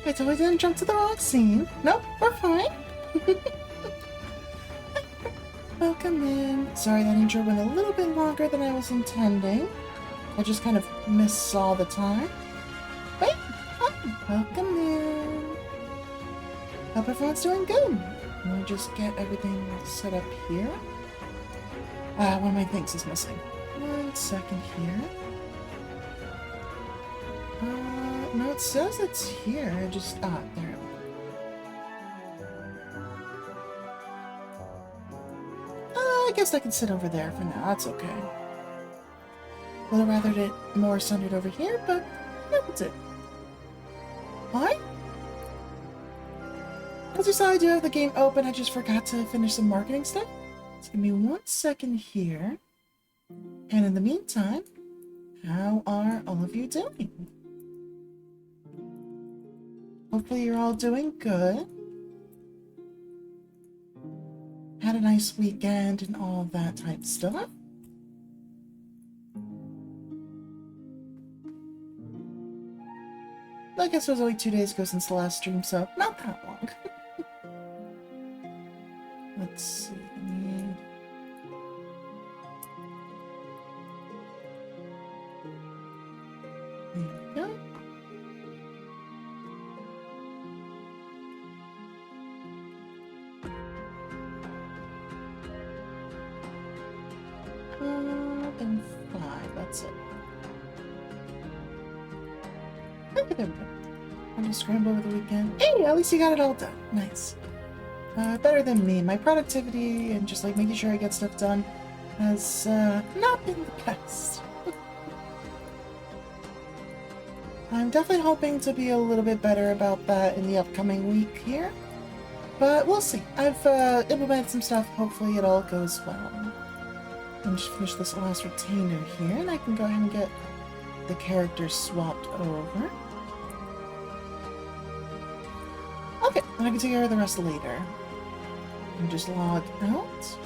I totally didn't jump to the wrong scene. Nope, we're fine. Welcome in. Sorry, that intro went a little bit longer than I was intending. I just kind of missaw the time. Wait, welcome in. Hope everyone's doing good. Let me just get everything set up here. One of my things is missing. 1 second here. No, it says it's here. I just, there we go. I guess I can sit over there for now. That's okay. Would have rather it more centered over here, but that's it. Hi? As you saw, I do have the game open. I just forgot to finish some marketing stuff. So give me 1 second here. And in the meantime, how are all of you doing? Hopefully you're all doing good. Had a nice weekend and all that type of stuff. I guess it was only 2 days ago since the last stream, so not that long. Let's see. There we go. And 5, that's it. Okay, there we go. I'm just scramble over the weekend. Hey, at least you got it all done. Nice. Better than me. My productivity and just like making sure I get stuff done has not been the best. I'm definitely hoping to be a little bit better about that in the upcoming week here, but we'll see. I've implemented some stuff. Hopefully it all goes well. And just finish this last retainer here, and I can go ahead and get the characters swapped over. Okay, then I can take care of the rest later. And just log out.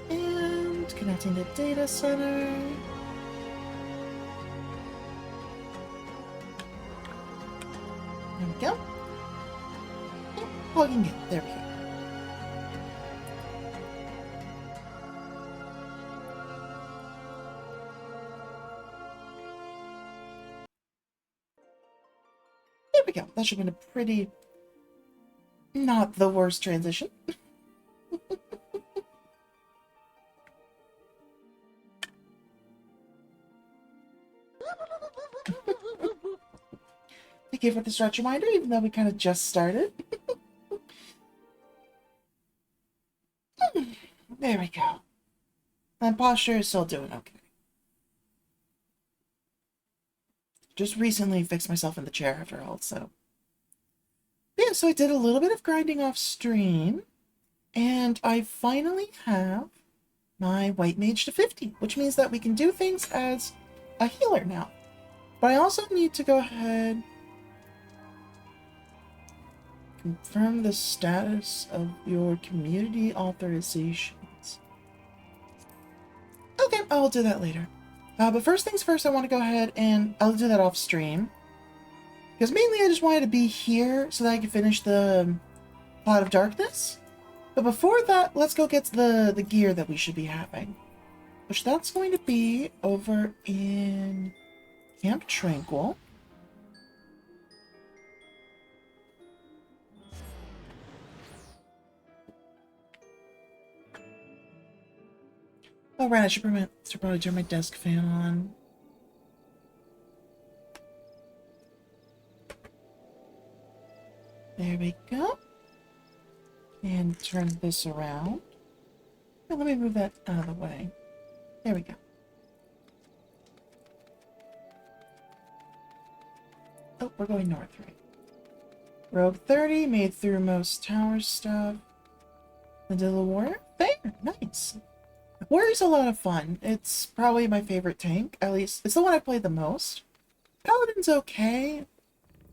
And connecting to data center. There we go. And plugging in. There we go. There we go. That should have been a pretty... not the worst transition. Thank you for the stretch reminder, even though we kind of just started. There we go. And posture is still doing okay. Just recently fixed myself in the chair after all, so... Yeah, so I did a little bit of grinding off stream, and I finally have my White Mage to 50, which means that we can do things as a healer now. But I also need to go ahead... confirm the status of your community authorizations. Okay, I'll do that later. But first things first, I want to go ahead and I'll do that off stream. Because mainly I just wanted to be here so that I could finish the Pot of Darkness. But before that, let's go get the gear that we should be having. Which that's going to be over in Camp Tranquil. Oh, right, I should probably turn my desk fan on. There we go. And turn this around. Oh, let me move that out of the way. There we go. Oh, we're going north, right? Rogue 30, made through most tower stuff. Vanilla Warrior? Fair, nice. Warrior's a lot of fun. It's probably my favorite tank, at least. It's the one I played the most. Paladin's okay,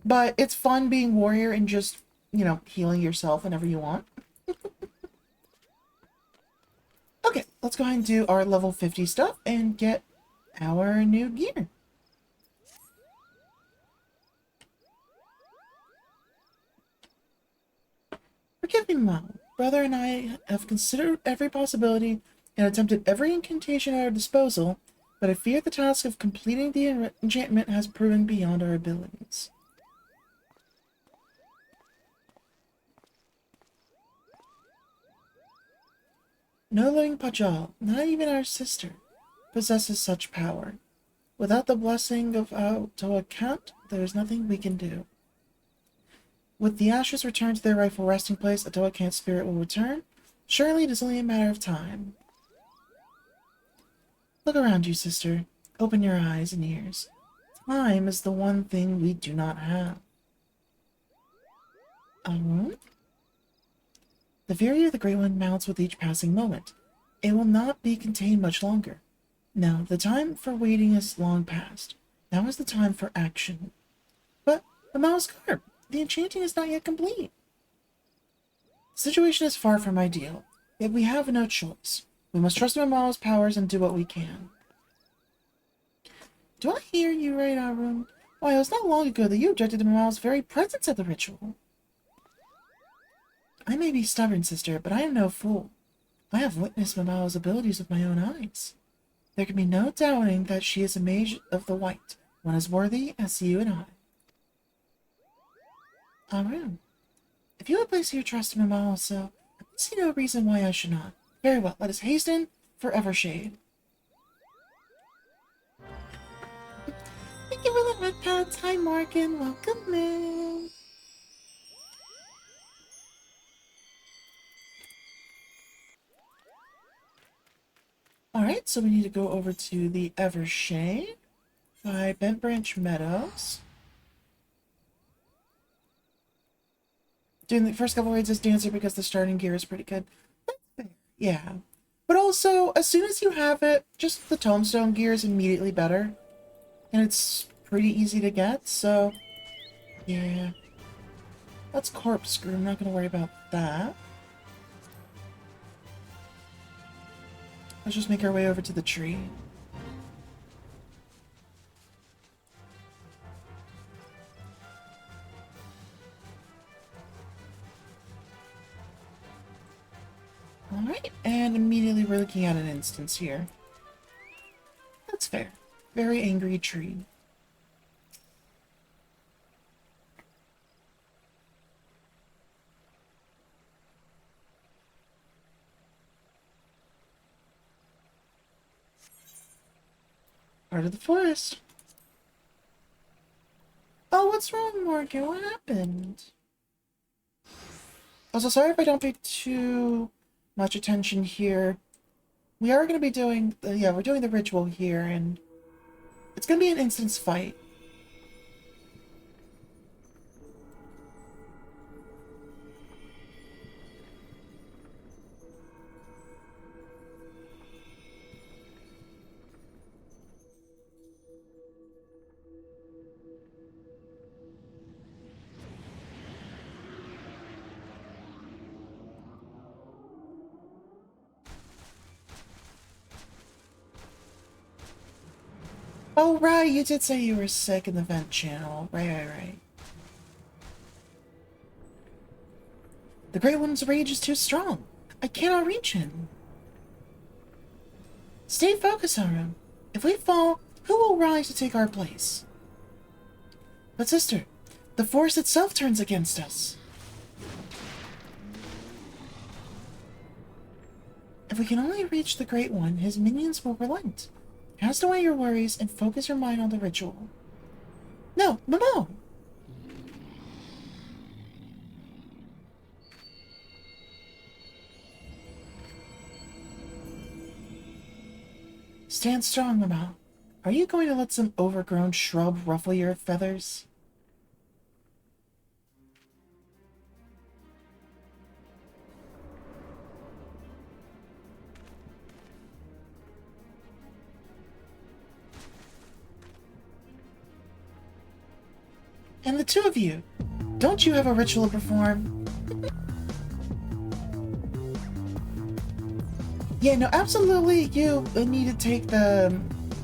but it's fun being Warrior and just, you know, healing yourself whenever you want. Okay, let's go ahead and do our level 50 stuff and get our new gear. Forgive me, Mom. Brother and I have considered every possibility and attempted every incantation at our disposal, but I fear the task of completing the enchantment has proven beyond our abilities. No living Pajal, not even our sister, possesses such power. Without the blessing of Toa Count, there is nothing we can do. With the ashes returned to their rightful resting place, a Toa Count spirit will return. Surely it is only a matter of time. Look around you, sister. Open your eyes and ears. Time is the one thing we do not have. The fury of the Great One mounts with each passing moment. It will not be contained much longer. No, the time for waiting is long past. Now is the time for action. But, Mama's garb, the enchanting is not yet complete. The situation is far from ideal, yet we have no choice. We must trust in Mama's powers and do what we can. Do I hear you right, Arun? Why, it was not long ago that you objected to Mama's very presence at the ritual. I may be stubborn, sister, but I am no fool. I have witnessed Mama's abilities with my own eyes. There can be no doubting that she is a mage of the white, one as worthy as you and I. Arun, if you would place your trust in Mama also, I see no reason why I should not. Very well, let us hasten for Evershade. Thank you for the red pets. Hi, Morgan. Welcome in. Alright, so we need to go over to the Evershade by Bent Branch Meadows. Doing the first couple raids as Dancer because the starting gear is pretty good. That's fair. Yeah. But also, as soon as you have it, just the Tombstone gear is immediately better. And it's pretty easy to get, so... yeah. That's Corkscrew. I'm not going to worry about that. Let's just make our way over to the tree. Alright, and immediately we're looking at an instance here. That's fair. Very angry tree. Part of the forest. Oh, what's wrong, Morgan? What happened? Also, sorry if I don't pay too much attention here. We are going to be doing, we're doing the ritual here, and it's going to be an instance fight. Oh, right, you did say you were sick in the vent channel. Right. The Great One's rage is too strong. I cannot reach him. Stay focused on him. If we fall, who will rise to take our place? But sister, the force itself turns against us. If we can only reach the Great One, his minions will relent. Cast away your worries and focus your mind on the ritual. No, Momo! Stand strong, Momo. Are you going to let some overgrown shrub ruffle your feathers? And the two of you, don't you have a ritual to perform? Yeah, no, absolutely, you need to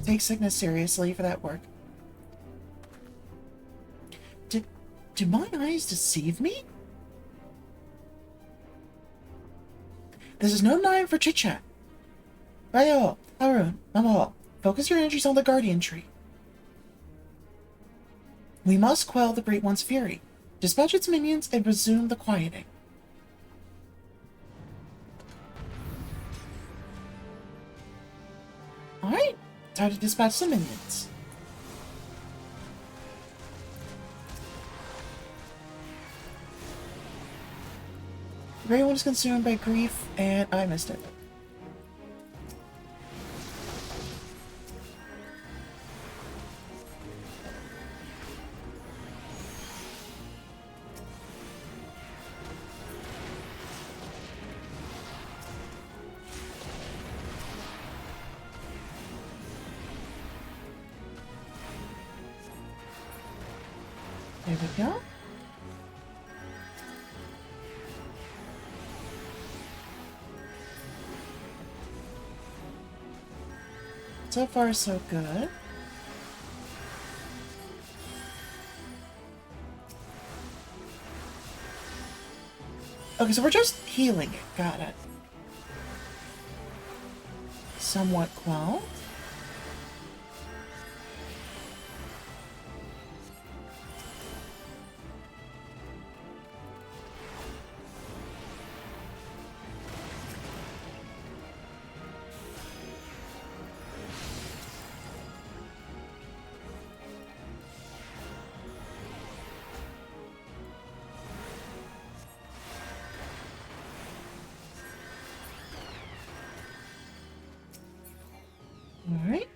take sickness seriously for that work. Do my eyes deceive me? This is no time for chit-chat. Ryo, Harun, Mama, focus your energies on the Guardian Tree. We must quell the Great One's fury, dispatch its minions, and resume the quieting. Alright, time to dispatch some minions. The Great One is consumed by grief, and I missed it. There we go. So far, so good. Okay, so we're just healing it. Got it. Somewhat quelled. Alright.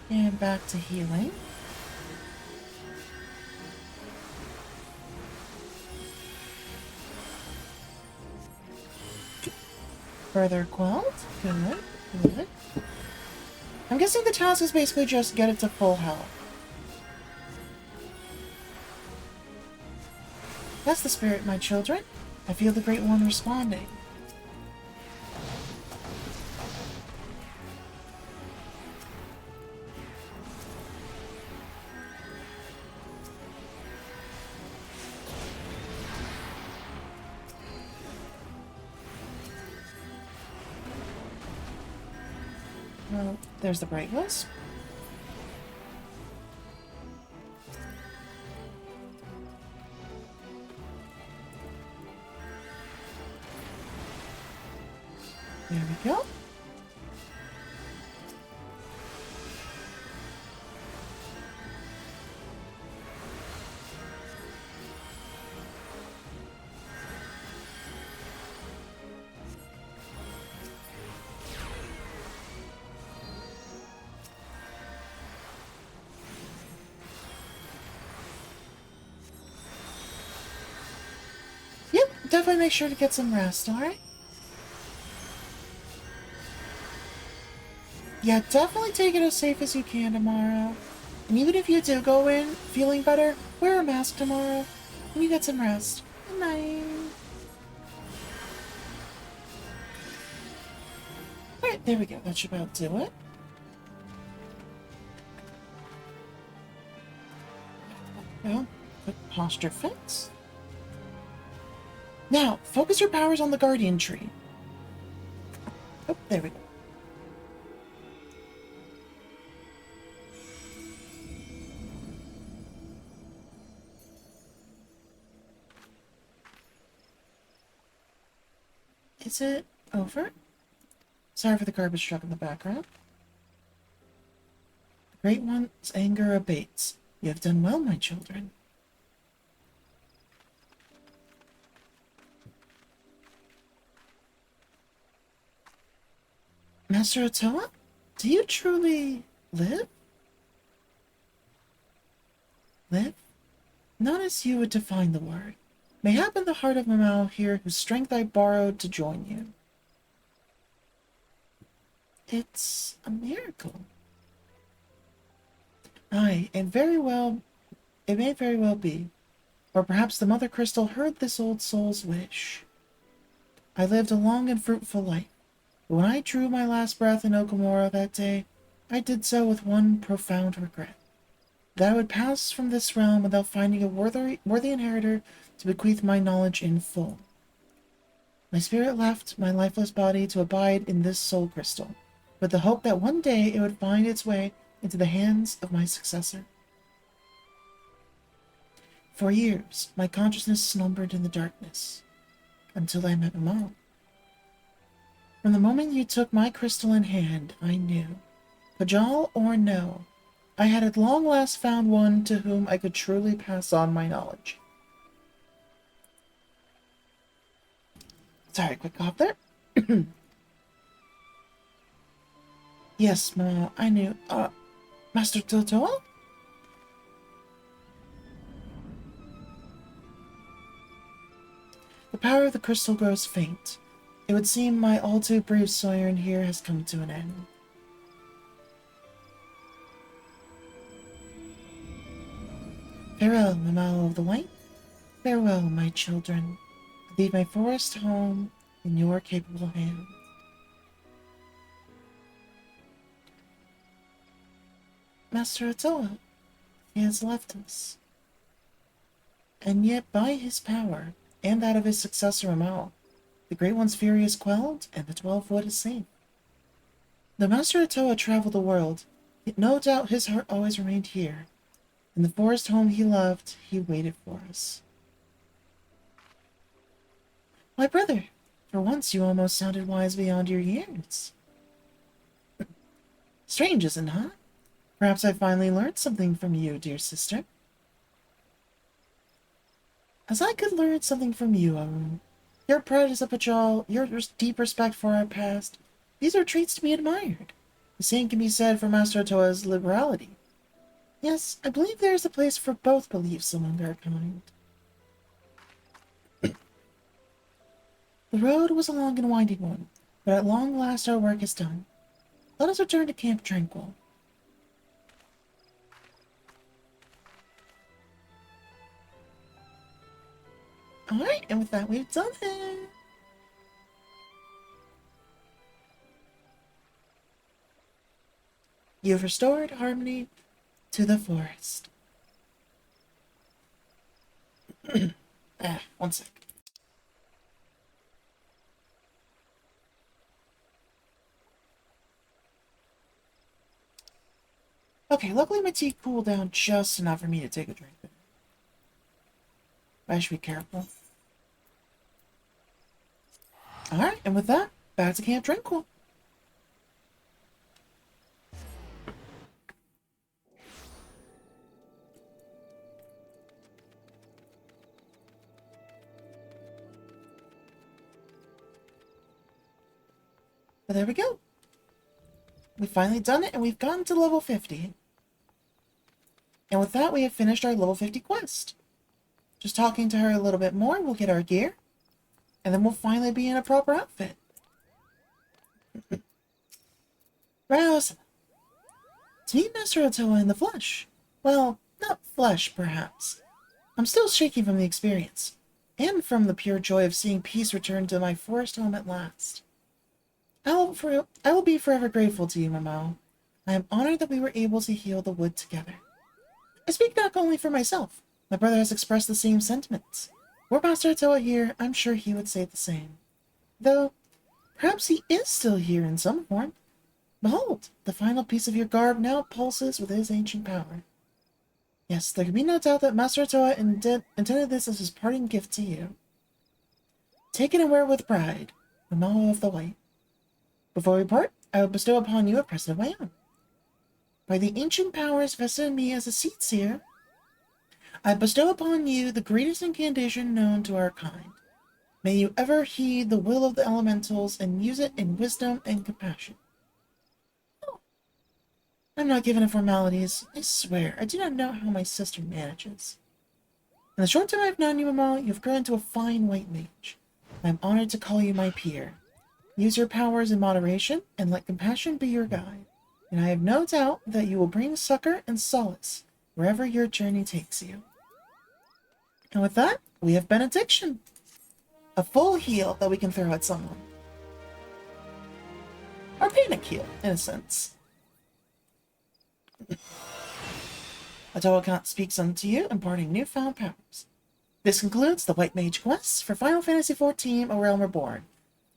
And back to healing. Further quelled. Good, good. I'm guessing the task is basically just get it to full health. That's the spirit, my children. I feel the Great One responding. Well, there's the Bright Wisp. There we go. Yep, definitely make sure to get some rest, alright? Yeah, definitely take it as safe as you can tomorrow. And even if you do go in feeling better, wear a mask tomorrow. And you get some rest. Good night. Alright, there we go. That should about do it. Well, quick posture fix. Now, focus your powers on the Guardian Tree. Oh, there we go. Is it over? Sorry for the garbage truck in the background. The Great One's anger abates. You have done well, my children. Master Otoa, do you truly live? Live? Not as you would define the word. Mayhap in the heart of Mamao here, whose strength I borrowed to join you. It's a miracle. Aye, and very well, it may very well be. Or perhaps the Mother Crystal heard this old soul's wish. I lived a long and fruitful life. But when I drew my last breath in Okamura that day, I did so with one profound regret. that I would pass from this realm without finding a worthy inheritor to bequeath my knowledge in full. My spirit left my lifeless body to abide in this soul crystal, with the hope that one day it would find its way into the hands of my successor. For years, my consciousness slumbered in the darkness, until I met Mamo. From the moment you took my crystal in hand, I knew, Pajal or no, I had at long last found one to whom I could truly pass on my knowledge. Sorry, quick cough there. Yes, Mamo, I knew. Master Totoa? The power of the crystal grows faint. It would seem my all-too-brief sojourn here has come to an end. Farewell, Mammal of the White. Farewell, my children. I leave my forest home in your capable hands. Master Atoa, he has left us. And yet, by his power, and that of his successor Amal, the Great One's fury is quelled, and the 12 Wood is safe. Though Master Atoa traveled the world, yet no doubt his heart always remained here. In the forest home he loved, he waited for us. My brother, for once you almost sounded wise beyond your years. Strange, isn't it, huh? Perhaps I finally learned something from you, dear sister. As I could learn something from you, Arun. Your pride as a Pajal, your deep respect for our past, these are traits to be admired. The same can be said for Master Atoa's liberality. Yes, I believe there is a place for both beliefs among our kind. The road was a long and winding one, but at long last our work is done. Let us return to Camp Tranquil. Alright, and with that we've done it. You've restored harmony to the forest. One sec. Okay, luckily my tea cooled down just enough for me to take a drink. I should be careful. Alright, and with that, back to Camp Tranquil. But there we go. We've finally done it, and we've gotten to level 50. And with that, we have finished our level 50 quest. Just talking to her a little bit more, we'll get our gear. And then we'll finally be in a proper outfit. Rouse! To meet Master Otoa in the flesh. Well, not flesh, perhaps. I'm still shaking from the experience. And from the pure joy of seeing peace return to my forest home at last. I will be forever grateful to you, Mamau. I am honored that we were able to heal the wood together. I speak not only for myself. My brother has expressed the same sentiments. Were Master Otoa here, I'm sure he would say the same. Though, perhaps he is still here in some form. Behold, the final piece of your garb now pulses with his ancient power. Yes, there can be no doubt that Master Otoa intended this as his parting gift to you. Take it and wear it with pride, Mamau of the White. Before we part, I will bestow upon you a present of my own. By the ancient powers vested in me as a seat seer, I bestow upon you the greatest incantation known to our kind. May you ever heed the will of the elementals and use it in wisdom and compassion. Oh, I'm not given to formalities. I swear, I do not know how my sister manages. In the short time I've known you, Mama, you've grown into a fine white mage. I am honored to call you my peer. Use your powers in moderation, and let compassion be your guide. And I have no doubt that you will bring succor and solace wherever your journey takes you. And with that, we have benediction. A full heal that we can throw at someone. Or panic heal, in a sense. A Toa account speaks unto you, imparting newfound powers. This concludes the White Mage quests for Final Fantasy XIV: A Realm Reborn.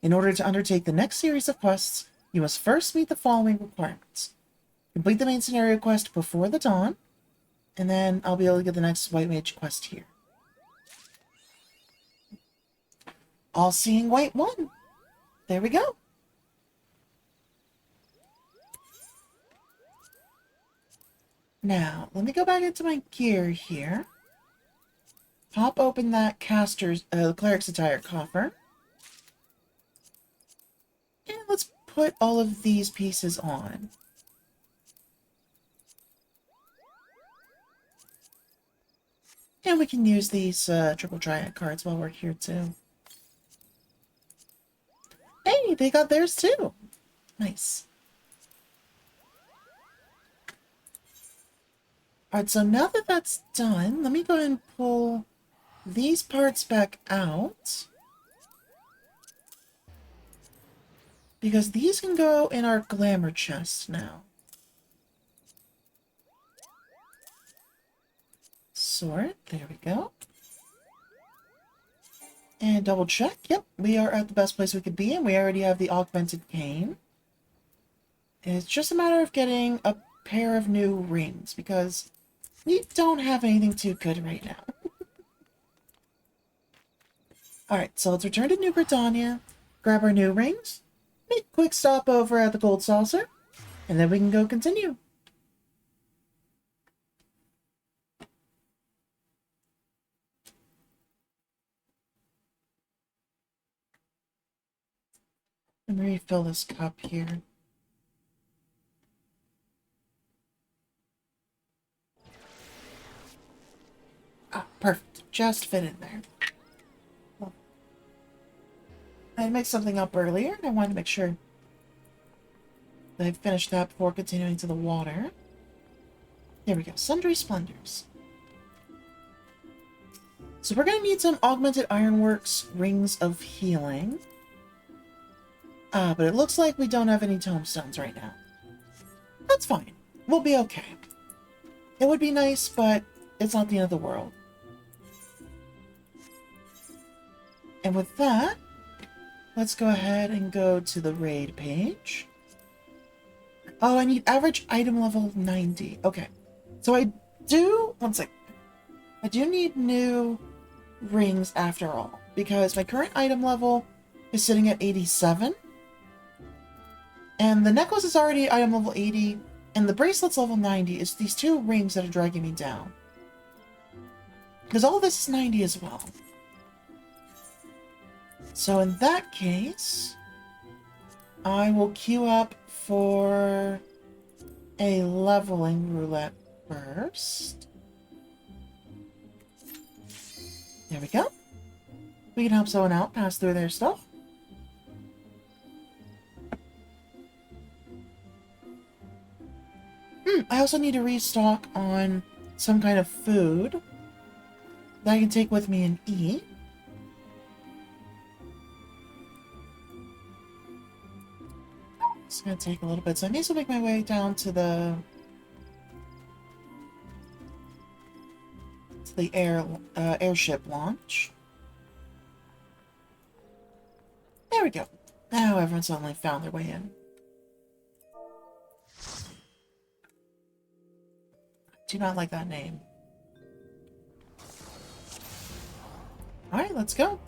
In order to undertake the next series of quests, you must first meet the following requirements. Complete the main scenario quest before the dawn, and then I'll be able to get the next White Mage quest here. All-Seeing White 1. There we go. Now, let me go back into my gear here. Pop open that cleric's attire coffer. And let's put all of these pieces on. And we can use these triple triad cards while we're here too. Hey, they got theirs too. Nice. Alright, so now that that's done, let me go ahead and pull these parts back out. Because these can go in our glamour chest now. Sword, there we go. And double check. Yep, we are at the best place we could be, and we already have the augmented cane. It's just a matter of getting a pair of new rings, because we don't have anything too good right now. Alright, so let's return to New Britannia, grab our new rings, make a quick stop over at the Gold Saucer, and then we can go continue. Let me refill this cup here. Ah, perfect. Just fit in there. Well, I mixed something up earlier, and I wanted to make sure that I finished that before continuing to the water. There we go. Sundry Splendors. So we're going to need some Augmented Ironworks Rings of Healing. But it looks like we don't have any tombstones right now. That's fine. We'll be okay. It would be nice, but it's not the end of the world. And with that, let's go ahead and go to the raid page. Oh, I need average item level 90. Okay. So I do... One sec. I do need new rings after all, because my current item level is sitting at 87. And the necklace is already item level 80, and the bracelet's level 90. It's these two rings that are dragging me down. Because all of this is 90 as well. So in that case, I will queue up for a leveling roulette first. There we go. We can help someone out, pass through their stuff. I also need to restock on some kind of food that I can take with me and eat. It's going to take a little bit, so I may as well make my way down to the airship launch. There we go. Now everyone's suddenly found their way in. Do not like that name. Alright, let's go.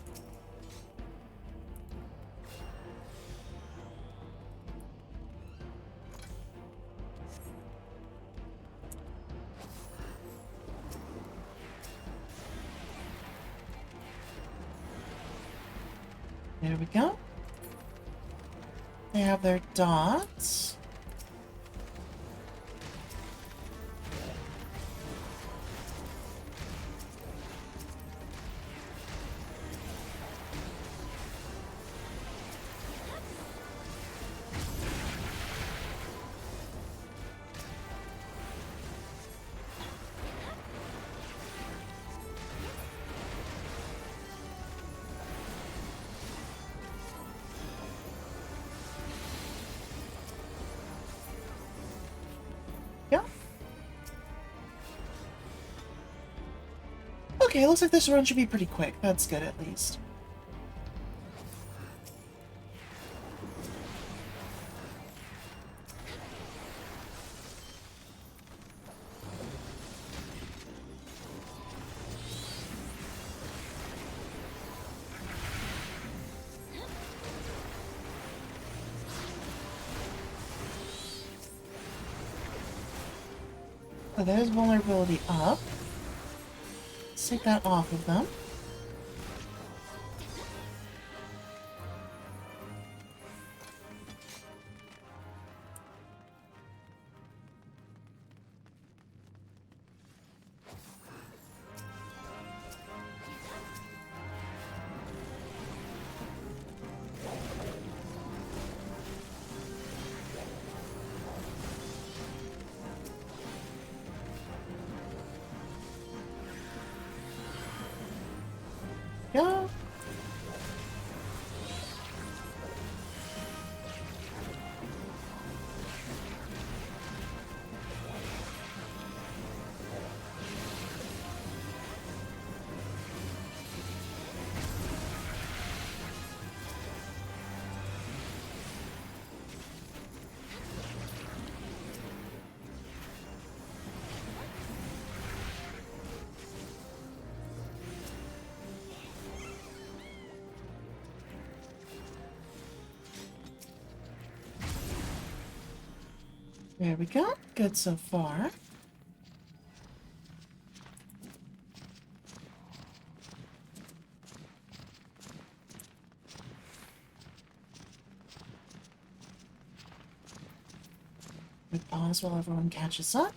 There we go. They have their dots. Okay, looks like this run should be pretty quick. That's good, at least. So there's vulnerability up. Let's take that off of them. Yeah. There we go. Good so far. We pause while everyone catches up.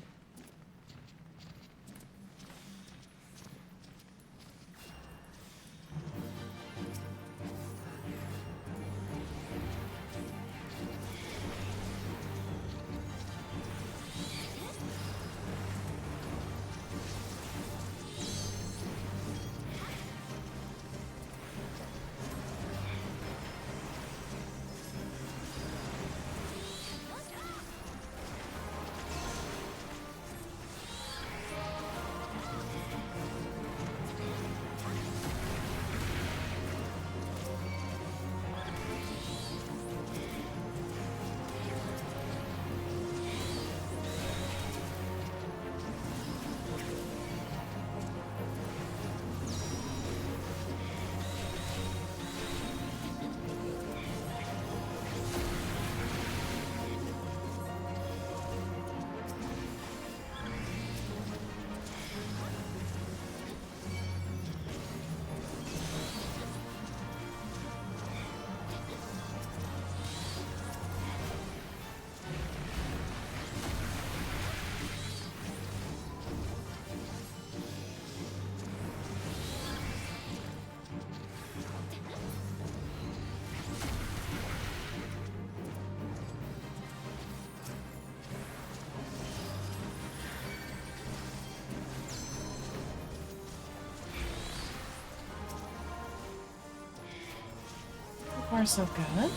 So far, so good.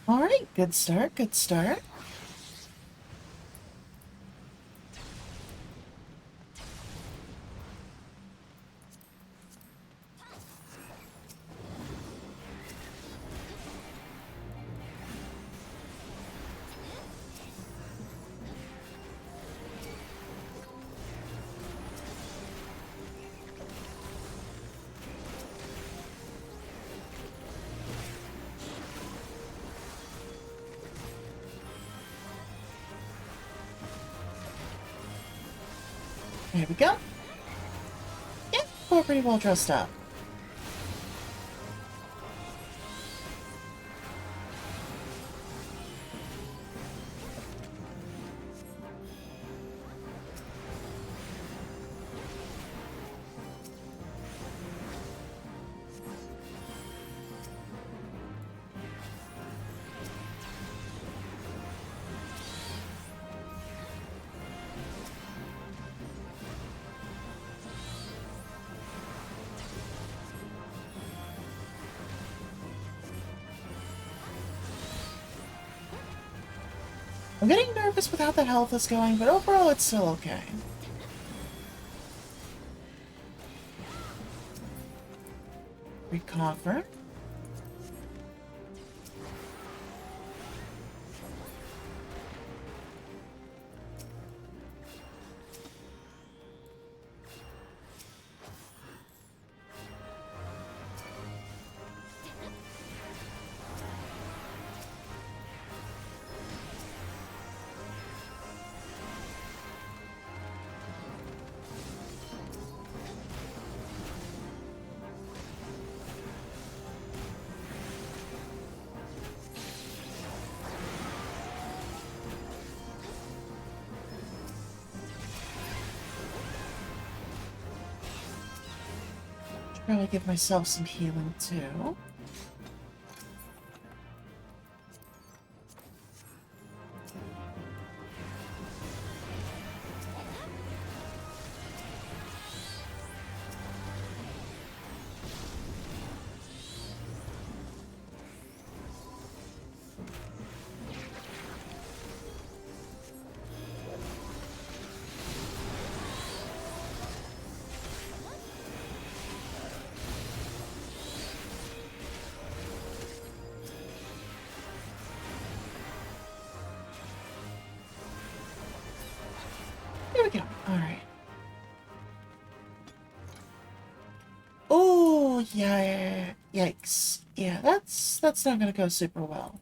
All right, good start, good start. There we go. Yeah, we're pretty well dressed up. I'm getting nervous with how the health is going, but overall it's still okay. Recover. Should probably give myself some healing too. There we go. Alright. Oh, yeah. Yikes. Yeah, that's not gonna go super well.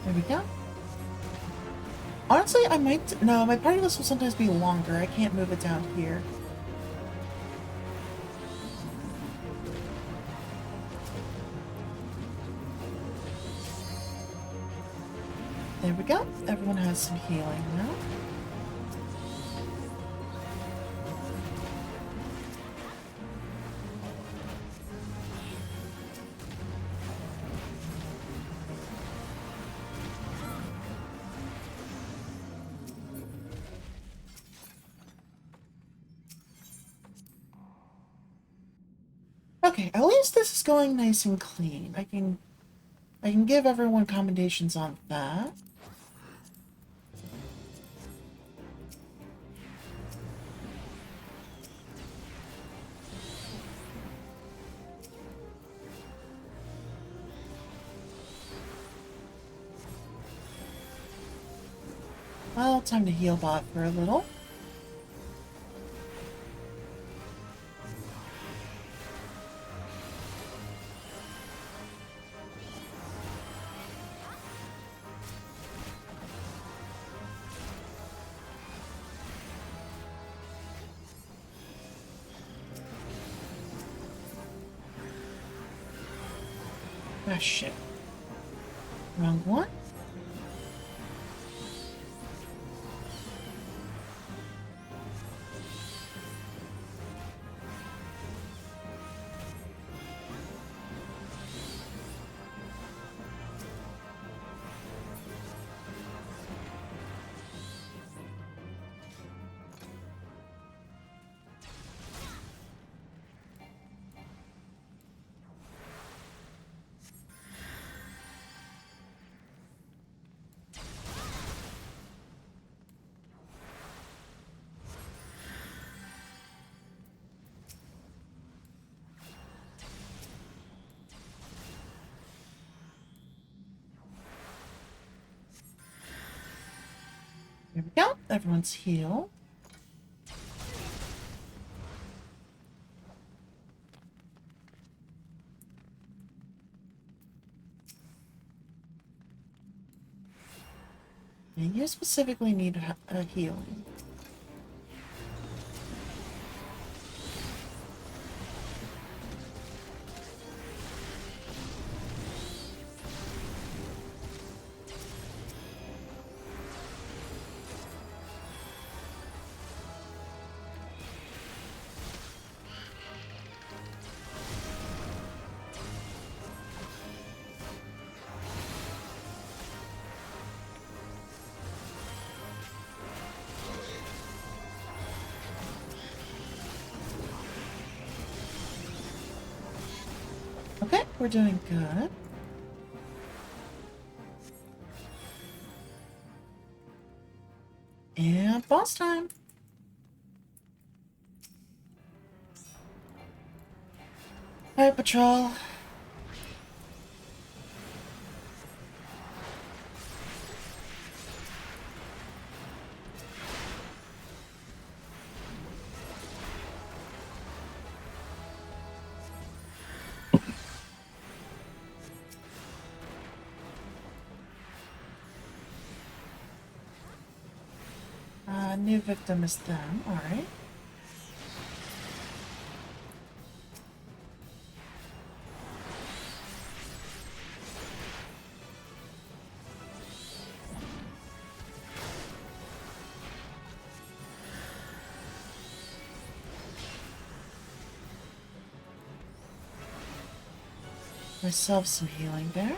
There we go. Honestly, I might... No, my party list will sometimes be longer. I can't move it down here. There we go. Everyone has some healing now. Okay, at least this is going nice and clean. I can give everyone commendations on that. Well, time to heal bot for a little. Ah, shit. Wrong one. There we go. Everyone's healed. And you specifically need a healing. we're doing good. And boss time. Alright, patrol. New victim is them, alright. Myself some healing there.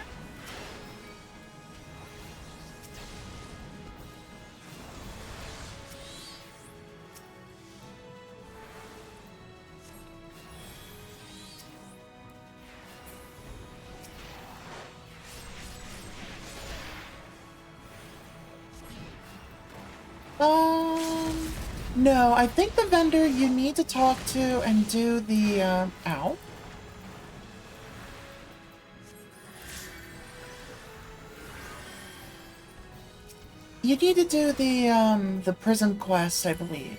No, I think the vendor you need to talk to and do the, ow. You need to do the prison quest, I believe.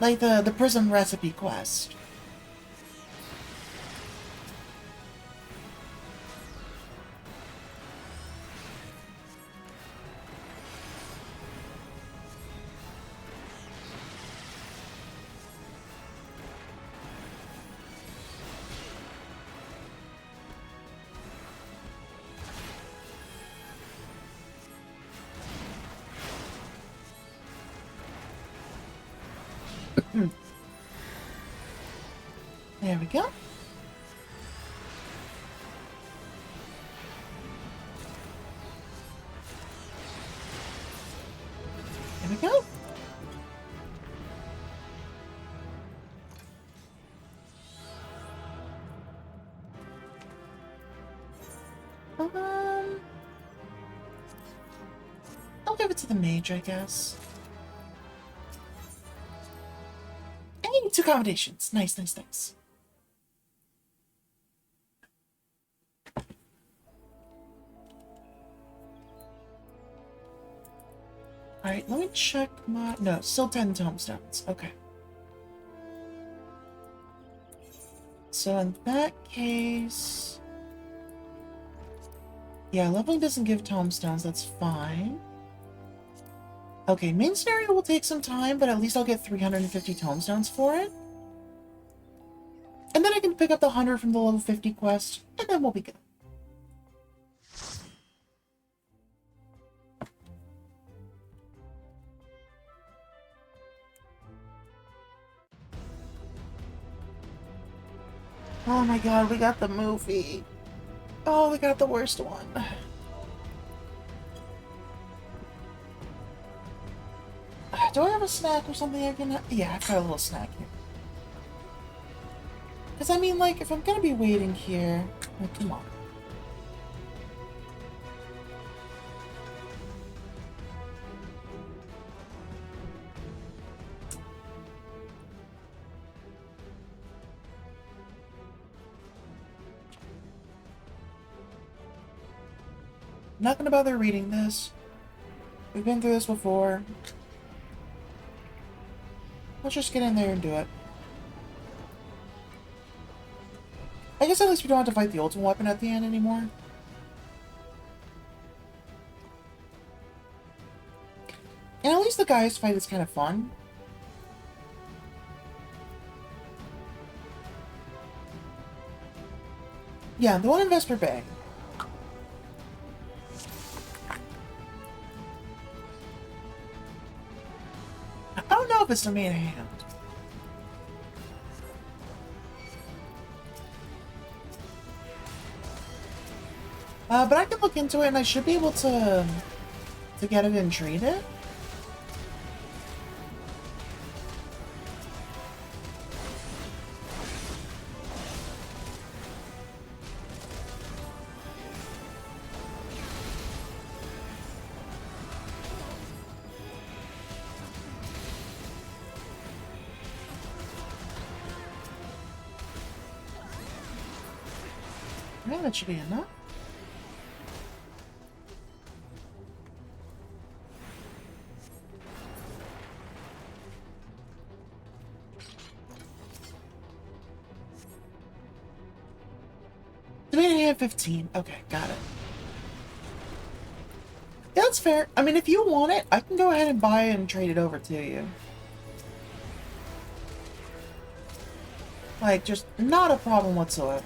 Like the prison recipe quest. There we go. There we go. I'll give it to the mage, I guess. Hey, 2 accommodations. Nice, nice, nice. Alright, let me check my... No, still 10 tombstones. Okay. So in that case... Yeah, leveling doesn't give tombstones, that's fine. Okay, main scenario will take some time, but at least I'll get 350 tombstones for it. And then I can pick up the 100 from the level 50 quest, and then we'll be good. Oh my god, we got the movie. Oh, we got the worst one. Do I have a snack or something I can... Yeah, I've got a little snack here. Because, I mean, like, if I'm gonna be waiting here... Like, come on. I'm not gonna bother reading this. We've been through this before. Let's just get in there and do it. I guess at least we don't have to fight the ultimate weapon at the end anymore. And at least the guys fight is kind of fun. Yeah, the one in Vesper Bay. I don't know if it's the main hand. But I can look into it and I should be able to get it and treat it. Yeah, that should be enough. $3 and 15. Okay, got it. Yeah, that's fair. I mean, if you want it, I can go ahead and buy it and trade it over to you. Like, just not a problem whatsoever.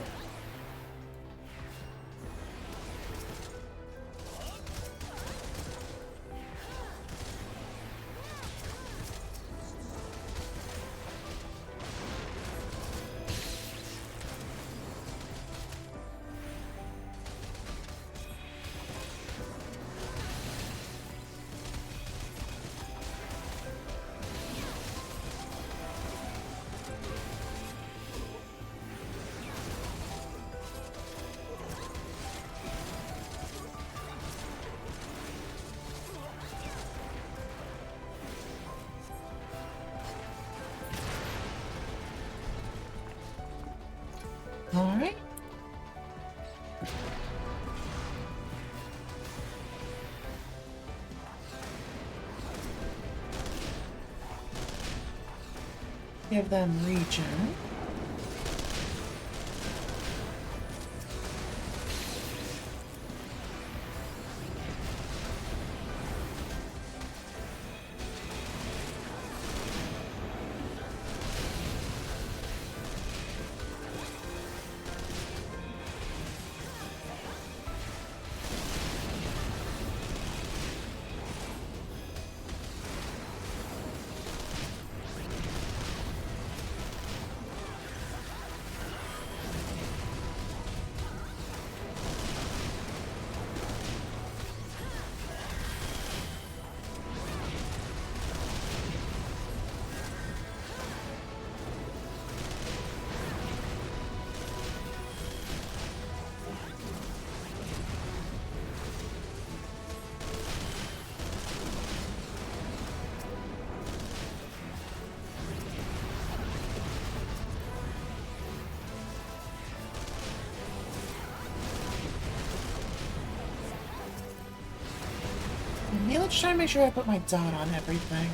Alright. Give them regen. Yeah, let's try to make sure I put my dot on everything.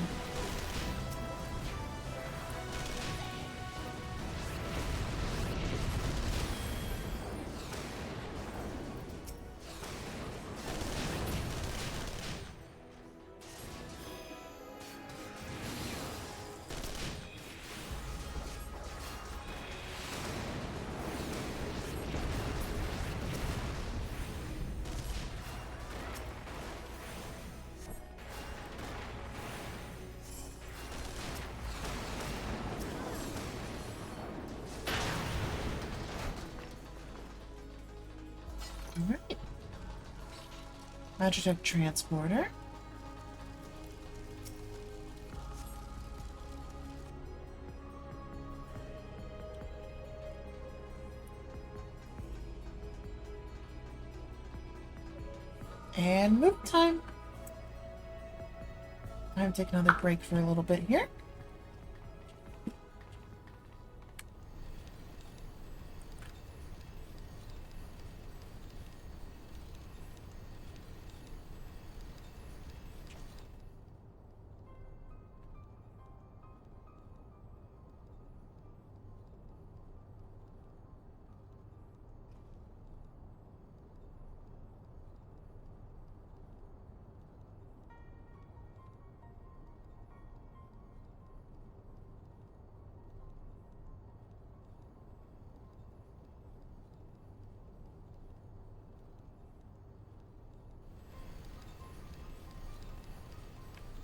Alright. Magitech Transporter. And move time. Time to take another break for a little bit here.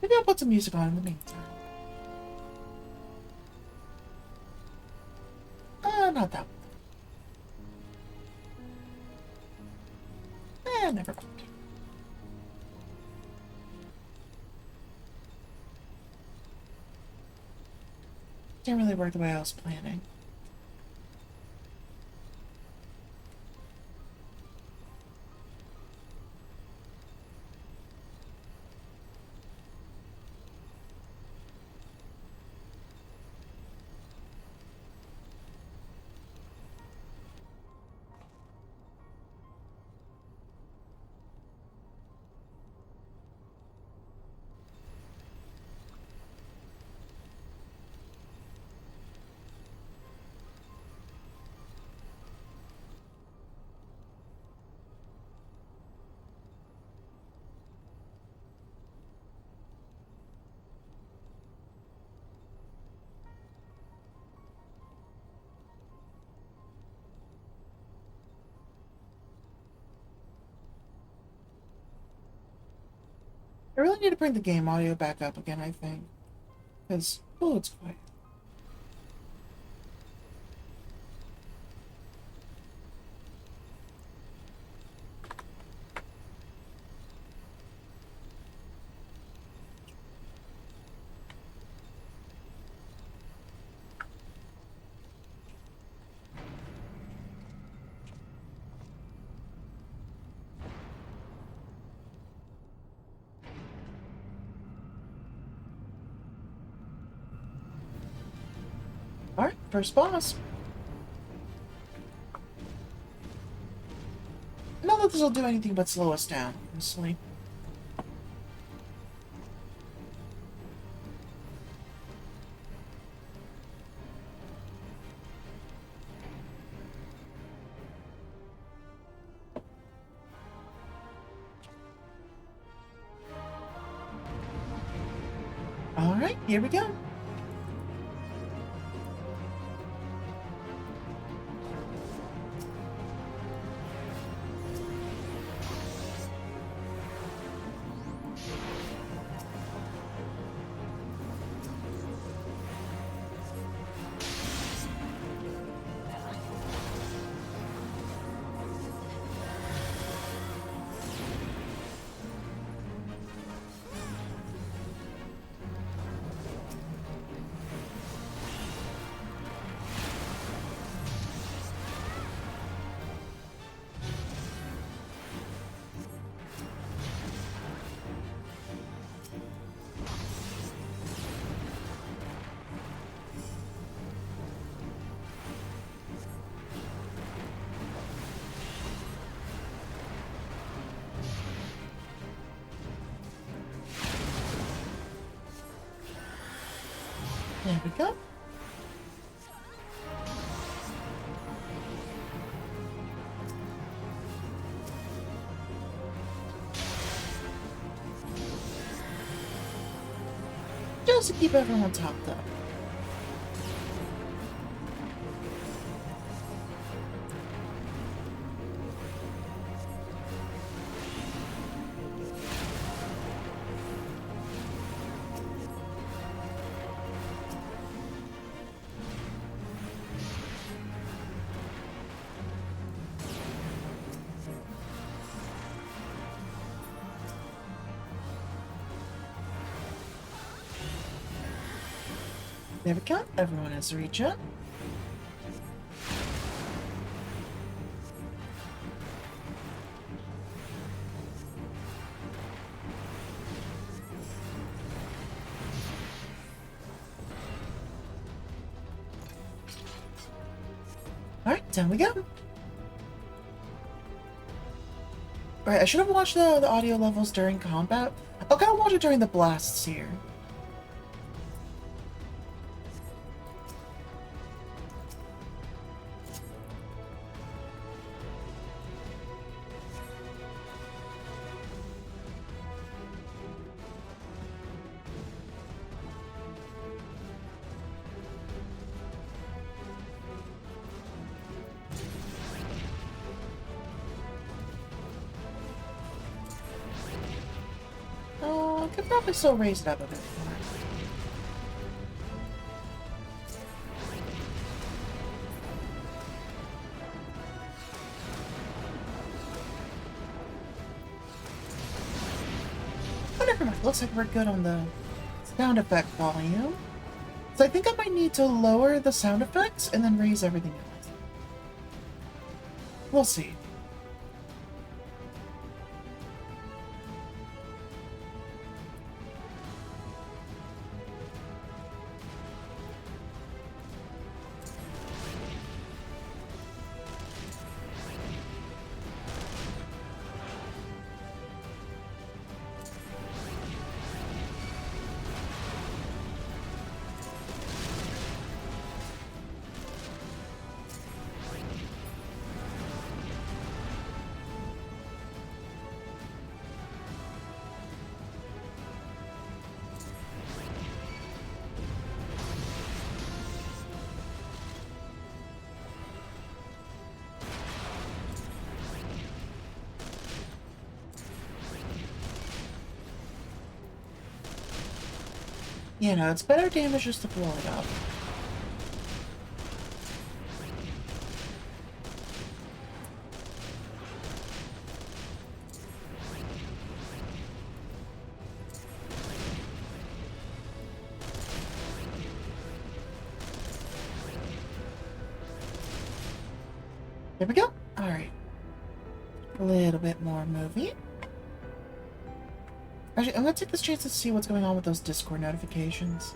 Maybe I'll put some music on in the meantime. Not that one. Never mind. Didn't really work the way I was planning. I really need to bring the game audio back up again, I think. Because, oh, it's quiet. Alright, first boss. Not that this will do anything but slow us down, honestly. Alright, here we go. There we go. Just to keep everyone topped up. There we go. Everyone has reached up. Alright, down we go. Alright, I should have watched the audio levels during combat. I'll kind of watch it during the blasts here. Could probably still raise it up a bit more. Oh, never mind. Looks like we're good on the sound effect volume. So I think I might need to lower the sound effects and then raise everything else. We'll see. You know, it's better damage just to blow it up. There we go. Alright. A little bit more movie. Actually, I'm gonna take this chance to see what's going on with those Discord notifications.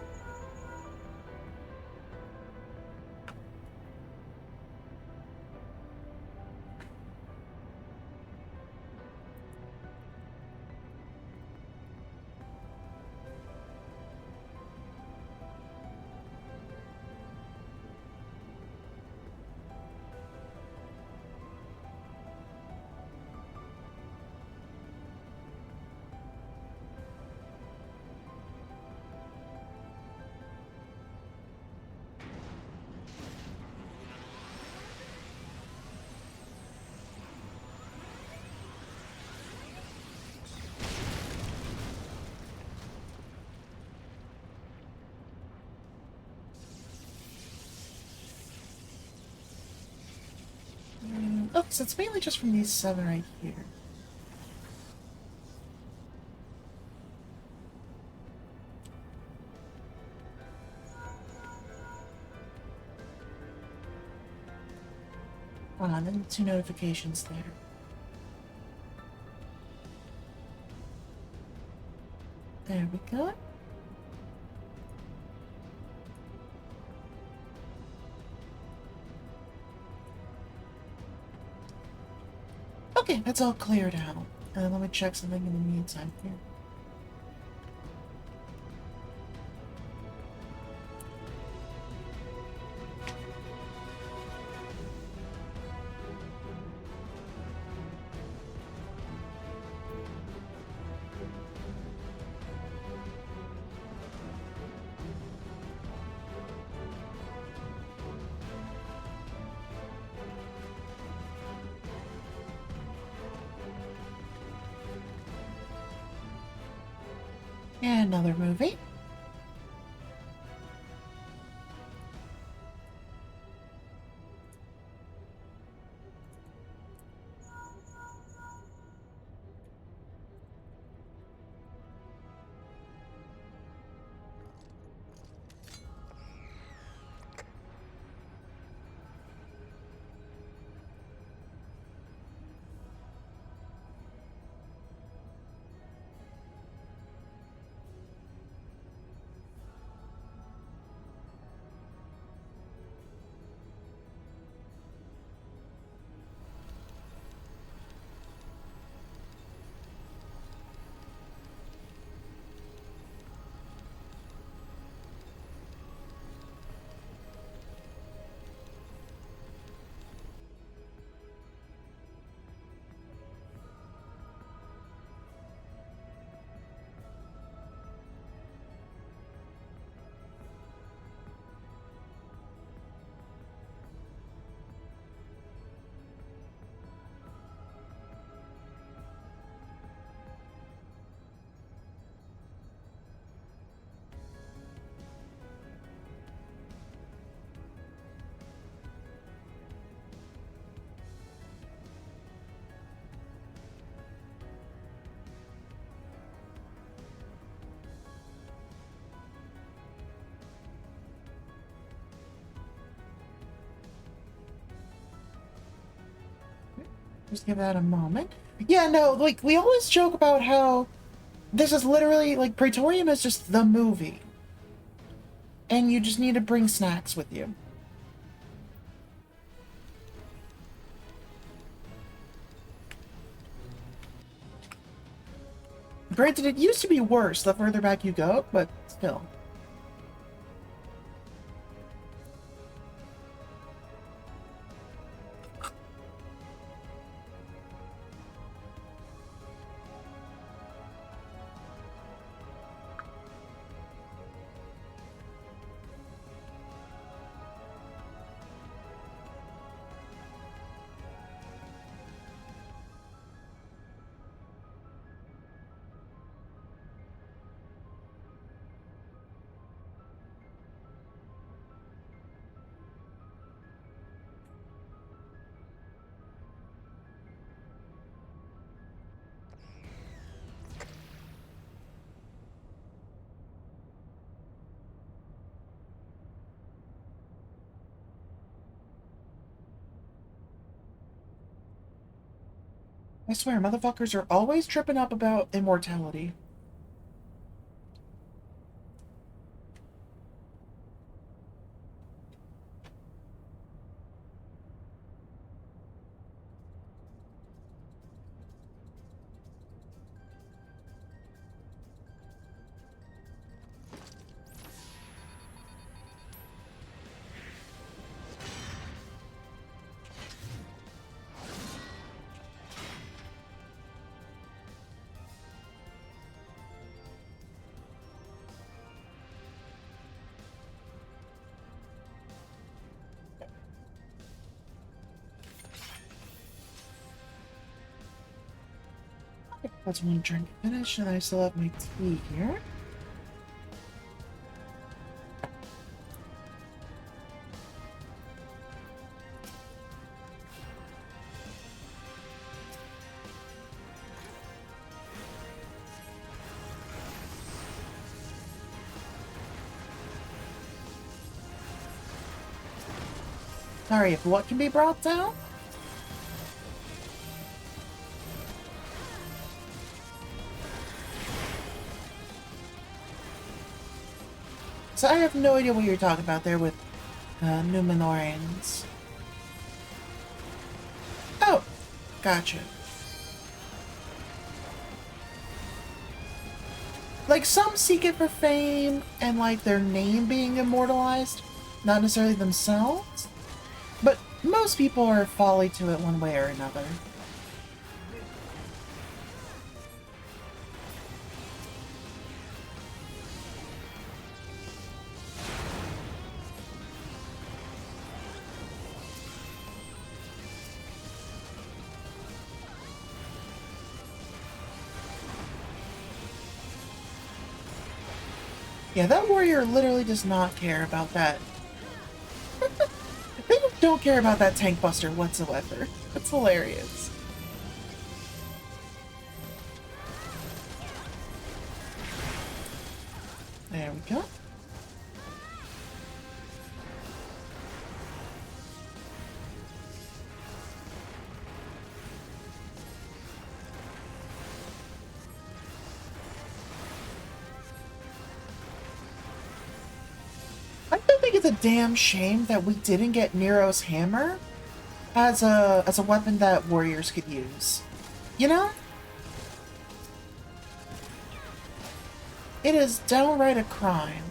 Oh, so it's mainly just from these 7 right here. And then 2 notifications there. There we go. Okay, that's all cleared out. Let me check something in the meantime here. And another movie. Just give that a moment. Yeah, no, like, we always joke about how this is literally, like, Praetorium is just the movie. And you just need to bring snacks with you. Granted, it used to be worse the further back you go, but still. I swear, motherfuckers are always tripping up about immortality. That's one drink finished, and I still have my tea here. Sorry, if what can be brought down? So I have no idea what you're talking about there with Numenorians. Oh, gotcha. Like, some seek it for fame and, like, their name being immortalized, not necessarily themselves. But most people are folly to it one way or another. Yeah, that warrior literally does not care about that. They don't care about that tank buster whatsoever. That's hilarious. There we go. I do think it's a damn shame that we didn't get Nero's hammer as a weapon that warriors could use. You know? It is downright a crime.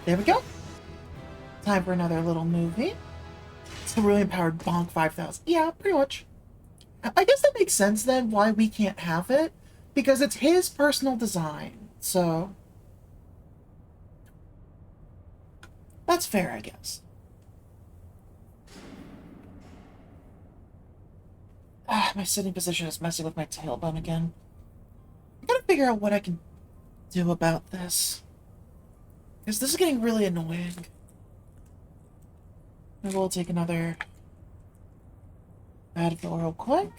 There we go. Time for another little movie. It's the really empowered Bonk 5000. Yeah, pretty much. I guess that makes sense then why we can't have it. Because it's his personal design. So that's fair, I guess. Ah, my sitting position is messing with my tailbone again. I gotta figure out what I can do about this. Because this is getting really annoying. Maybe we'll take another Advil real quick.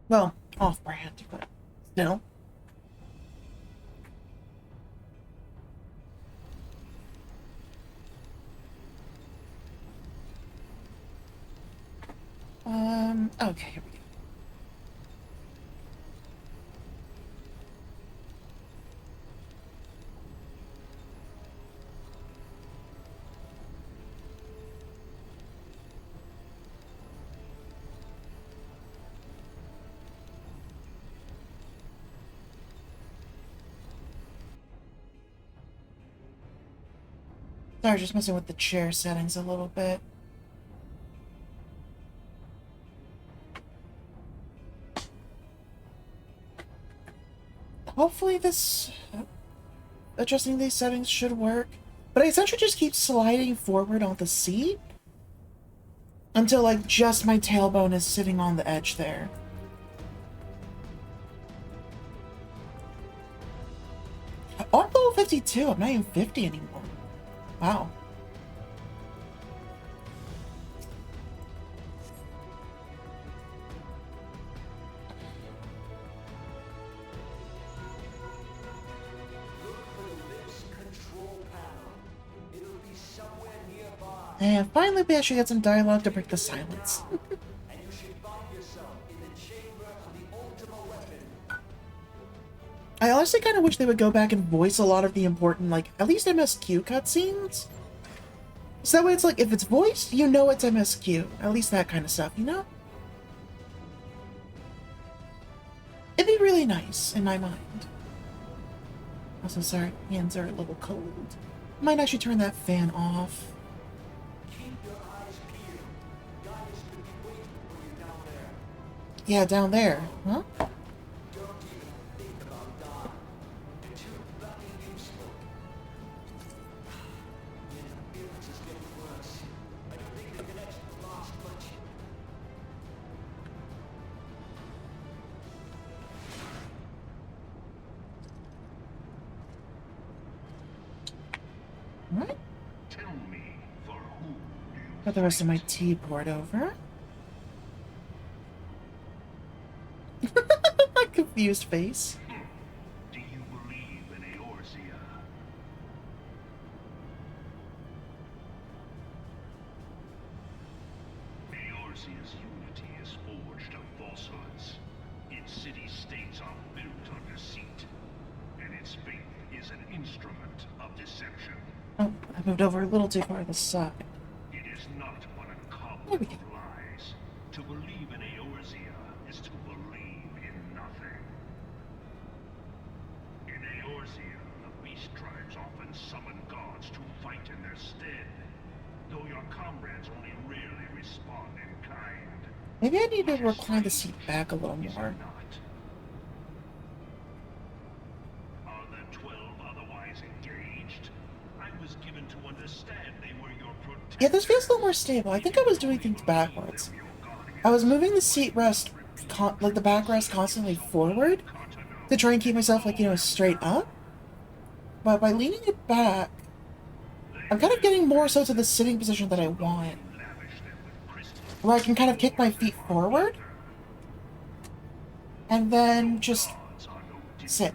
Well, off-brand, but still. Okay, here we go. Sorry, just messing with the chair settings a little bit. Hopefully this adjusting these settings should work. But I essentially just keep sliding forward on the seat until like just my tailbone is sitting on the edge there. Oh, I'm level 52. I'm not even 50 anymore. Wow. And finally, we actually get some dialogue to break the silence. I honestly kind of wish they would go back and voice a lot of the important, like, at least MSQ cutscenes. So that way it's like, if it's voiced, you know it's MSQ. At least that kind of stuff, you know? It'd be really nice, in my mind. Also, sorry, hands are a little cold. Might actually turn that fan off. Yeah, down there. Huh? What? Tell me, for whom do you Got the rest of my tea poured over. Confused face. Do you believe in Eorzea? Eorzea's unity is forged of falsehoods. Its city-states are built on deceit, and its faith is an instrument of deception. Oh, I moved over a little too far to the side. It is not but a cobble of lies. To believe in Eorzea is to believe in nothing. In Eorzea, the beast tribes often summon gods to fight in their stead, though your comrades only rarely respond in kind. Maybe I need to recline the seat back a little more. Are the 12 otherwise engaged? I was given to understand they were your protectors. Yeah, this feels a little more stable. I think I was doing things backwards. I was moving the seat rest, like the backrest, constantly forward to try and keep myself, like, you know, straight up. But by leaning it back, I'm kind of getting more so to the sitting position that I want, where I can kind of kick my feet forward and then just sit.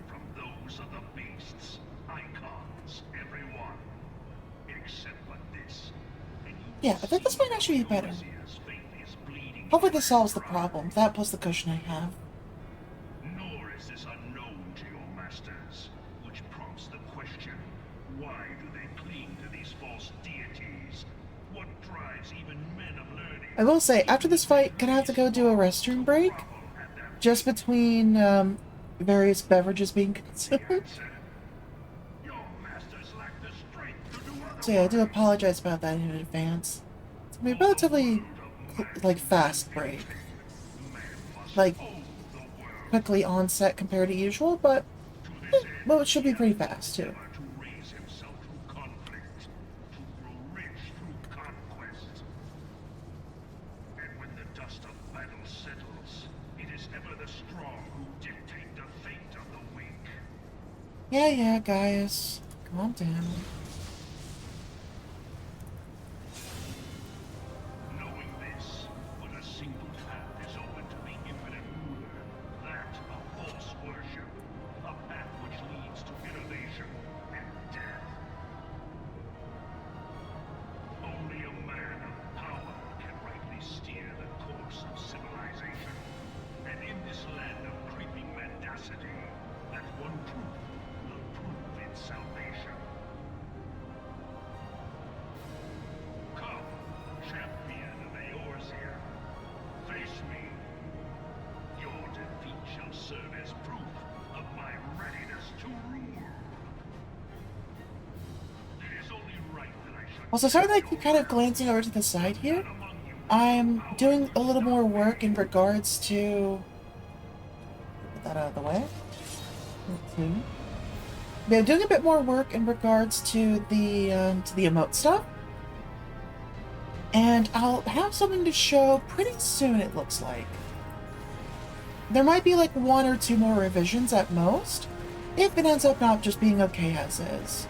Yeah, I think this might actually be better. Hopefully this solves the problem. That plus the cushion I have. Nor is this unknown to your masters, which prompts the question, why do they cling to these false deities? What drives even men of learning? I will say, after this fight, gonna have to go do a restroom break, just between various beverages being consumed. So yeah, I do apologize about that in advance. It's gonna be a relatively, like, fast break. Like, quickly onset compared to usual, but, well, it should be pretty fast, too. Yeah, guys. Calm down. Knowing this, but a single path is open to the infinite ruler, that of false worship, a path which leads to innovation and death. Only a man of power can rightly steer the course of civilization, and in this land of creeping mendacity, that one truth will prove its salvation. Also, sorry that I keep kind of glancing over to the side here. I'm doing a little more work in regards to... Put that out of the way. Okay. Yeah, I'm doing a bit more work in regards to the emote stuff. And I'll have something to show pretty soon, it looks like. There might be like 1 or 2 more revisions at most, if it ends up not just being okay as is.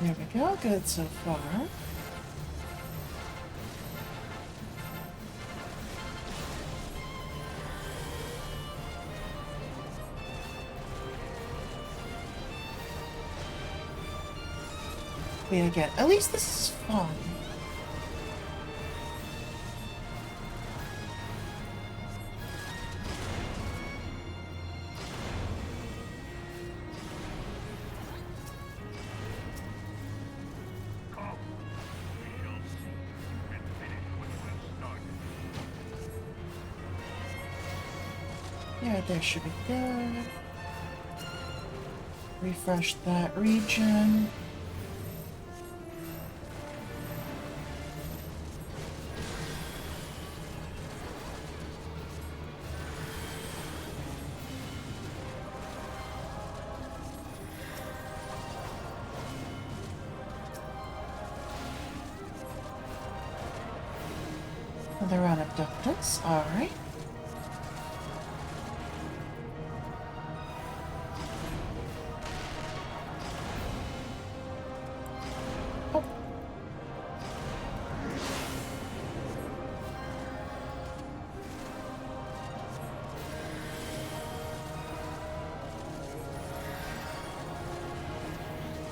There we go, good so far. Wait, again, at least this is fun. Yeah, there should be good. Refresh that region. Another round of Dankness, alright. Oh.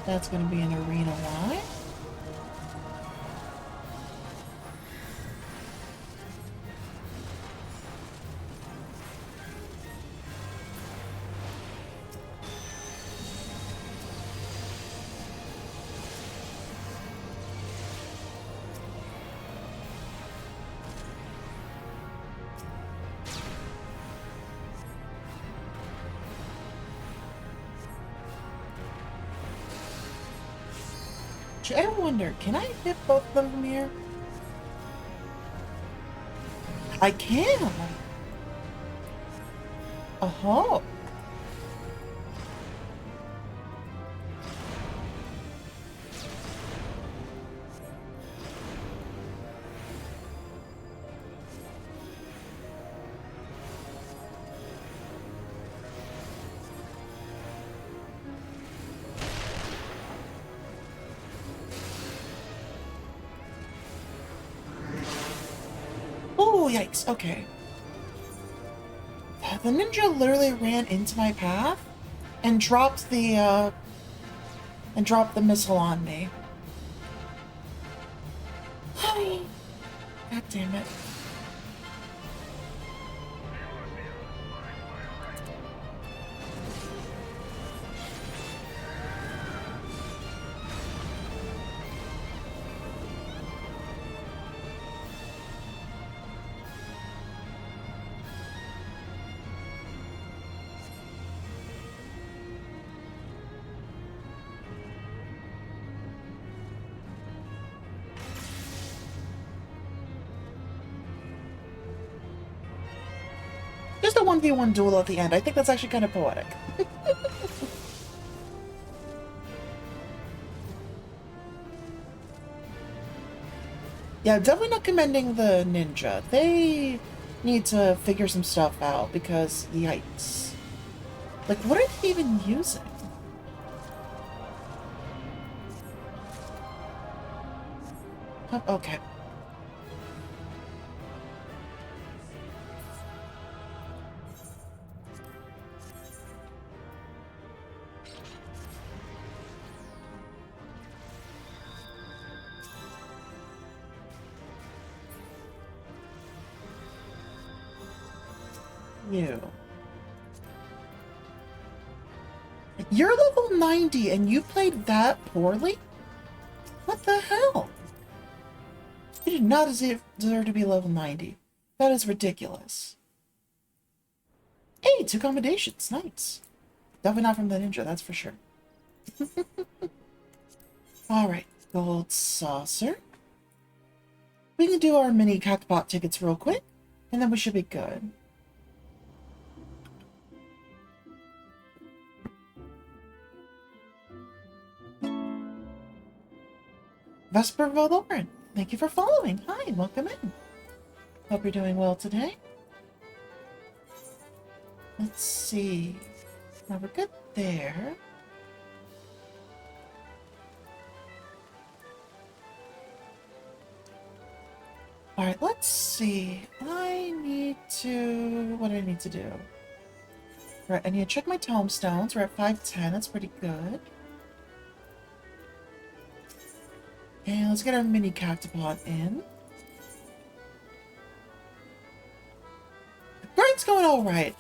That's going to be an arena Y. I wonder, can I hit both of them from here? I can! Oh. Oh, yikes, okay. The ninja literally ran into my path and dropped the missile on me. God damn it. Just a 1v1 duel at the end. I think that's actually kind of poetic. Yeah, definitely not commending the ninja. They need to figure some stuff out because, yikes. Like, what are they even using? Okay. you. You're level 90 and you played that poorly? What the hell? You did not deserve to be level 90. That is ridiculous. Hey, 2 accommodations. Nice. Definitely not from the ninja, that's for sure. Alright, gold saucer. We can do our mini cactopot tickets real quick, and then we should be good. Vesper Valoran, thank you for following. Hi, welcome in. Hope you're doing well today. Let's see. Now we're good there. Alright, let's see. What do I need to do? Right, I need to check my tombstones. We're at 510. That's pretty good. And let's get our mini cactopod in. Grind's going alright.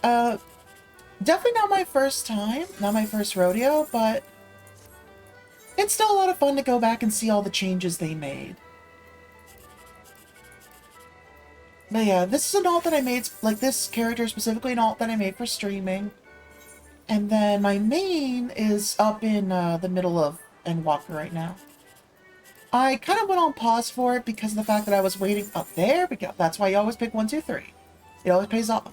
Definitely not my first time. Not my first rodeo, but it's still a lot of fun to go back and see all the changes they made. But yeah, this is an alt that I made, like this character specifically an alt that I made for streaming. And then my main is up in the middle of Endwalker right now. I kind of went on pause for it because of the fact that I was waiting. Oh, there we go. That's why you always pick 1, 2, 3. It always pays off.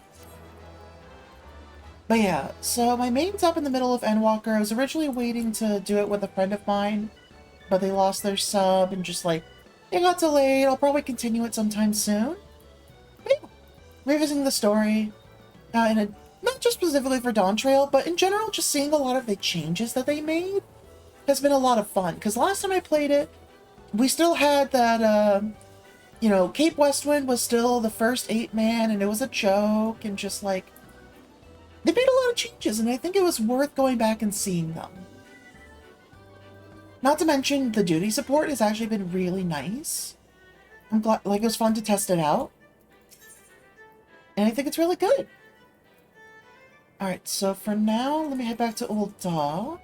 But yeah, so my main's up in the middle of Endwalker. I was originally waiting to do it with a friend of mine, but they lost their sub and just like, it got delayed. I'll probably continue it sometime soon. But yeah, revisiting the story, and not just specifically for Dawn Trail, but in general, just seeing a lot of the changes that they made has been a lot of fun. Because last time I played it, we still had that, you know, Cape Westwind was still the first 8-man, and it was a joke, and just like, they made a lot of changes, and I think it was worth going back and seeing them. Not to mention, the duty support has actually been really nice. I'm glad, like, it was fun to test it out. And I think it's really good. Alright, so for now, let me head back to Old Daw.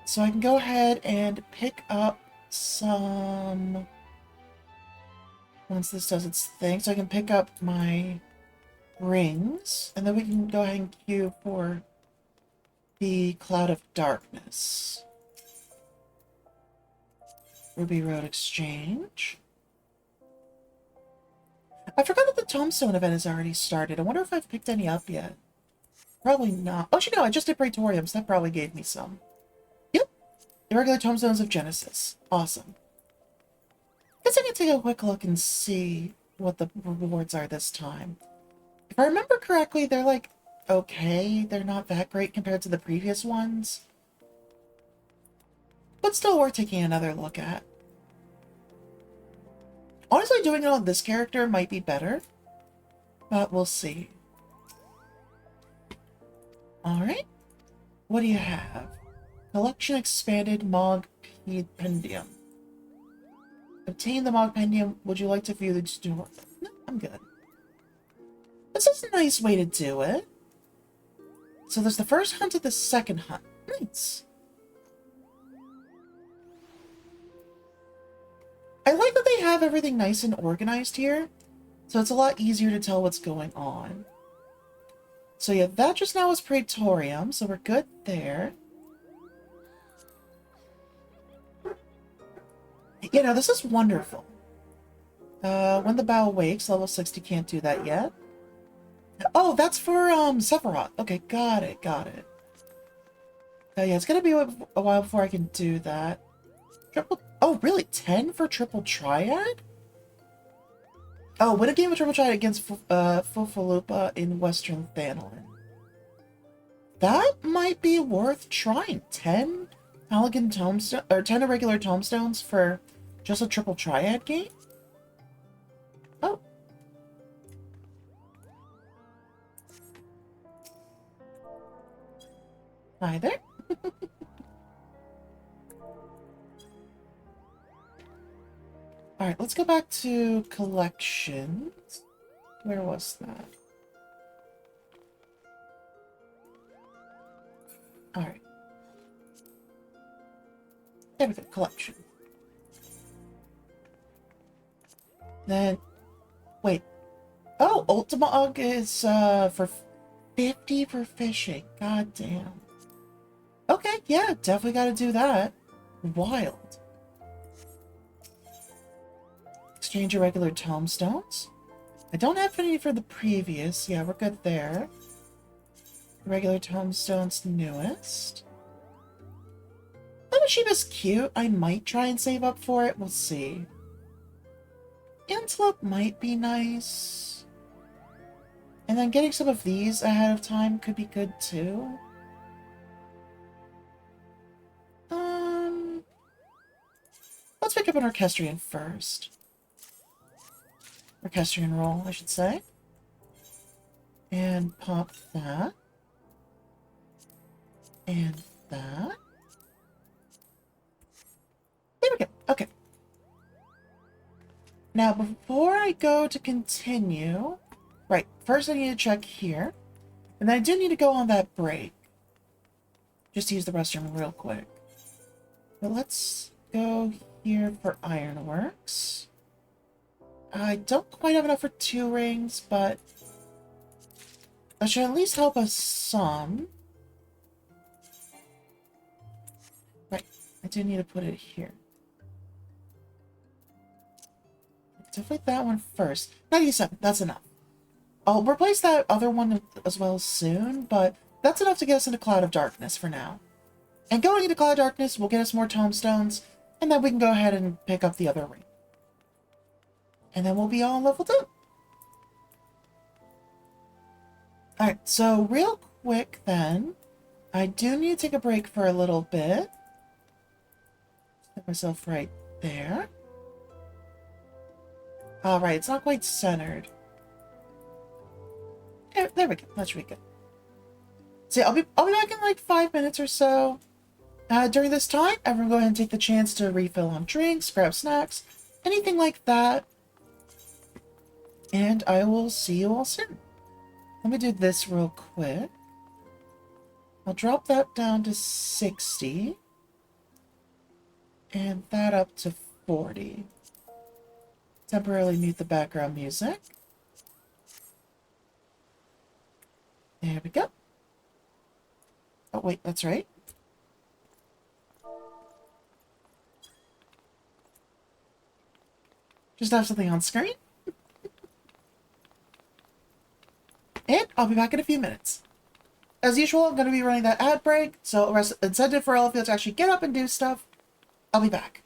So I can go ahead and pick up some... Once this does its thing, so I can pick up my rings, and then we can go ahead and queue for the Cloud of Darkness. Ruby Road Exchange. I forgot that the Tombstone event has already started. I wonder if I've picked any up yet. Probably not. Oh, you know, I just did Praetorium, so that probably gave me some. Yep. The regular Tombstones of Genesis. Awesome. Guess I can take a quick look and see what the rewards are this time. If I remember correctly, they're like, okay. They're not that great compared to the previous ones. But still worth taking another look at. Honestly, doing it on this character might be better. But we'll see. Alright. What do you have? Collection Expanded Mog Pendium. Obtain the Mog Pendium. Would you like to view the store? No, I'm good. This is a nice way to do it. So there's the first hunt and the second hunt. Nice. I like that they have everything nice and organized here. So it's a lot easier to tell what's going on. So yeah, that just now is Praetorium, so we're good there. You know, this is wonderful. When the Bow Wakes, level 60, can't do that yet. Oh, that's for Sephiroth. Okay, got it, got it. Yeah, it's gonna be a while before I can do that. Oh, really? 10 for Triple Triad? Oh, win a game of Triple Triad against Fufalupa in Western Thanalan. That might be worth trying. 10 Halligan Tombstone, or 10 irregular Tombstones for just a Triple Triad game? Oh. Hi there. Alright, let's go back to collections. Where was that? Alright. There we go, collection. Then, wait. Oh, Ultimog is, for 50 for fishing. God damn. Okay, yeah, definitely gotta do that. Wild. Exchange your regular tomestones. I don't have any for the previous. Yeah, we're good there. Regular tomestones, newest. Tamashiba's cute. I might try and save up for it. We'll see. Antelope might be nice. And then getting some of these ahead of time could be good too. Let's pick up an Orchestrion first. Orchestrion roll, I should say. And pop that. And that. There we go. Okay. Now, before I go to continue... Right, first I need to check here. And then I do need to go on that break. Just to use the restroom real quick. But let's go here for Ironworks. I don't quite have enough for 2 rings, but that should at least help us some. Right, I do need to put it here. Definitely that one first. 97, that's enough. I'll replace that other one as well soon, but that's enough to get us into Cloud of Darkness for now. And going into Cloud of Darkness will get us more tomestones, and then we can go ahead and pick up the other ring. And then we'll be all level 2. Alright, so real quick then, I do need to take a break for a little bit. Put myself right there. Alright, it's not quite centered. There we go. That should be good. See, I'll be back in like 5 minutes or so. During this time, everyone go ahead and take the chance to refill on drinks, grab snacks, anything like that. And I will see you all soon. Let me do this real quick. I'll drop that down to 60. And that up to 40. Temporarily mute the background music. There we go. Oh, wait, that's right. Just have something on screen. And I'll be back in a few minutes. As usual, I'm going to be running that ad break, so incentive for all of you to actually get up and do stuff. I'll be back.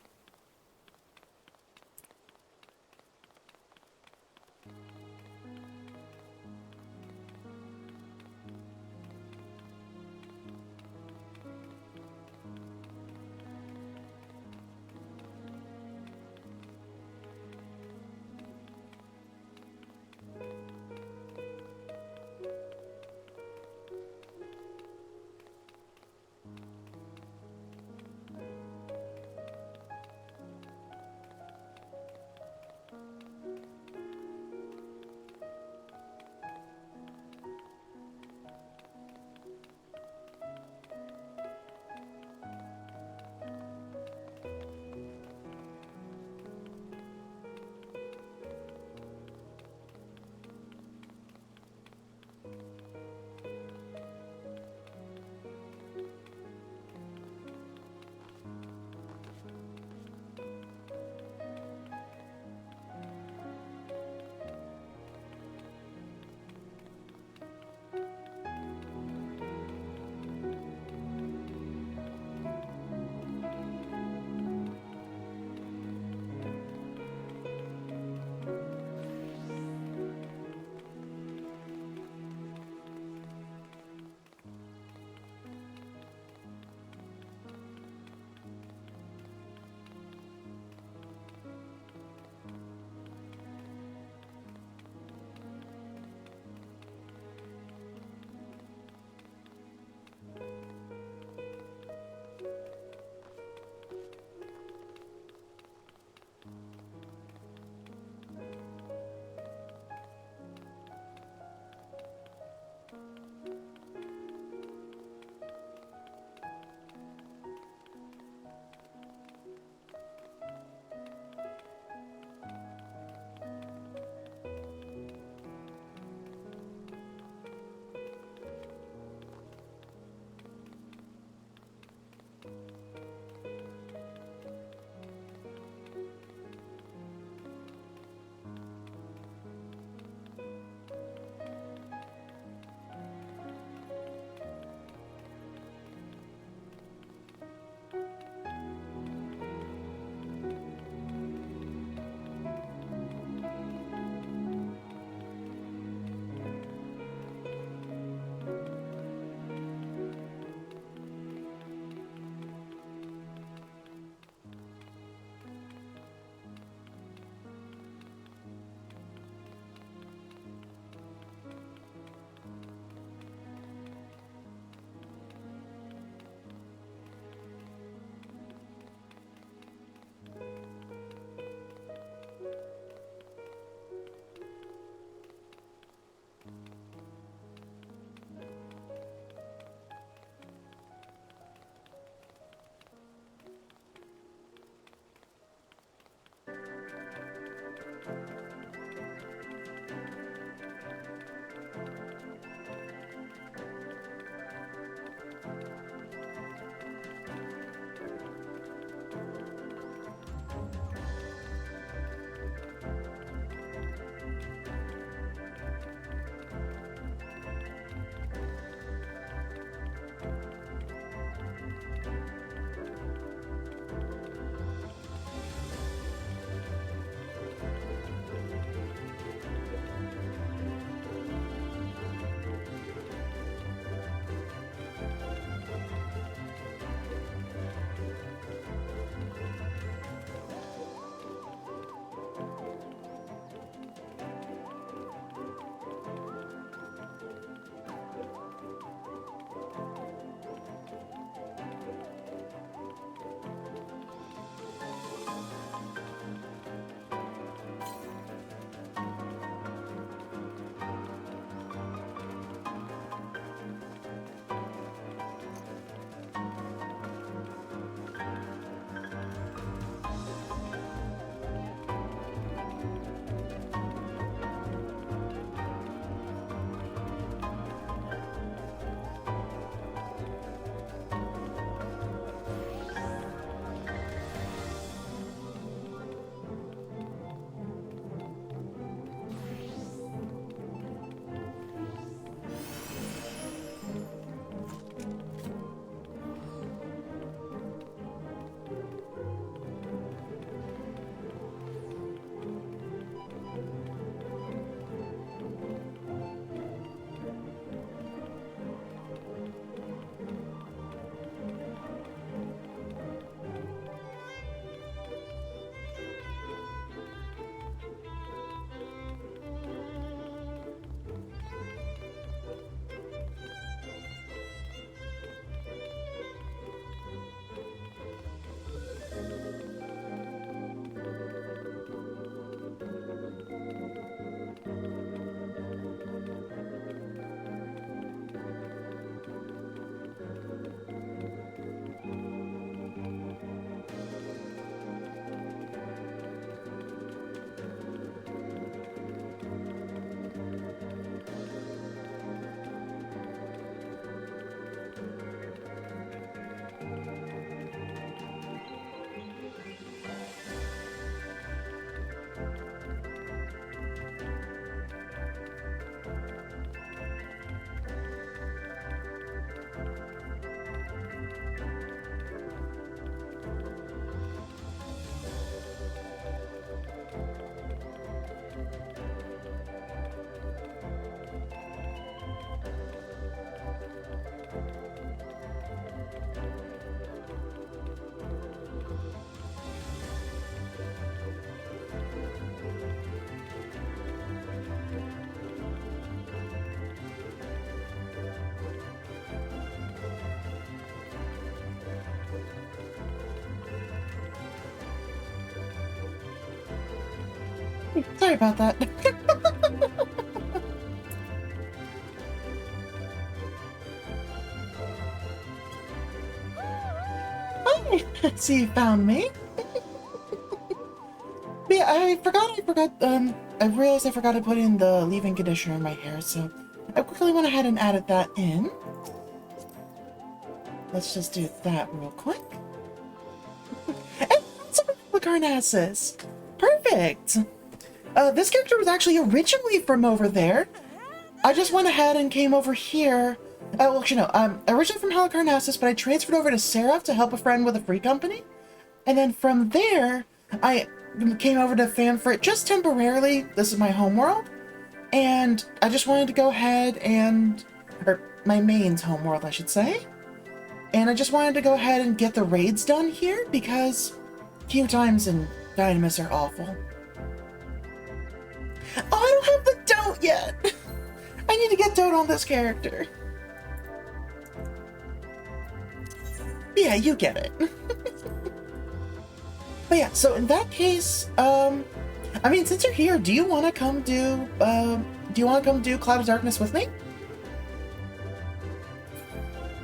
Sorry about that. Hi! See, you found me. But yeah, I realized I forgot to put in the leave-in conditioner in my hair, so I quickly went ahead and added that in. Let's just do that real quick. And that's Carnassus. Perfect! This character was actually originally from over there. I just went ahead and came over here. Well, actually, no, originally from Halicarnassus, but I transferred over to Seraph to help a friend with a free company. And then from there, I came over to Famfrit just temporarily. This is my homeworld. And I just wanted to go ahead and... or my main's homeworld, I should say. And I just wanted to go ahead and get the raids done here, because queue times in Dynamis are awful. Oh, I don't have the dote yet! I need to get dote on this character. Yeah, you get it. But yeah, so in that case, I mean, since you're here, do you want to come do Cloud of Darkness with me?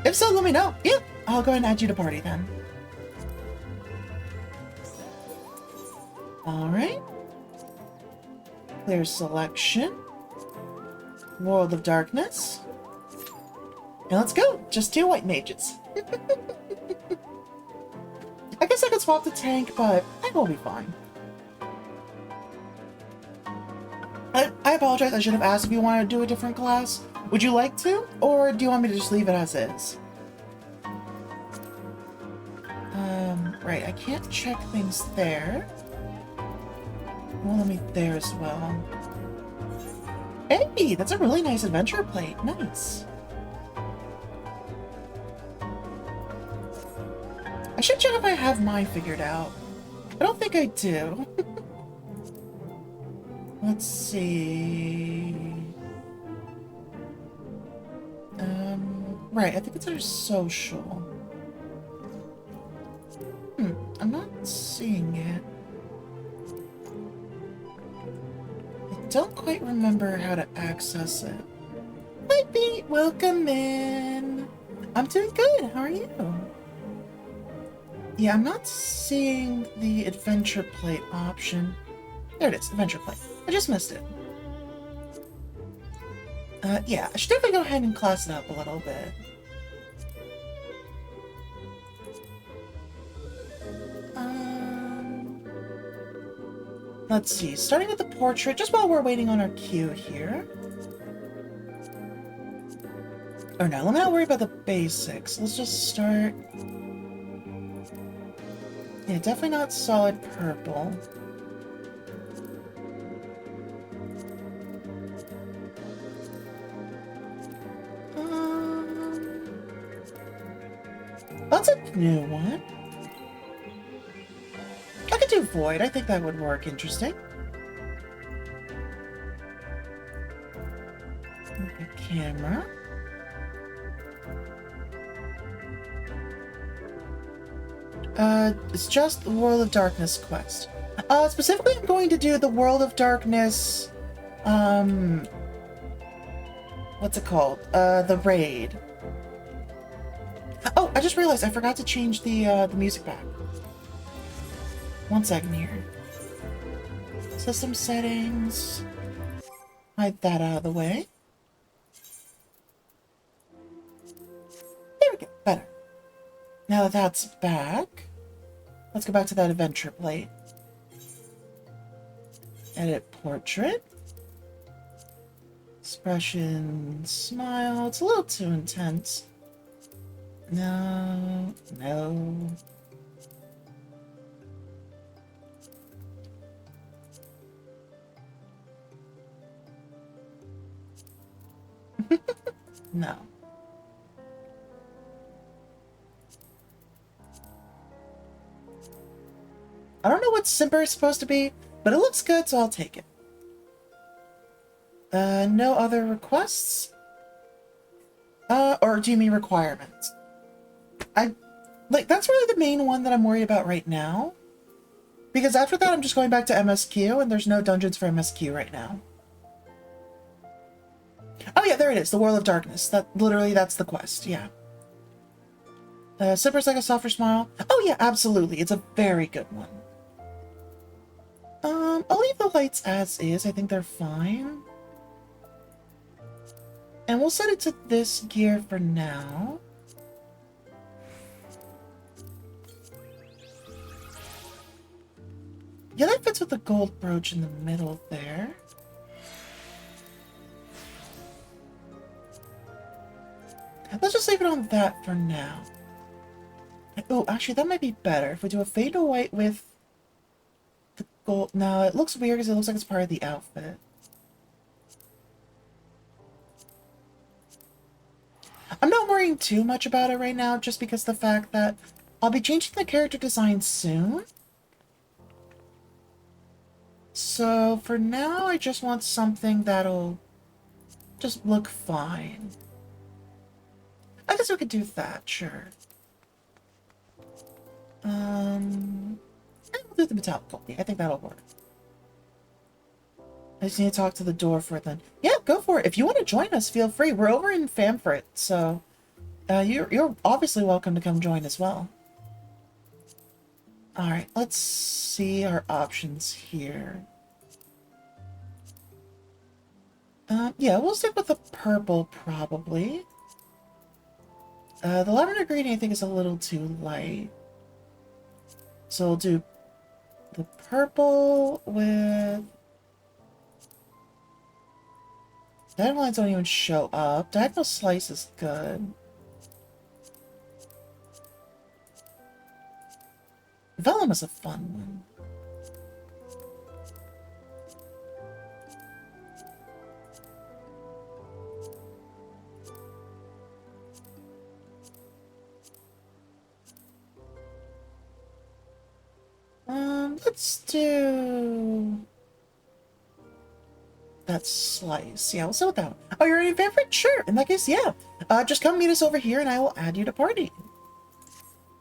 If so, let me know. Yeah, I'll go ahead and add you to party then. Alright. Clear selection. World of Darkness. And let's go! Just 2 white mages. I guess I could swap the tank, but I will be fine. I apologize, I should have asked if you wanted to do a different class. Would you like to? Or do you want me to just leave it as is? Right, I can't check things there. Well, let me there as well. Hey, that's a really nice adventure plate. Nice. I should check if I have mine figured out. I don't think I do. Let's see. Right, I think it's our social. I'm not seeing it. I don't quite remember how to access it. Hi, Pete! Welcome in! I'm doing good, how are you? Yeah, I'm not seeing the adventure plate option. There it is, adventure plate. I just missed it. Yeah, I should definitely go ahead and class it up a little bit. Let's see, starting with the portrait, just while we're waiting on our queue here. Or no, let me not worry about the basics. Let's just start... Yeah, definitely not solid purple. That's a new one. I could do Void. I think that would work interesting. Okay, camera. It's just the World of Darkness quest. Specifically, I'm going to do the World of Darkness, what's it called? The raid. Oh, I just realized I forgot to change the music back. 1 second here. System settings. Hide that out of the way. There we go, better. Now that that's back, let's go back to that adventure plate. Edit portrait. Expression, smile. It's a little too intense. No, no. No. I don't know what Simper is supposed to be, but it looks good, so I'll take it. No other requests? Or do you mean requirements? That's really the main one that I'm worried about right now. Because after that, I'm just going back to MSQ, and there's no dungeons for MSQ right now. Oh yeah, there it is, the World of Darkness. That's the quest, yeah. Sippers like a softer smile. Oh yeah, absolutely, it's a very good one. I'll leave the lights as is, I think they're fine. And we'll set it to this gear for now. Yeah, that fits with the gold brooch in the middle there. Let's just leave it on that for now. Oh, actually, that might be better. If we do a fade to white with the gold... No, it looks weird because it looks like it's part of the outfit. I'm not worrying too much about it right now, just because the fact that I'll be changing the character design soon. So for now, I just want something that'll just look fine. I guess we could do that, sure. And we'll do the metallic gold. Yeah, I think that'll work. I just need to talk to the door for it then. Yeah, go for it. If you want to join us, feel free. We're over in Famfrit, so you're obviously welcome to come join as well. Alright, let's see our options here. Yeah, we'll stick with the purple, probably. The lavender green, I think, is a little too light. So we'll do the purple with... Diagonal lines don't even show up. Diagonal slice is good. Vellum is a fun one. Let's do... that slice. Yeah, we'll sit with that one. Oh, you're in favorite? Sure. In that case, yeah. Just come meet us over here and I will add you to party.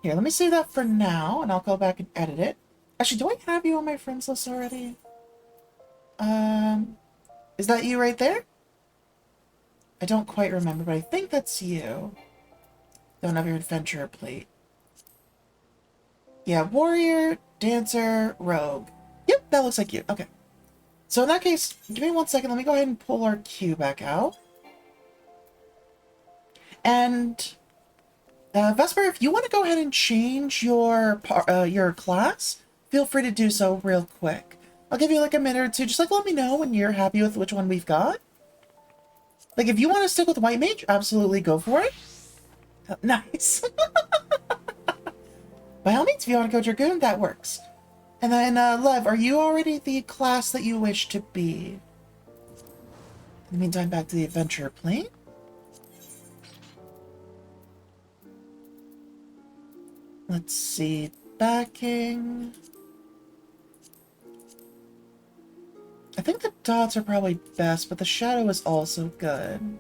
Here, let me save that for now, and I'll go back and edit it. Actually, do I have you on my friends list already? Is that you right there? I don't quite remember, but I think that's you. Don't have your adventurer plate. Yeah, warrior, dancer, rogue. Yep, that looks like you. Okay. So in that case, give me 1 second. Let me go ahead and pull our queue back out. And... Vesper, if you want to go ahead and change your class, feel free to do so real quick. I'll give you like a minute or two. Just like let me know when you're happy with which one we've got. Like if you want to stick with White Mage, absolutely go for it. Nice. By all means, if you want to go Dragoon, that works. And then, Lev, are you already the class that you wish to be? In the meantime, back to the adventurer plane. Let's see, backing. I think the dots are probably best, but the shadow is also good.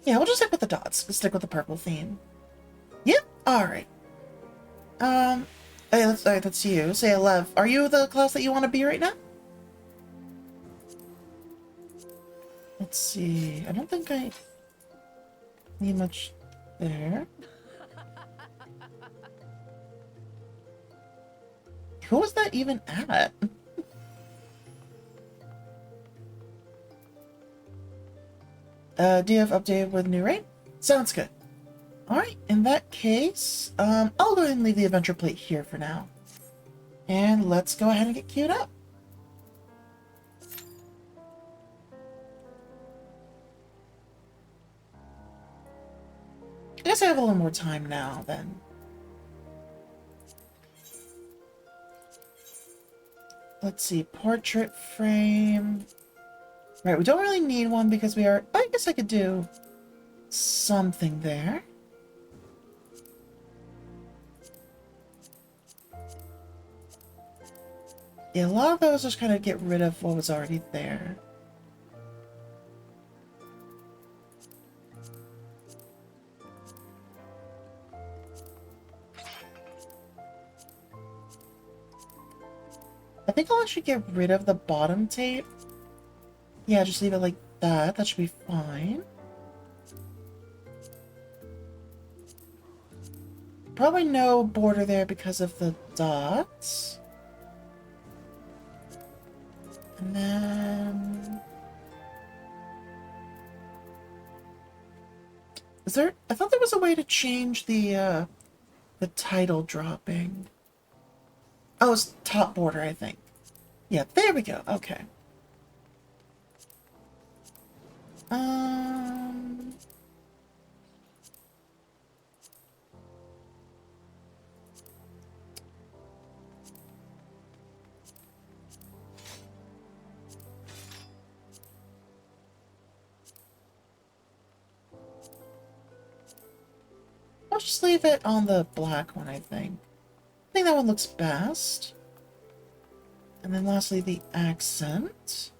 Yeah, we'll just stick with the dots. We'll stick with the purple theme. Yep, alright. Hey, that's you. Say, Lev, are you the class that you want to be right now? Let's see. I don't think I need much there. Who was that even at? Do you have updated with new raid? Sounds good. Alright, in that case, I'll go ahead and leave the adventure plate here for now. And let's go ahead and get queued up. I guess I have a little more time now, then. Let's see, portrait frame. Right, we don't really need one because we are... I guess I could do something there. Yeah, a lot of those just kind of get rid of what was already there. I think I'll actually get rid of the bottom tape. Yeah, just leave it like that. That should be fine. Probably no border there because of the dots. And then... Is there... I thought there was a way to change the title dropping. Oh, it's top border, I think. Yeah, there we go. Okay. I'll just leave it on the black one, I think. I think that one looks best. And then lastly, the accent.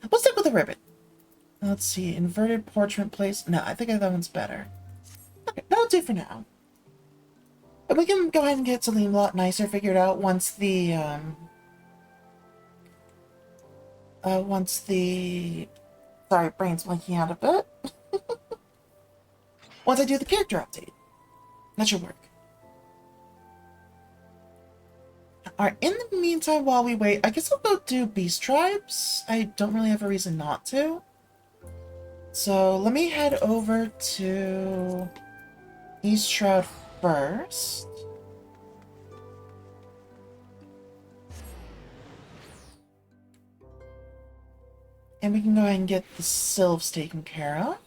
We'll stick with the ribbon. Let's see, inverted portrait place. No, I think that one's better. Okay, that'll do for now. But we can go ahead and get something a lot nicer figured out once the, sorry, brain's blinking out a bit. Once I do the character update. That should work. Alright, in the meantime, while we wait, I guess I'll go do Beast Tribes. I don't really have a reason not to. So, let me head over to East Shroud first. And we can go ahead and get the sylphs taken care of.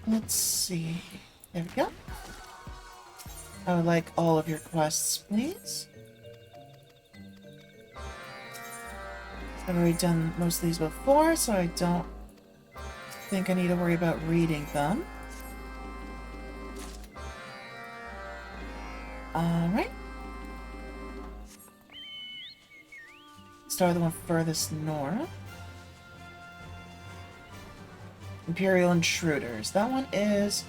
Let's see. There we go. I would like all of your quests, please. I've already done most of these before, so I don't think I need to worry about reading them. Alright. Start the one furthest north. Imperial Intruders. That one is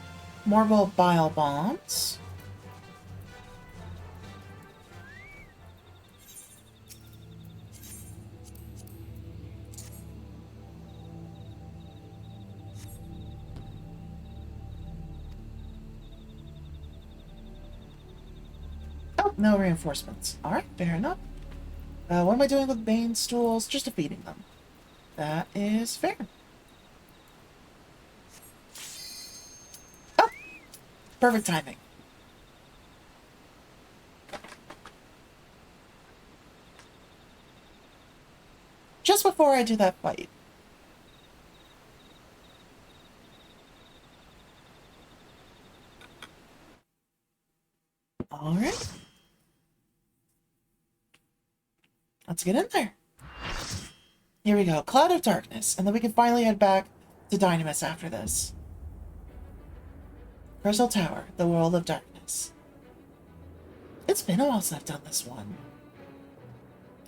Morbol Bile Bombs. Oh, no reinforcements. Alright, fair enough. What am I doing with Bane Stools? Just defeating them. That is fair. Perfect timing. Just before I do that fight. Alright. Let's get in there. Here we go. Cloud of Darkness. And then we can finally head back to Dankness after this. Crystal Tower, the World of Darkness. It's been a while since I've done this one.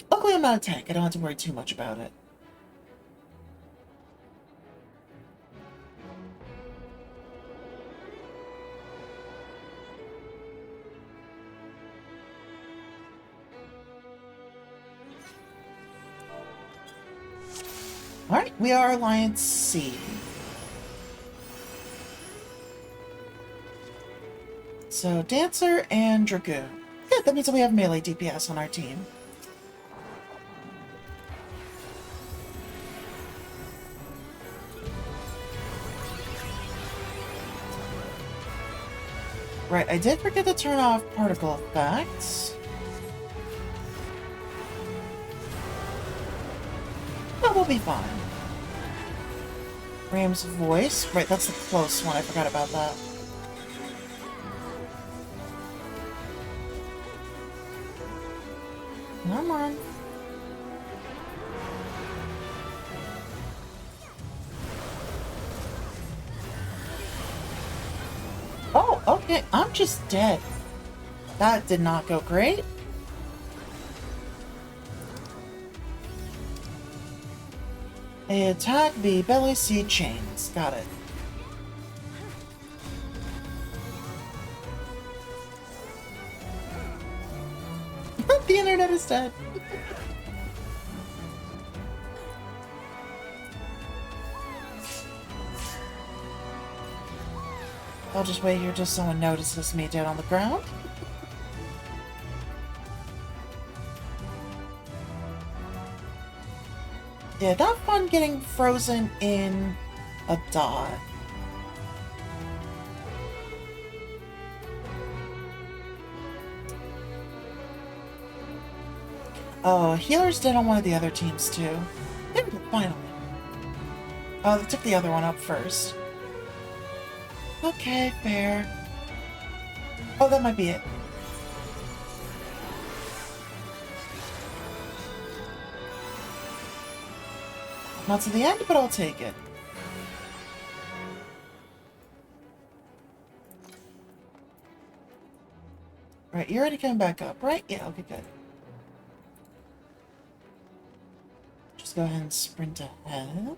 Luckily I'm not a tank, I don't have to worry too much about it. Alright, we are Alliance C. So, Dancer and Dragoon. Good, that means that we have melee DPS on our team. Right, I did forget to turn off particle effects. But we'll be fine. Ram's voice. Right, that's the close one. I forgot about that. Come on. Oh, okay. I'm just dead. That did not go great. They attack the belly sea chains. Got it. The internet is dead. I'll just wait here till someone notices me dead on the ground. Yeah, not fun getting frozen in a dot. Oh, healer's dead on one of the other teams too. There we go, finally. Oh, they took the other one up first. Okay, fair. Oh, that might be it. Not to the end, but I'll take it. Right, you're already coming back up, right? Yeah, okay, good. Just go ahead and sprint ahead.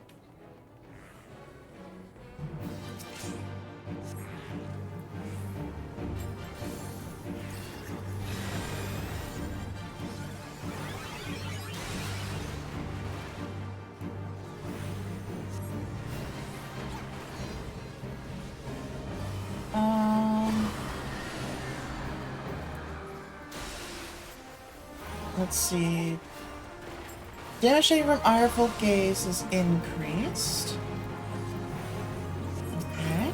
Let's see. Damage taken from Ireful Gaze is increased. Okay.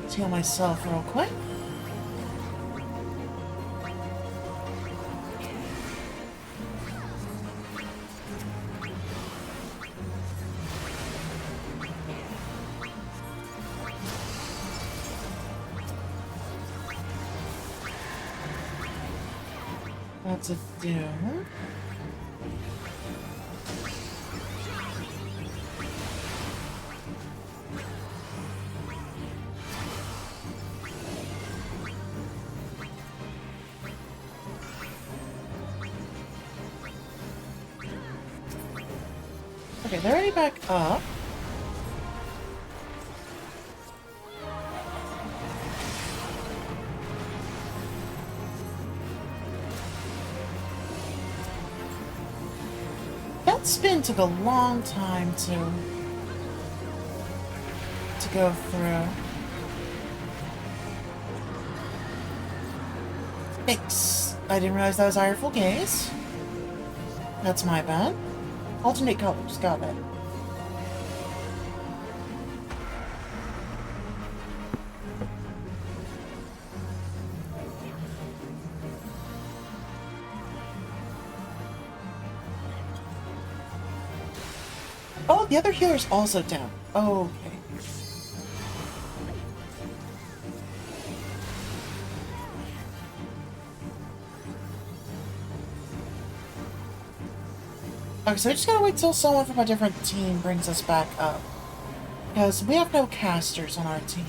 Let's heal myself real quick. That's a doom. Okay, they're already back up. That spin took a long time to go through. Thanks. I didn't realize that was Ireful Gaze. That's my bad. Alternate colors, got it. Oh, the other healer's also down. Oh, okay. Okay, so we just gotta wait till someone from a different team brings us back up. Because we have no casters on our team.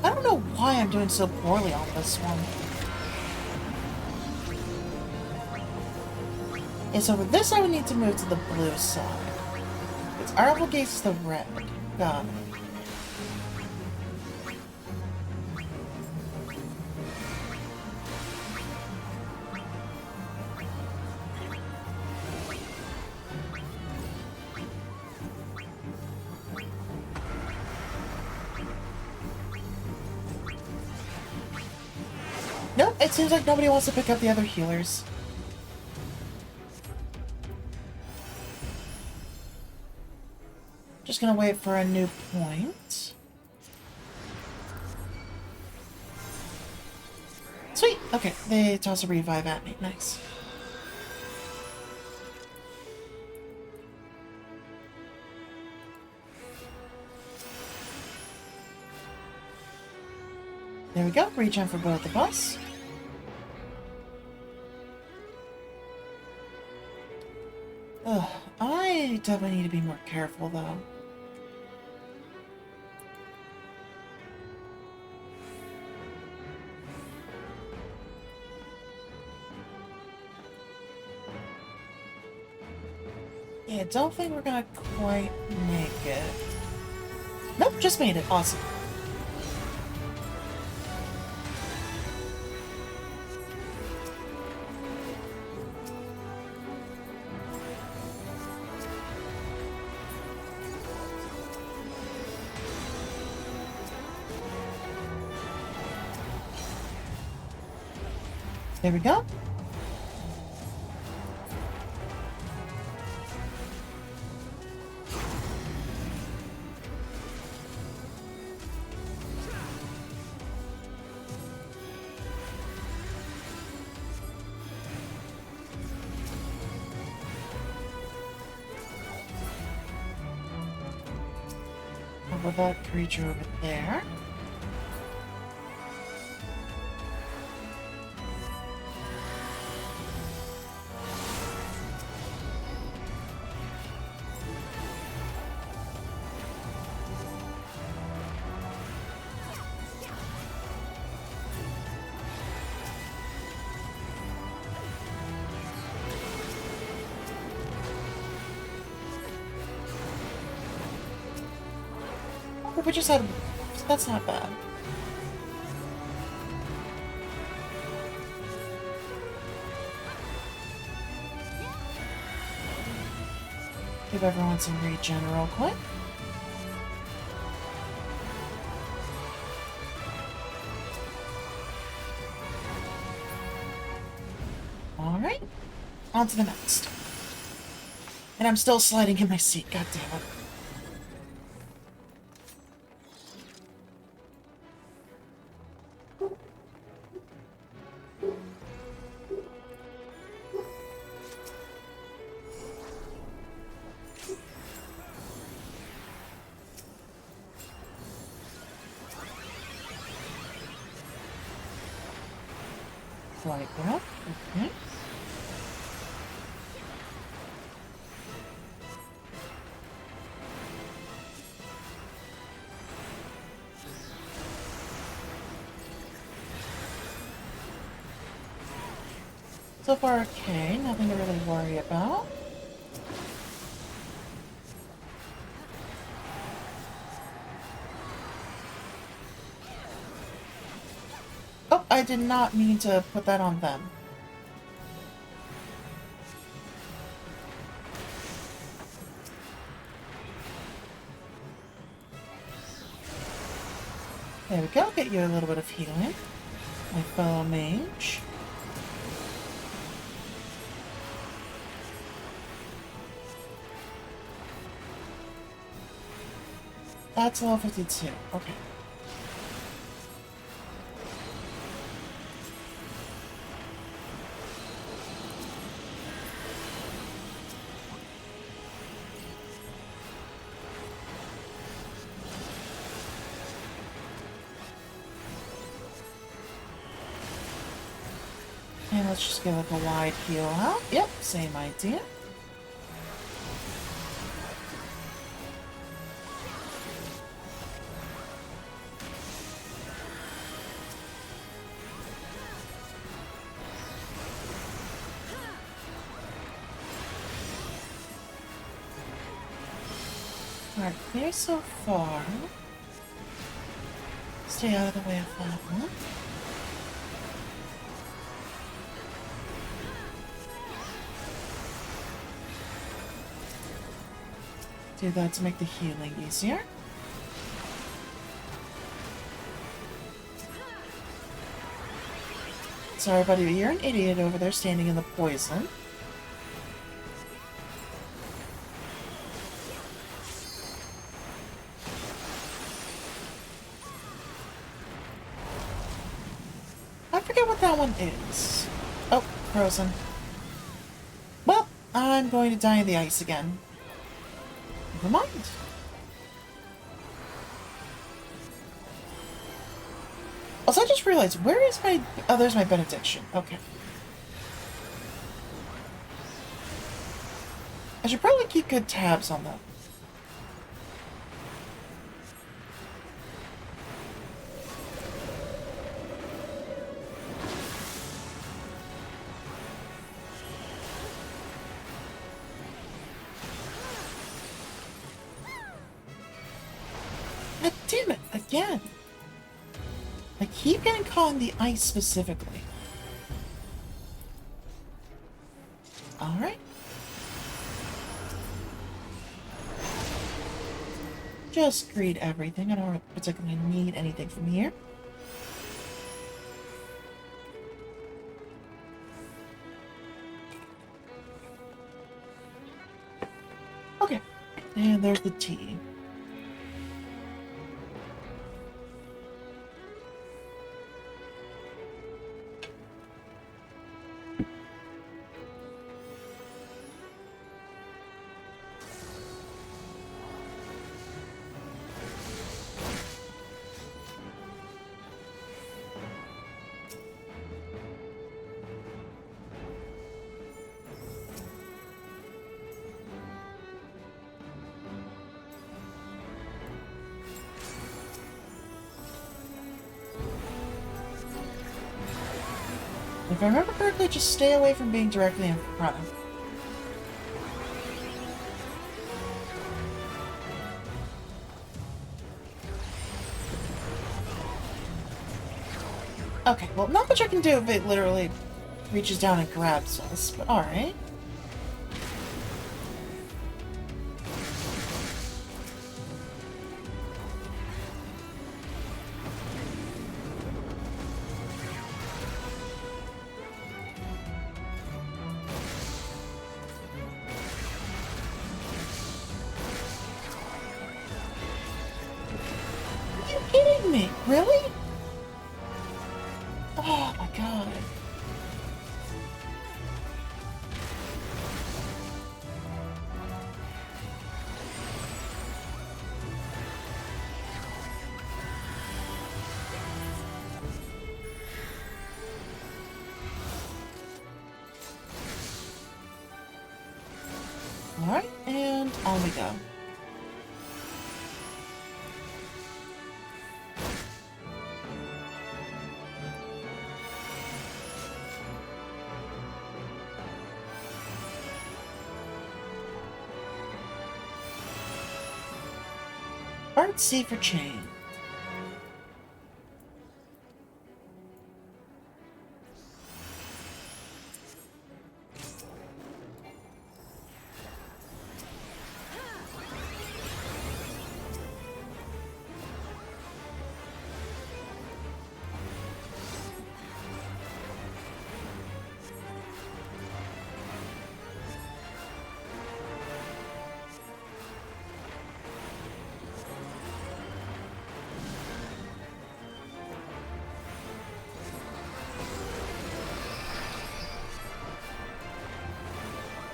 I don't know why I'm doing so poorly on this one. And so for this I would need to move to the blue side. It's Ireful Gaze is the red. Got it. Nope, it seems like nobody wants to pick up the other healers. Just gonna wait for a new point. Sweet! Okay, they toss a revive at me. Nice. There we go. Reach in for both of us. Ugh, I definitely need to be more careful, though. Yeah, don't think we're gonna quite make it. Nope, just made it. Awesome. There we go. Over that creature over there. Oh, we just had... That's not bad. Give everyone some regen real quick. Alright. On to the next. And I'm still sliding in my seat, god damn it. Like that. Okay. So far, okay. Nothing to really worry about. Oh, I did not mean to put that on them. There we go. Get you a little bit of healing. My fellow mage. That's level 52. Okay. And let's just get like a wide heal out. Yep, same idea. Alright, clear so far. Stay out of the way of that one. Do that to make the healing easier. Sorry, buddy, but you're an idiot over there standing in the poison. I forget what that one is. Oh, frozen. Well, I'm going to die in the ice again. Never mind. Also, I just realized, where is my... Oh, there's my benediction. Okay. I should probably keep good tabs on them. God damn it, again. I keep getting caught in the ice specifically. Alright. Just greed everything. I don't particularly need anything from here. Okay. And there's the tea. If I remember correctly, just stay away from being directly in front of. Okay, well, not much I can do if it literally reaches down and grabs us, but alright. Are you kidding me? Really? Oh my god. Alright, and on we go. Part C for chain.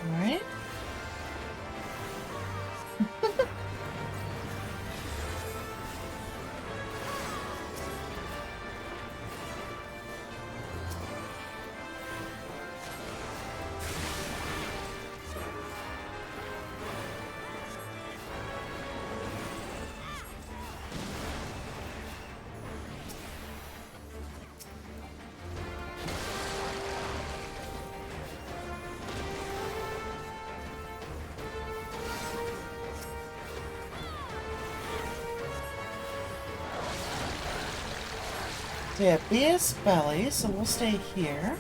Alright. So yeah, BS belly, so we'll stay here.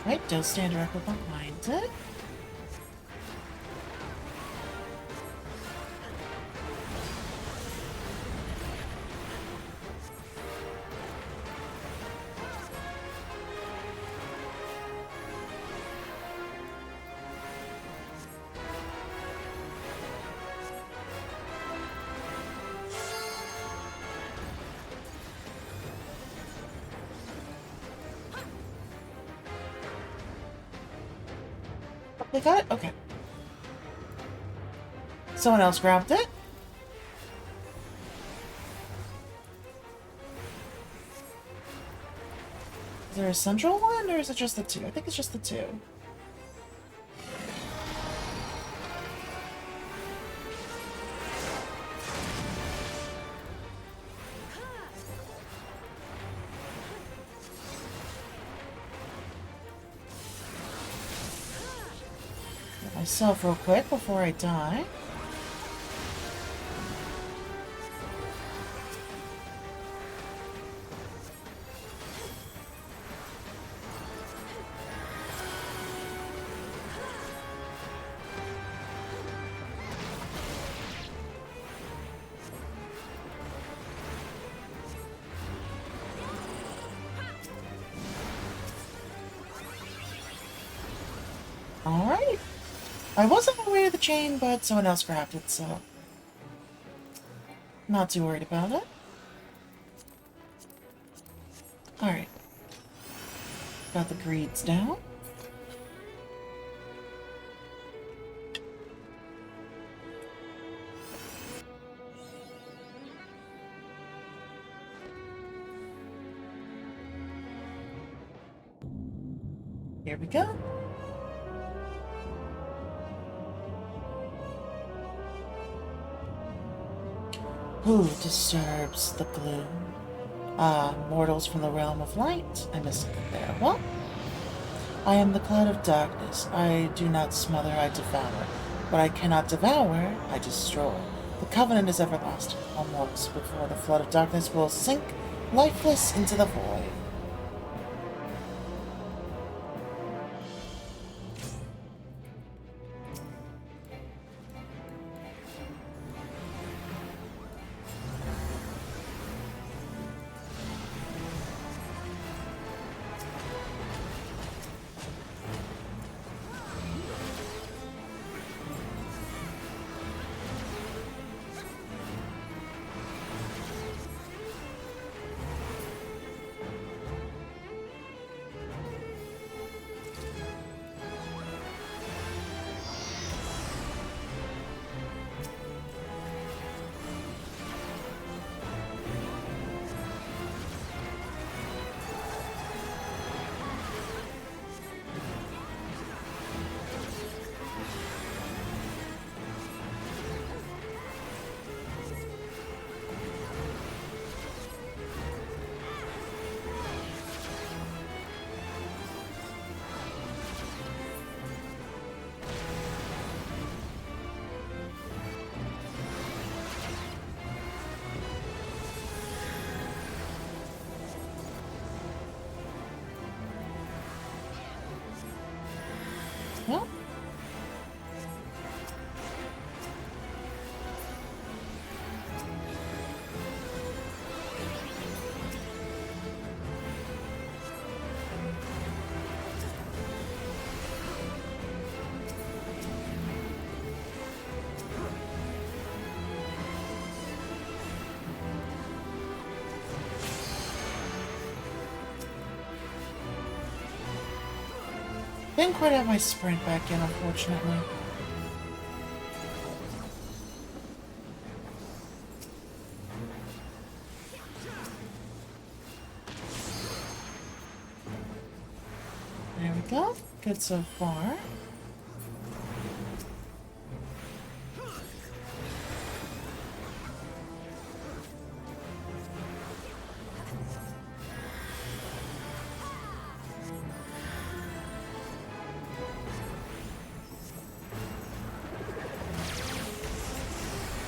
Right, don't stand directly behind it. They got it? Okay. Someone else grabbed it. Is there a central one, or is it just the two? I think it's just the two. Get myself real quick before I die. Alright. I was on my way to the chain, but someone else grabbed it, so... not too worried about it. Alright. Got the greeds down. Here we go. Who disturbs the gloom? Ah, mortals from the realm of light. I missed it there. Well, I am the cloud of darkness. I do not smother, I devour. What I cannot devour, I destroy. The covenant is everlasting. All mortals before the flood of darkness will sink lifeless into the void. Well, didn't quite have my sprint back in, unfortunately. There we go. Good so far.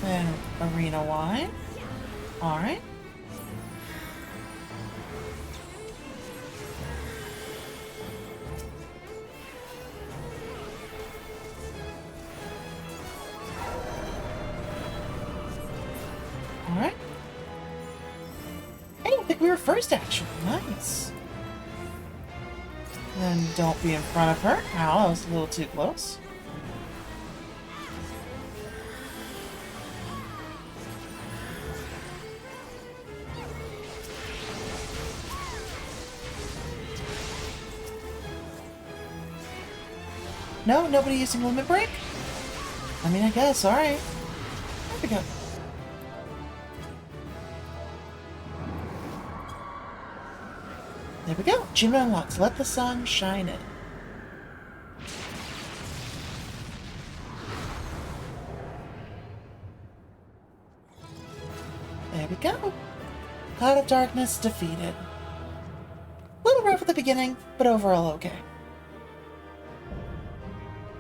And arena wide. Alright. Alright. Hey, I think we were first, actually. Nice. Then don't be in front of her. Ow, that was a little too close. No, nobody using limit break? I mean, I guess, alright. There we go. There we go. Achievement unlocked. Let the sun shine in. There we go. Cloud of Darkness defeated. A little rough at the beginning, but overall okay.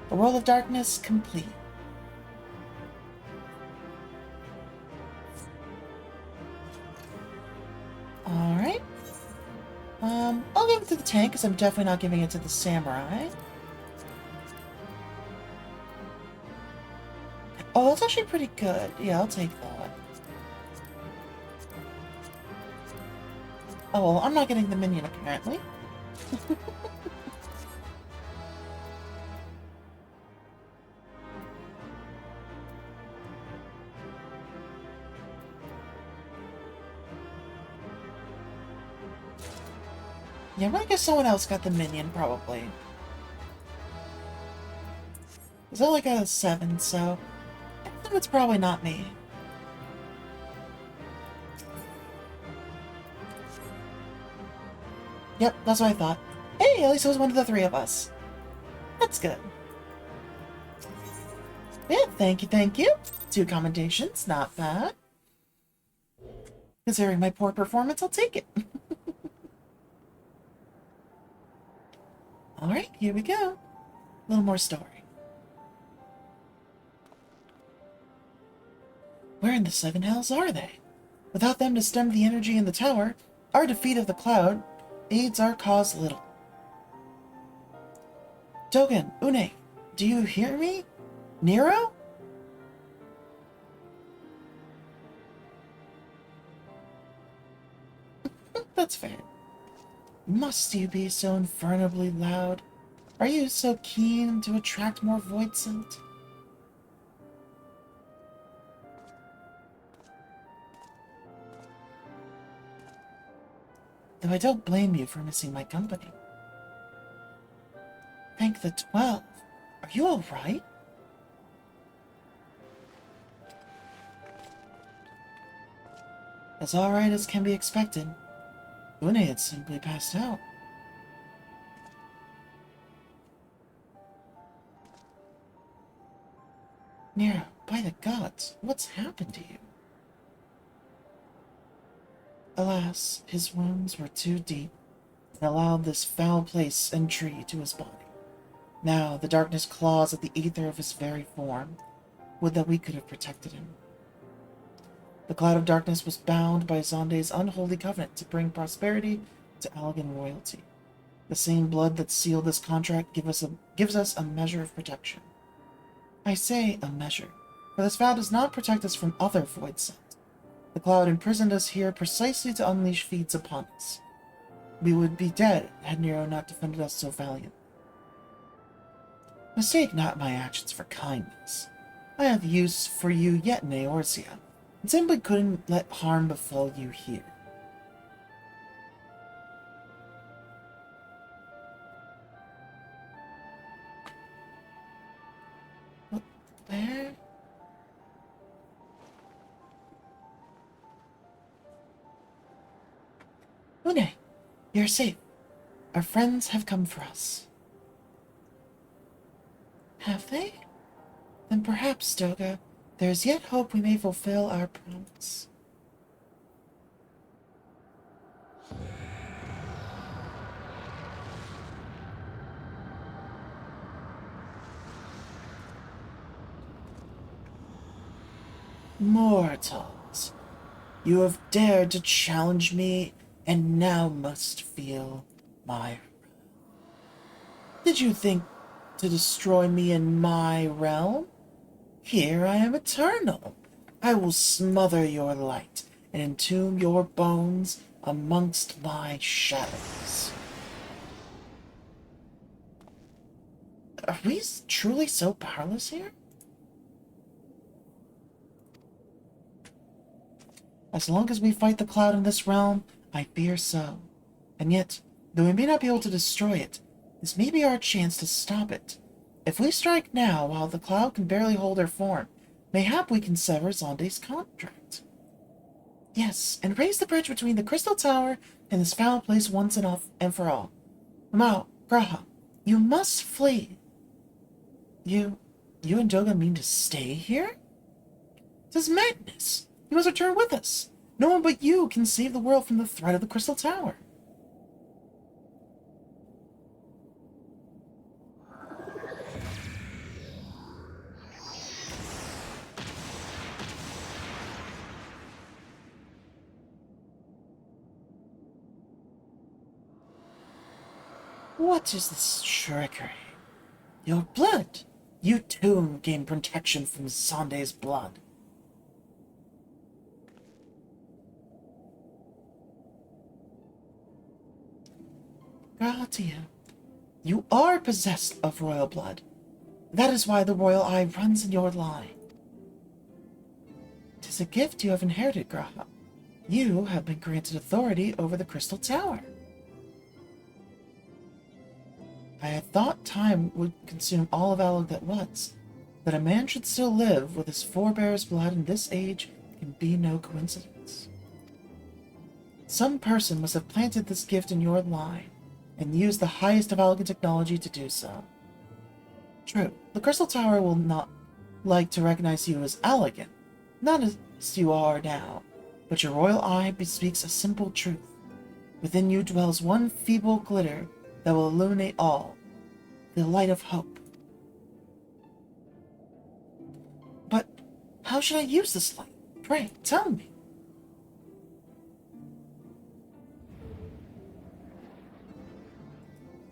The World of Darkness complete. Alright. I'll give it to the tank, because I'm definitely not giving it to the samurai. Oh, that's actually pretty good. Yeah, I'll take that. Oh, well, I'm not getting the minion, apparently. Yeah, I'm gonna guess someone else got the minion, probably. It's only got a 7, so I think it's probably not me. Yep, that's what I thought. Hey, at least it was one of the 3 of us. That's good. Yeah, thank you, thank you. 2 commendations, not bad. Considering my poor performance, I'll take it. Alright, here we go. A little more story. Where in the 7 hells are they? Without them to stem the energy in the tower, our defeat of the cloud aids our cause little. Dogen, Une, do you hear me? Nero? That's fair. Must you be so infernally loud? Are you so keen to attract more void scent? Though I don't blame you for missing my company. Thank the 12. Are you alright? As alright as can be expected. Une had simply passed out. Nero, by the gods, what's happened to you? Alas, his wounds were too deep and allowed this foul place entry to his body. Now the darkness claws at the ether of his very form. Would that we could have protected him. The cloud of darkness was bound by Zonde's unholy covenant to bring prosperity to Allegan royalty. The same blood that sealed this contract gives us a measure of protection. I say a measure, for this vow does not protect us from other void scent. The cloud imprisoned us here precisely to unleash feeds upon us. We would be dead had Nero not defended us so valiantly. Mistake not my actions for kindness. I have use for you yet in Eorzea, and simply couldn't let harm befall you here. Where? Une, you're safe. Our friends have come for us. Have they? Then perhaps, Doga, there is yet hope we may fulfill our promise. Mortals, you have dared to challenge me, and now must feel my wrath. Did you think to destroy me in my realm? Here I am eternal, I will smother your light and entomb your bones amongst my shadows. Are we truly so powerless here? As long as we fight the cloud in this realm, I fear so. And yet, though we may not be able to destroy it, this may be our chance to stop it. If we strike now, while the cloud can barely hold her form, mayhap we can sever Zonde's contract. Yes, and raise the bridge between the Crystal Tower and this foul place once and for all. Mao, Graha, you must flee. You and Doga mean to stay here? This is madness. You must return with us. No one but you can save the world from the threat of the Crystal Tower. What is this trickery? Your blood! You too gain protection from Zonde's blood. Gratia, you are possessed of royal blood. That is why the royal eye runs in your line. 'Tis a gift you have inherited, Graha. You have been granted authority over the Crystal Tower. I had thought time would consume all of Alog that was. That a man should still live with his forebears' blood in this age can be no coincidence. Some person must have planted this gift in your line, and used the highest of Algan technology to do so. True, the Crystal Tower will not like to recognize you as Algan, not as you are now, but your royal eye bespeaks a simple truth. Within you dwells one feeble glitter that will illuminate all, the light of hope. But how should I use this light? Pray, tell me.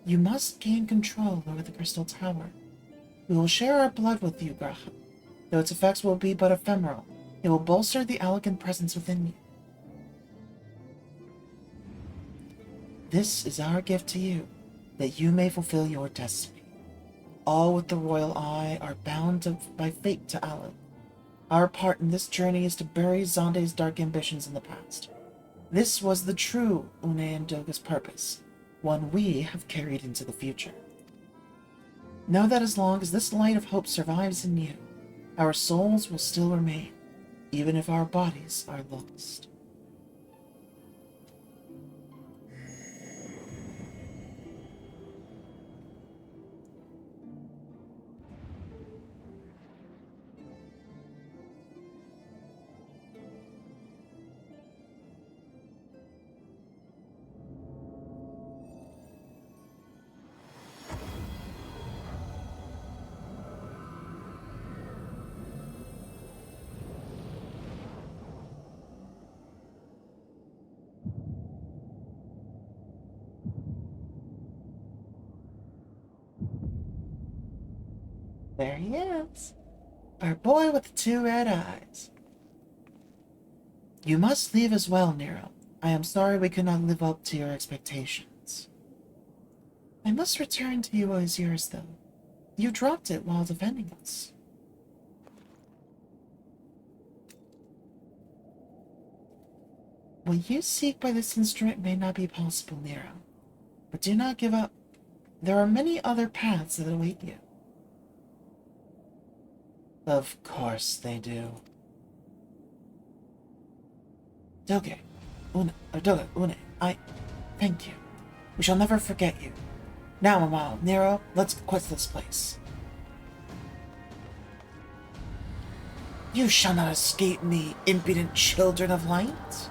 You must gain control over the Crystal Tower. We will share our blood with you, Graha. Though its effects will be but ephemeral, it will bolster the Algan presence within you. This is our gift to you, that you may fulfill your destiny. All with the royal eye are bound by fate to Alog. Our part in this journey is to bury Zonde's dark ambitions in the past. This was the true Une and Doga's purpose, one we have carried into the future. Know that as long as this light of hope survives in you, our souls will still remain, even if our bodies are lost. There he is. Our boy with the 2 red eyes. You must leave as well, Nero. I am sorry we could not live up to your expectations. I must return to you as yours, though. You dropped it while defending us. What you seek by this instrument may not be possible, Nero. But do not give up. There are many other paths that await you. Of course they do. Doga, Une, I thank you. We shall never forget you. Now, Mamao, Nero, let's quit this place. You shall not escape me, impudent children of light.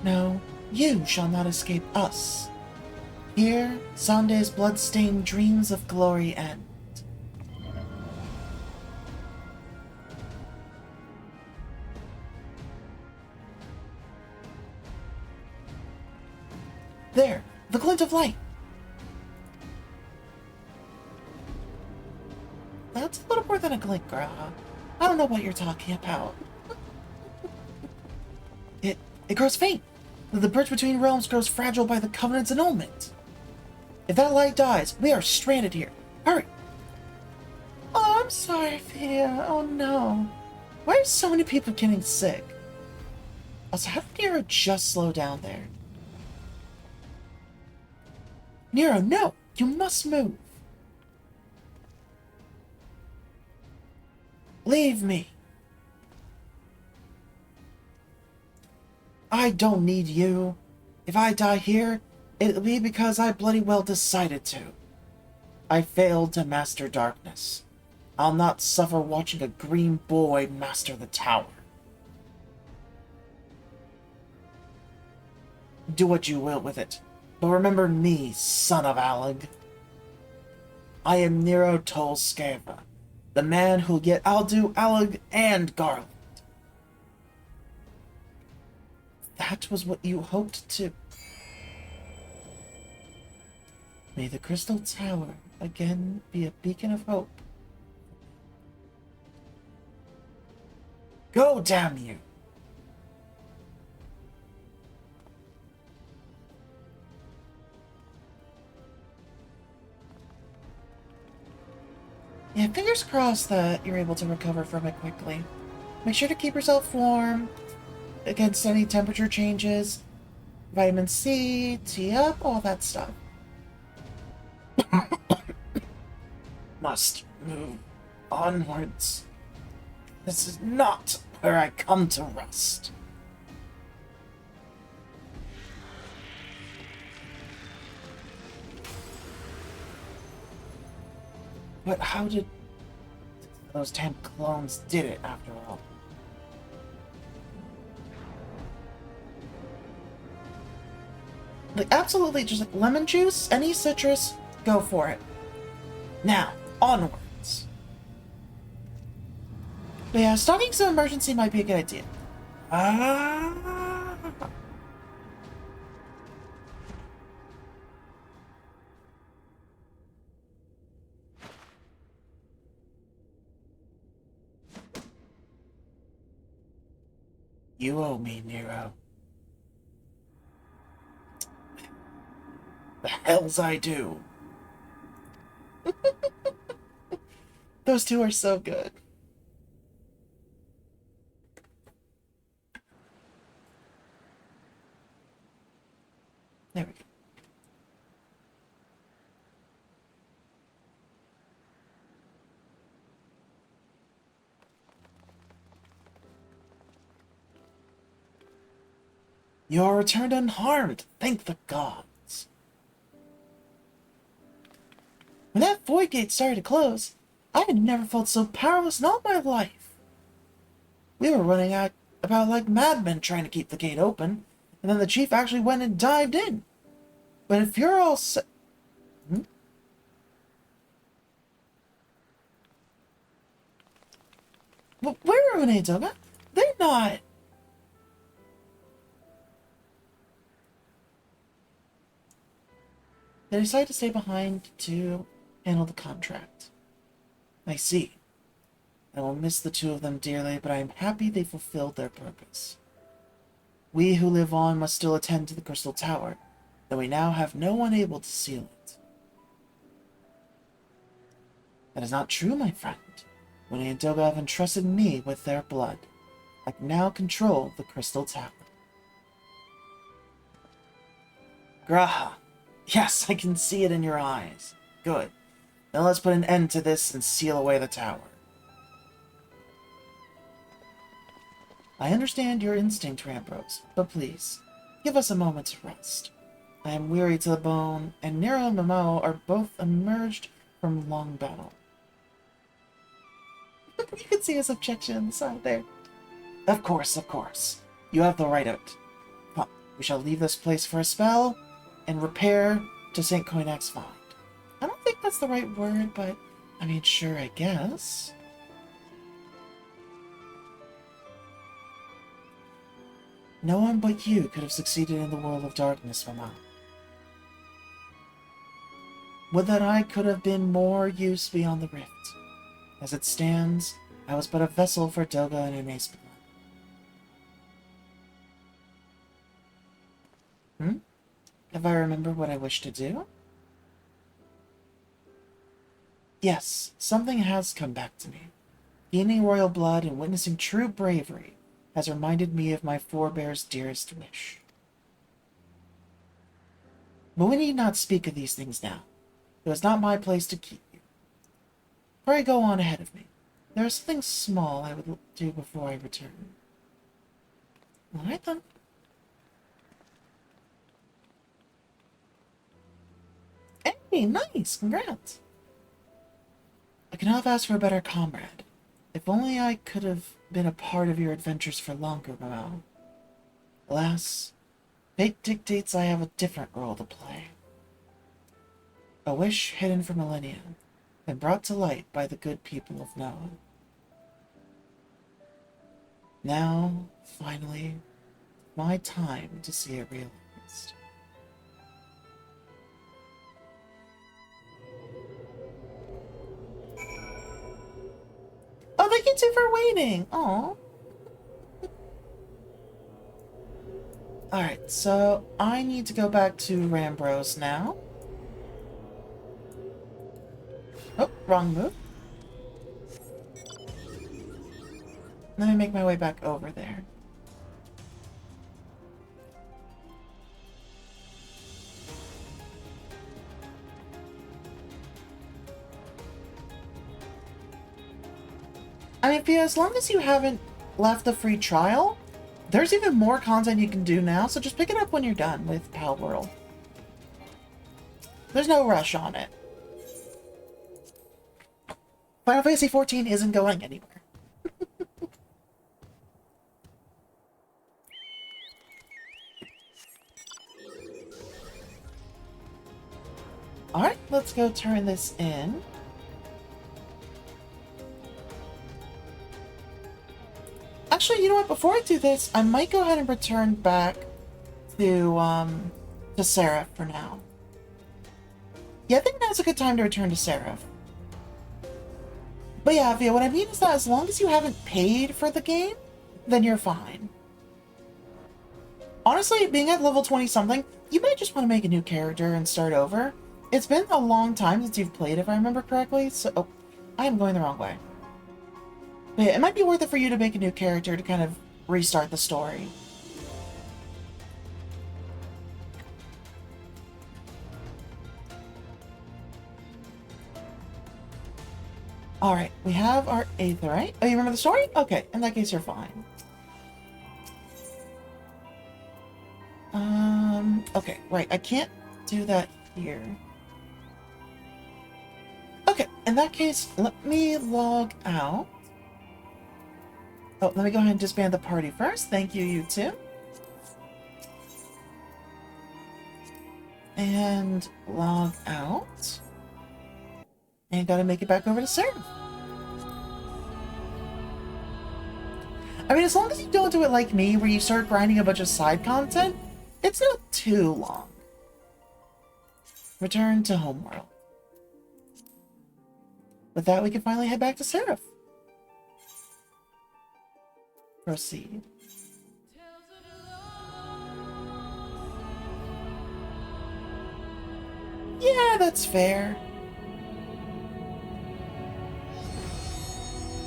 No, you shall not escape us. Here, Zonde's blood-stained dreams of glory end. There! The glint of light! That's a little more than a glint, Graha. I don't know what you're talking about. It grows faint. The bridge between realms grows fragile by the Covenant's annulment. If that light dies, we are stranded here. Hurry! Oh, I'm sorry, Fia. Oh no. Why are so many people getting sick? Also, how did Nero just slow down there? Nero, no! You must move! Leave me! I don't need you. If I die here, it'll be because I bloody well decided to. I failed to master darkness. I'll not suffer watching a green boy master the tower. Do what you will with it, but remember me, son of Alig. I am Nero Tolskeva, the man who'll get Aldu, Alig, and Garland. That was what you hoped to. May the Crystal Tower again be a beacon of hope. Go, damn you! Yeah, fingers crossed that you're able to recover from it quickly. Make sure to keep yourself warm against any temperature changes. Vitamin C, tea up, all that stuff. Must move onwards. This is not where I come to rest. But how did those damn clones did it after all? Like, absolutely, just like lemon juice, any citrus, go for it. Now, onwards. But yeah, stocking some emergency might be a good idea. You owe me, Nero. The hells I do. Those two are so good. There we go. You are returned unharmed. Thank the gods. When that void gate started to close, I had never felt so powerless in all my life. We were running out about like madmen trying to keep the gate open, and then the chief actually went and dived in. But if you're all But where are Renatoga? They're not. They decided to stay behind to handle the contract. I see. I will miss the two of them dearly, but I am happy they fulfilled their purpose. We who live on must still attend to the Crystal Tower, though we now have no one able to seal it. That is not true, my friend. Winnie and Doga have entrusted me with their blood. I can now control the Crystal Tower. Graha. Yes, I can see it in your eyes. Good. Now let's put an end to this and seal away the tower. I understand your instinct, Rambrose, but please, give us a moment to rest. I am weary to the bone, and Nero and Momo are both emerged from long battle. You can see his objection on the side there. Of course, of course. You have the right of it. Come, we shall leave this place for a spell, and repair to St. Coinac's find. I don't think that's the right word, but, I mean, sure, I guess. No one but you could have succeeded in the world of darkness, Mama. Would that I could have been more use beyond the rift. As it stands, I was but a vessel for Doga and Une's blood. If I remember what I wish to do? Yes, something has come back to me. Gaining royal blood and witnessing true bravery has reminded me of my forebear's dearest wish. But we need not speak of these things now. It was not my place to keep you. Pray go on ahead of me. There is something small I would do before I return. Alright then. Hey, nice! Congrats! I cannot have asked for a better comrade. If only I could have been a part of your adventures for longer, Mamo. Alas, fate dictates I have a different role to play. A wish hidden for millennia, and brought to light by the good people of Noah. Now, finally, my time to see it realized. Oh, thank you too for waiting! Aw. Alright, so I need to go back to Rambros now. Oh, wrong move. Let me make my way back over there. I mean, Fia, as long as you haven't left the free trial, there's even more content you can do now, so just pick it up when you're done with Pal World. There's no rush on it. Final Fantasy XIV isn't going anywhere. Alright, let's go turn this in. Actually, you know what? Before I do this, I might go ahead and return back to Seraph for now. Yeah, I think now's a good time to return to Seraph. But yeah, Via, what I mean is that as long as you haven't paid for the game, then you're fine. Honestly, being at level 20-something, you might just want to make a new character and start over. It's been a long time since you've played, if I remember correctly, so... Oh, I am going the wrong way. But yeah, it might be worth it for you to make a new character to kind of restart the story. Alright, we have our Aetheryte. Oh, you remember the story? Okay, in that case, you're fine. Okay, right, I can't do that here. Okay, in that case, let me log out. Oh, let me go ahead and disband the party first. Thank you, you two. And log out. And gotta make it back over to Seraph. I mean, as long as you don't do it like me, where you start grinding a bunch of side content, it's not too long. Return to Homeworld. With that, we can finally head back to Seraph. Proceed. Yeah, that's fair.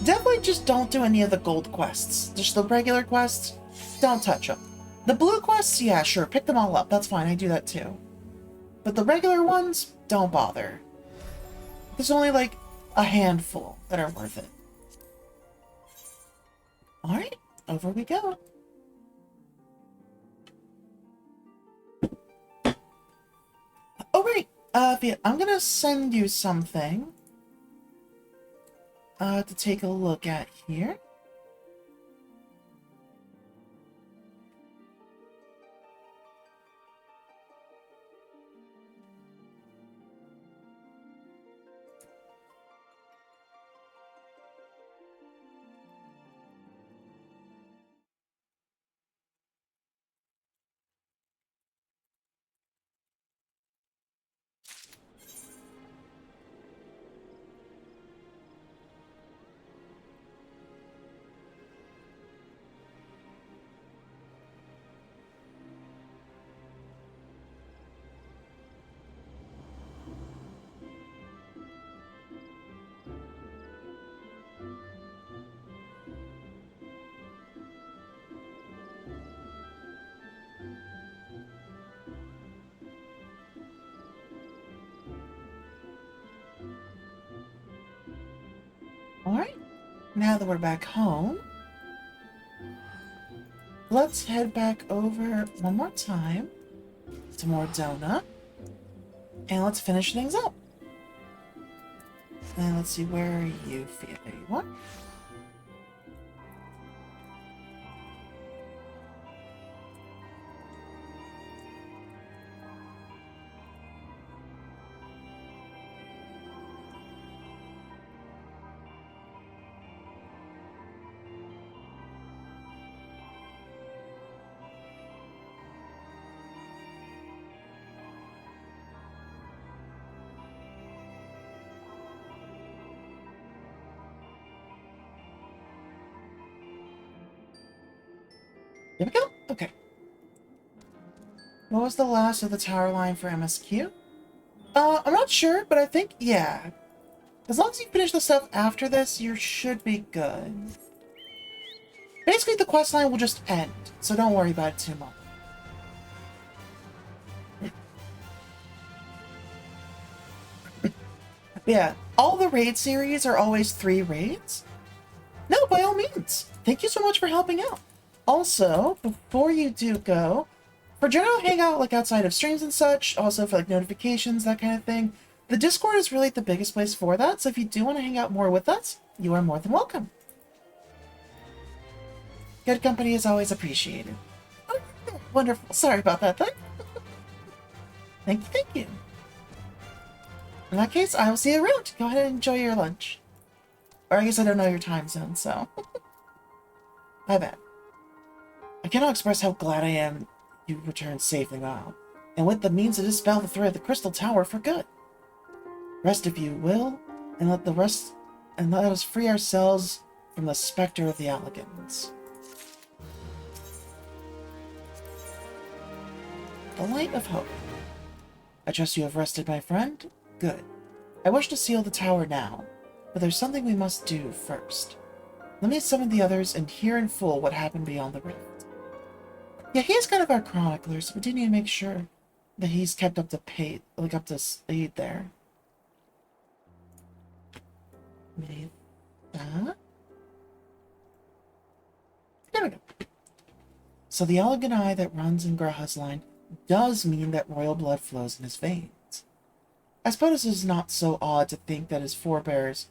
Definitely just don't do any of the gold quests. Just the regular quests, don't touch them. The blue quests, yeah, sure, pick them all up. That's fine, I do that too. But the regular ones, don't bother. There's only like a handful that are worth it. Alright, over we go. Oh, right. I'm gonna send you something to take a look at here. now that we're back home, let's head back over one more time to Mordona, and let's finish things up. And let's see, where are you feeling? What? There we go. Okay. What was the last of the tower line for MSQ? I'm not sure, but I think, yeah. As long as you finish the stuff after this, you should be good. Basically, the quest line will just end, so don't worry about it too much. Yeah, all the raid series are always 3 raids. No, by all means. Thank you so much for helping out. Also, before you do go, for general hangout, like outside of streams and such, also for like notifications, that kind of thing, the Discord is really the biggest place for that, so if you do want to hang out more with us, you are more than welcome. Good company is always appreciated. Oh, wonderful. Sorry about that then. Thank you, thank you. In that case, I will see you around. Go ahead and enjoy your lunch. Or I guess I don't know your time zone, so... My bad. I cannot express how glad I am you returned safely now, and with the means to dispel the threat of the Crystal Tower for good. Rest if you will, and let us free ourselves from the specter of the Alligans. The Light of Hope. I trust you have rested, my friend? Good. I wish to seal the tower now, but there's something we must do first. Let me summon the others and hear in full what happened beyond the rift. Yeah, he is kind of our chronicler, so we do need to make sure that he's kept up to speed there. Maybe that. There we go. So the Elegant Eye that runs in Graha's line does mean that royal blood flows in his veins. I suppose it is not so odd to think that his forebears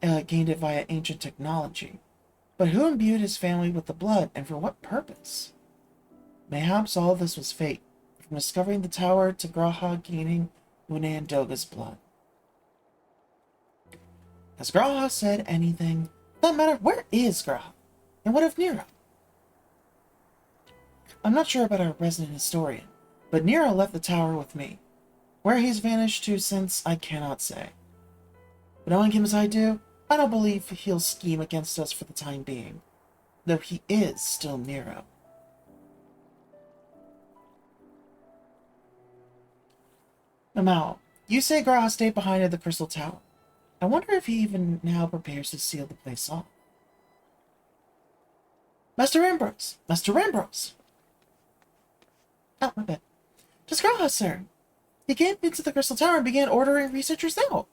gained it via ancient technology. But who imbued his family with the blood, and for what purpose? Mayhaps all of this was fate, from discovering the tower to Graha gaining Une and Doga's blood. Has Graha said anything? Doesn't matter. Where is Graha? And what of Nero? I'm not sure about our resident historian, but Nero left the tower with me. Where he's vanished to since, I cannot say. But knowing him as I do, I don't believe he'll scheme against us for the time being, though he is still Nero. Now, you say Graha stayed behind at the Crystal Tower. I wonder if he even now prepares to seal the place off. Master Ambrose! Master Ambrose! Oh, my bad. Just Graha, sir. He came into the Crystal Tower and began ordering researchers out.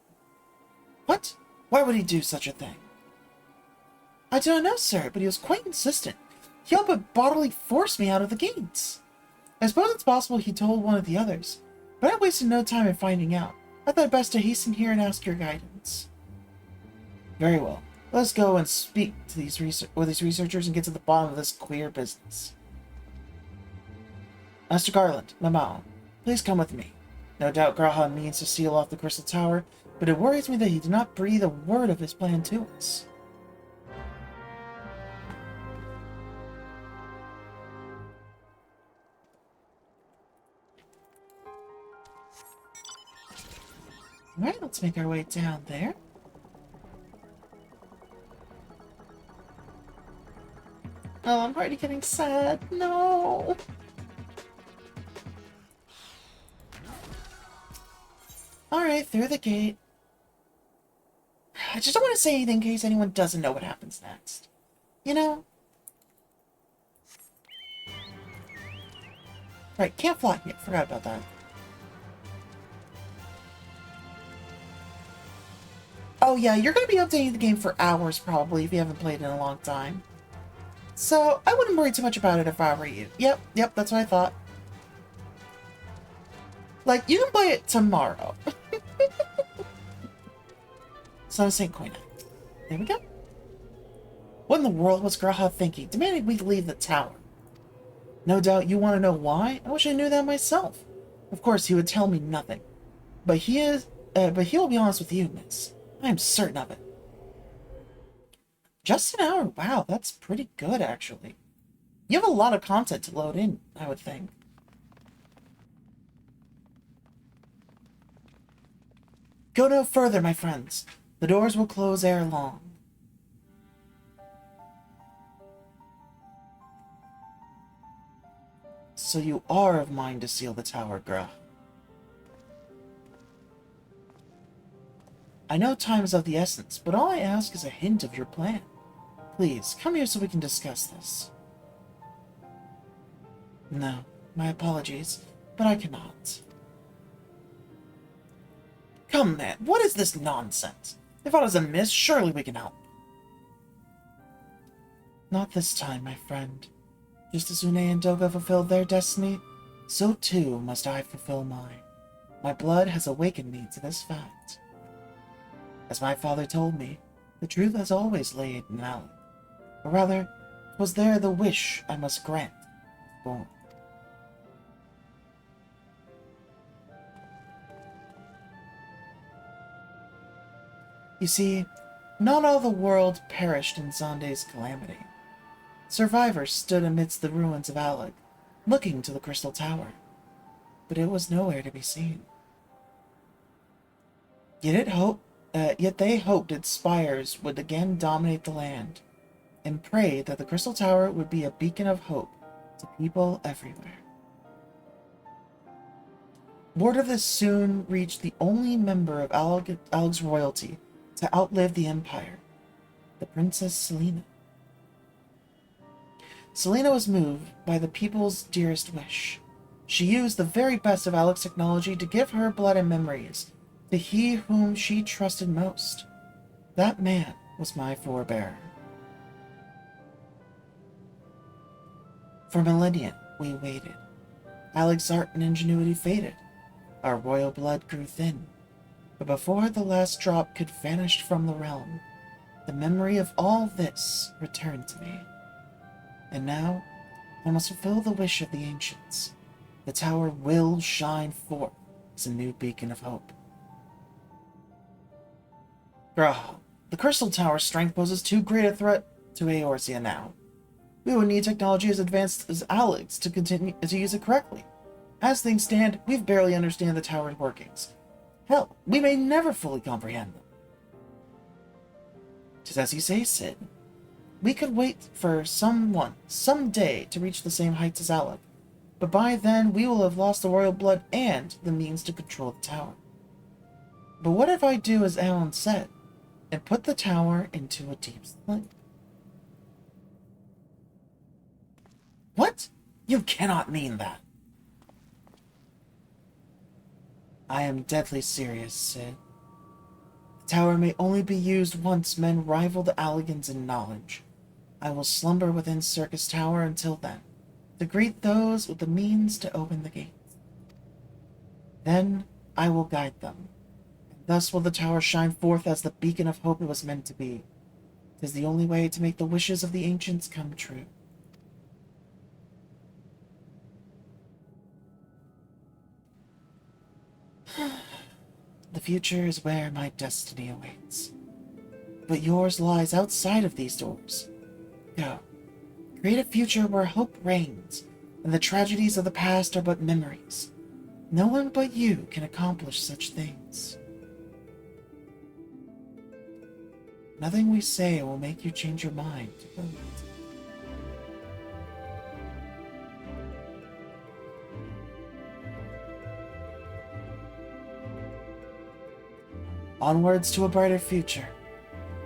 What? Why would he do such a thing? I don't know, sir, but he was quite insistent. He all but bodily forced me out of the gates. I suppose it's possible he told one of the others, but I wasted no time in finding out. I thought it best to hasten here and ask your guidance. Very well. Let's go and speak to these researchers and get to the bottom of this queer business. Master Garland, Mamao, please come with me. No doubt Graha means to seal off the Crystal Tower, but it worries me that he did not breathe a word of his plan to us. Alright, let's make our way down there. Oh, I'm already getting sad. No! Alright, through the gate. I just don't want to say anything in case anyone doesn't know what happens next. You know? Right, can't fly. Yeah, forgot about that. Oh yeah, you're going to be updating the game for hours probably if you haven't played in a long time. So I wouldn't worry too much about it if I were you. Yep, that's what I thought. Like, you can play it tomorrow. So I'm saying coin out. There we go. What in the world was Graha thinking, demanding we leave the tower? No doubt you want to know why? I wish I knew that myself. Of course, he would tell me nothing. But he'll be honest with you, miss. I am certain of it. Just an hour? Wow, that's pretty good, actually. You have a lot of content to load in, I would think. Go no further, my friends. The doors will close ere long. So you are of mind to seal the tower, Grah. I know time is of the essence, but all I ask is a hint of your plan. Please, come here so we can discuss this. No, my apologies, but I cannot. Come, man, what is this nonsense? If all is amiss, surely we can help. Not this time, my friend. Just as Une and Doga fulfilled their destiny, so too must I fulfill mine. My blood has awakened me to this fact. As my father told me, the truth has always laid in Alec. Or rather, 'twas there the wish I must grant was born. You see, not all the world perished in Zande's calamity. Survivors stood amidst the ruins of Alec, looking to the Crystal Tower, but it was nowhere to be seen. Yet they hoped its spires would again dominate the land, and prayed that the Crystal Tower would be a beacon of hope to people everywhere. Word of this soon reached the only member of Alec's royalty to outlive the Empire, the Princess Selena. Selena was moved by the people's dearest wish. She used the very best of Alec's technology to give her blood and memories to he whom she trusted most. That man was my forebearer. For millennia, we waited. Alec's art and ingenuity faded. Our royal blood grew thin. But before the last drop could vanish from the realm, the memory of all this returned to me. And now, I must fulfill the wish of the ancients. The tower will shine forth as a new beacon of hope. Grah, the Crystal Tower's strength poses too great a threat to Eorzea now. We would need technology as advanced as Alec's to continue to use it correctly. As things stand, we barely understand the tower's workings. Hell, we may never fully comprehend them. 'Tis as you say, Sid. We could wait for someone, someday, to reach the same heights as Alec, but by then we will have lost the royal blood and the means to control the tower. But what if I do as Alan said, and put the tower into a deep sleep? What? You cannot mean that. I am deadly serious, Sid. The tower may only be used once men rival the Alligans in knowledge. I will slumber within Circus Tower until then, to greet those with the means to open the gates. Then I will guide them, and thus will the tower shine forth as the beacon of hope it was meant to be. 'Tis the only way to make the wishes of the ancients come true. The future is where my destiny awaits. But yours lies outside of these doors. Go. Create a future where hope reigns, and the tragedies of the past are but memories. No one but you can accomplish such things. Nothing we say will make you change your mind. Onwards to a brighter future.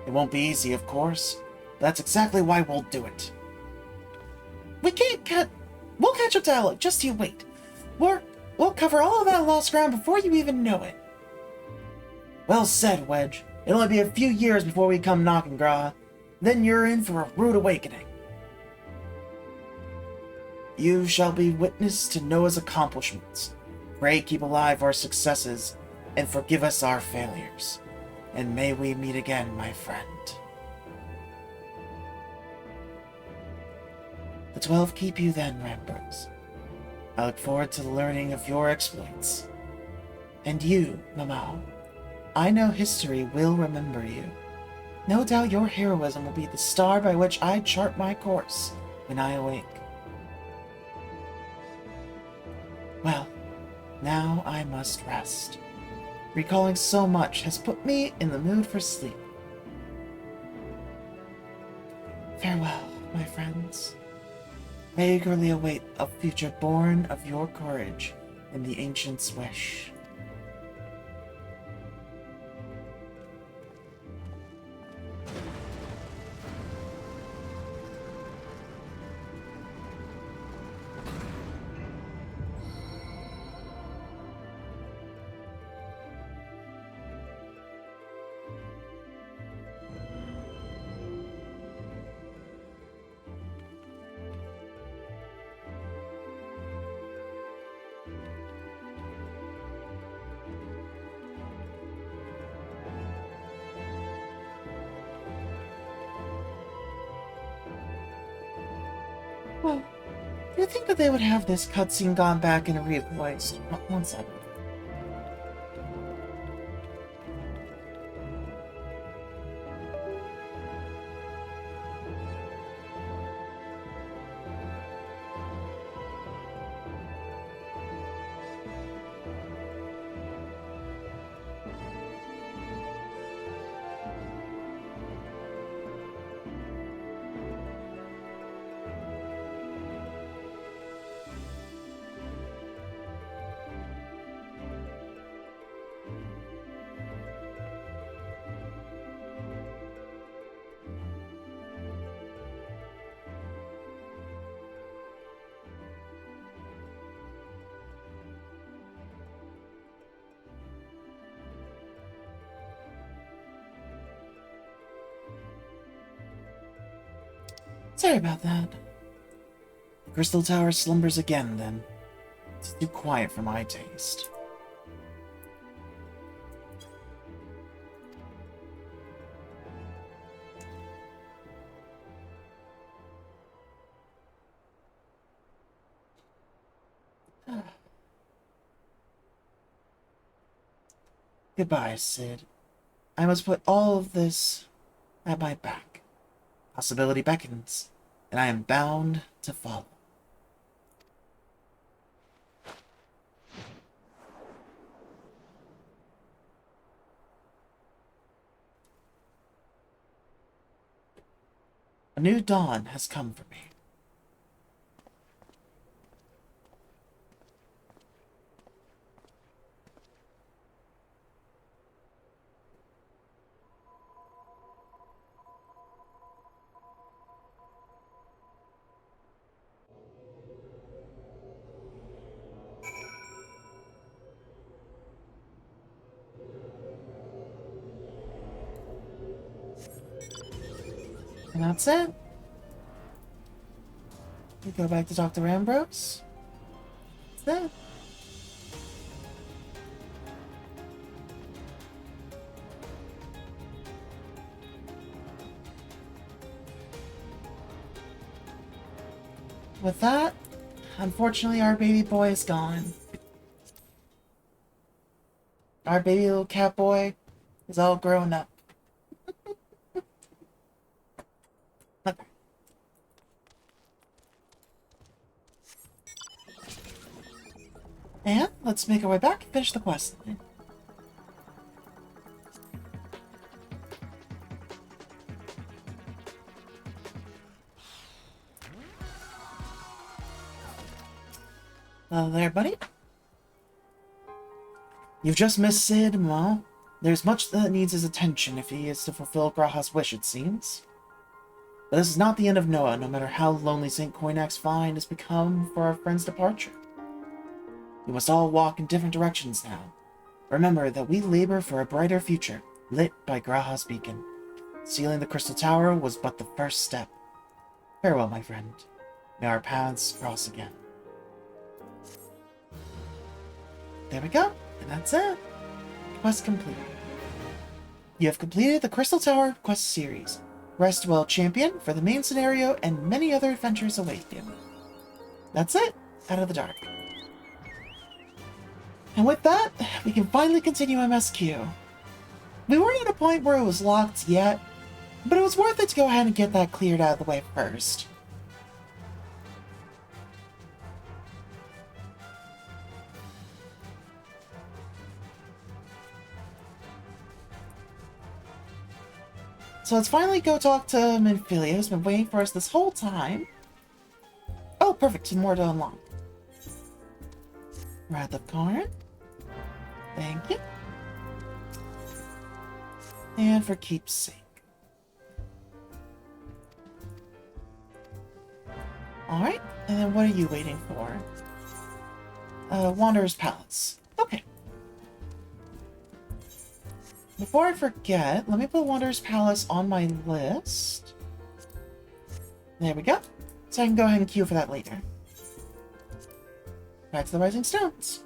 It won't be easy, of course. But that's exactly why we'll do it. We'll catch up to Alec, just you wait. We'll cover all of that lost ground before you even know it. Well said, Wedge. It'll only be a few years before we come knocking, Gra. Then you're in for a rude awakening. You shall be witness to Noah's accomplishments. Pray keep alive our successes, and forgive us our failures. And may we meet again, my friend. The 12 keep you then, Rambrose. I look forward to learning of your exploits. And you, Mamau, I know history will remember you. No doubt your heroism will be the star by which I chart my course when I awake. Well, now I must rest. Recalling so much has put me in the mood for sleep. Farewell, my friends. I eagerly await a future born of your courage and the ancient's wish. Well, do you think that they would have this cutscene gone back and revoiced? One second. Sorry about that. The Crystal Tower slumbers again, then. It's too quiet for my taste. Goodbye, Sid. I must put all of this at my back. Possibility beckons, and I am bound to follow. A new dawn has come for me. And that's it. We go back to Dr. Ambrose. That's it. With that, unfortunately our baby boy is gone. Our baby little cat boy is all grown up. Okay. And let's make our way back and finish the quest line. Hello there, buddy. You've just missed Sid, well, there's much that needs his attention if he is to fulfill Graha's wish, it seems. But this is not the end of Noah, no matter how lonely St. Koinak's find has become for our friend's departure. We must all walk in different directions now. Remember that we labor for a brighter future, lit by Graha's beacon. Sealing the Crystal Tower was but the first step. Farewell, my friend. May our paths cross again. There we go, and that's it. Quest completed. You have completed the Crystal Tower quest series. Rest well, champion, for the main scenario and many other adventures await you. That's it. Out of the dark. And with that, we can finally continue MSQ. We weren't at a point where it was locked yet, but it was worth it to go ahead and get that cleared out of the way first. So let's finally go talk to Minfilia, who's been waiting for us this whole time. Oh, perfect. Some more to unlock. Wrath of Karn. Thank you. And for keep's sake. Alright, and then what are you waiting for? Wanderer's Palace. Okay. Before I forget, let me put Wanderer's Palace on my list. There we go. So I can go ahead and queue for that later. Back to the Rising Stones.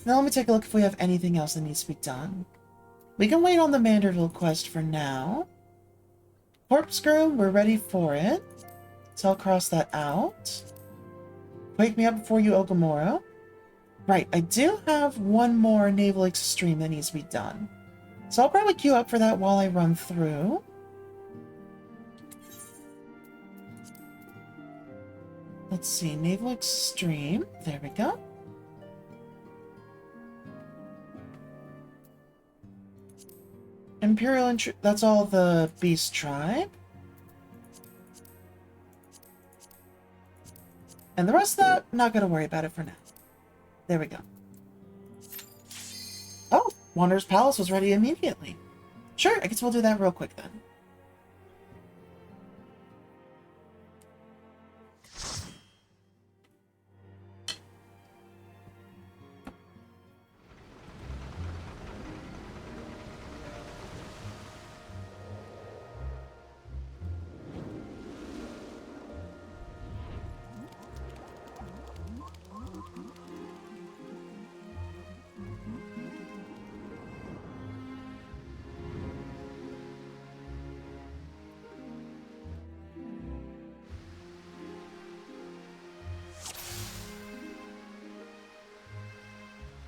Now let me take a look if we have anything else that needs to be done. We can wait on the Manderville quest for now. Corkscrew, we're ready for it. So I'll cross that out. Wake me up before you, Okamoro. Right, I do have one more Naval Extreme that needs to be done. So I'll probably queue up for that while I run through. Let's see, Naval Extreme. There we go. Imperial that's all the Beast Tribe. And the rest of that, not going to worry about it for now. There we go. Oh, Wanderer's Palace was ready immediately. Sure, I guess we'll do that real quick then.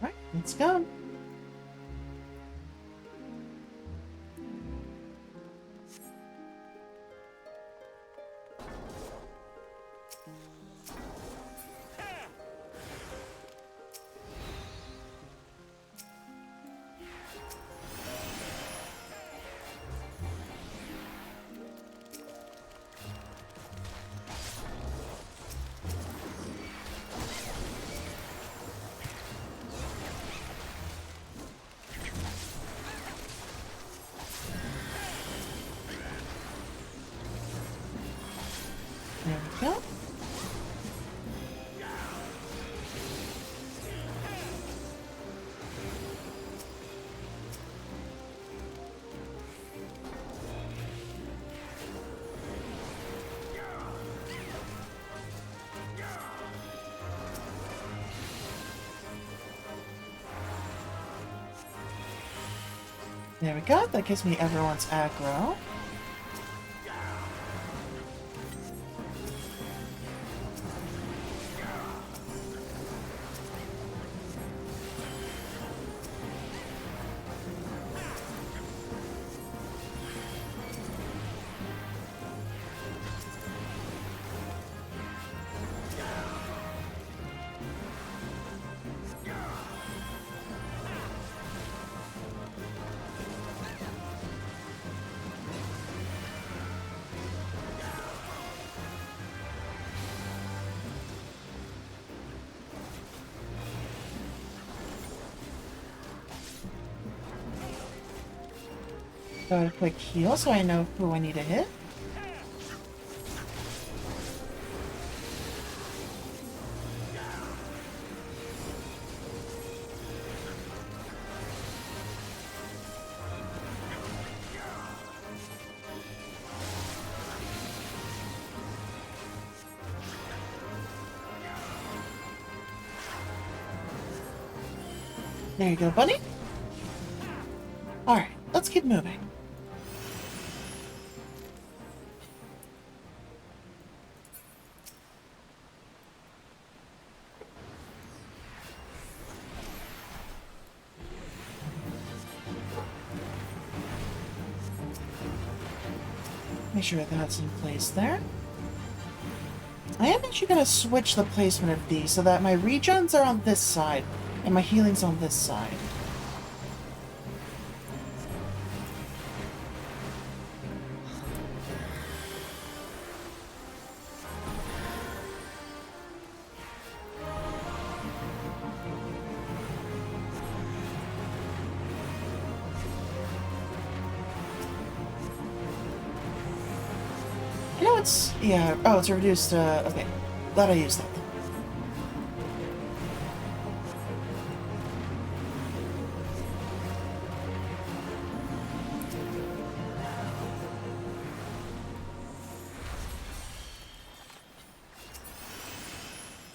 Right, let's go. There we go. There we go. That gives me everyone's aggro. Got a quick heal so I know who I need to hit. There you go, buddy. Alright, let's keep moving. Make sure that's in place there. I am actually going to switch the placement of these so that my regens are on this side and my healing's on this side. I know it's... yeah. Oh, it's reduced. Okay. Glad I used that.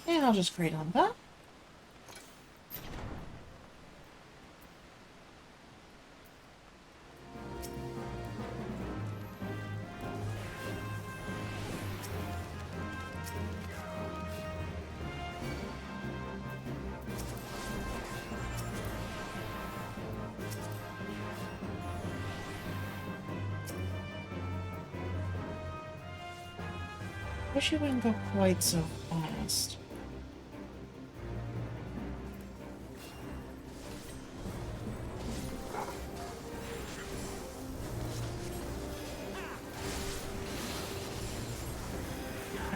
And I'll just grate on that. Wish it wouldn't go quite so fast.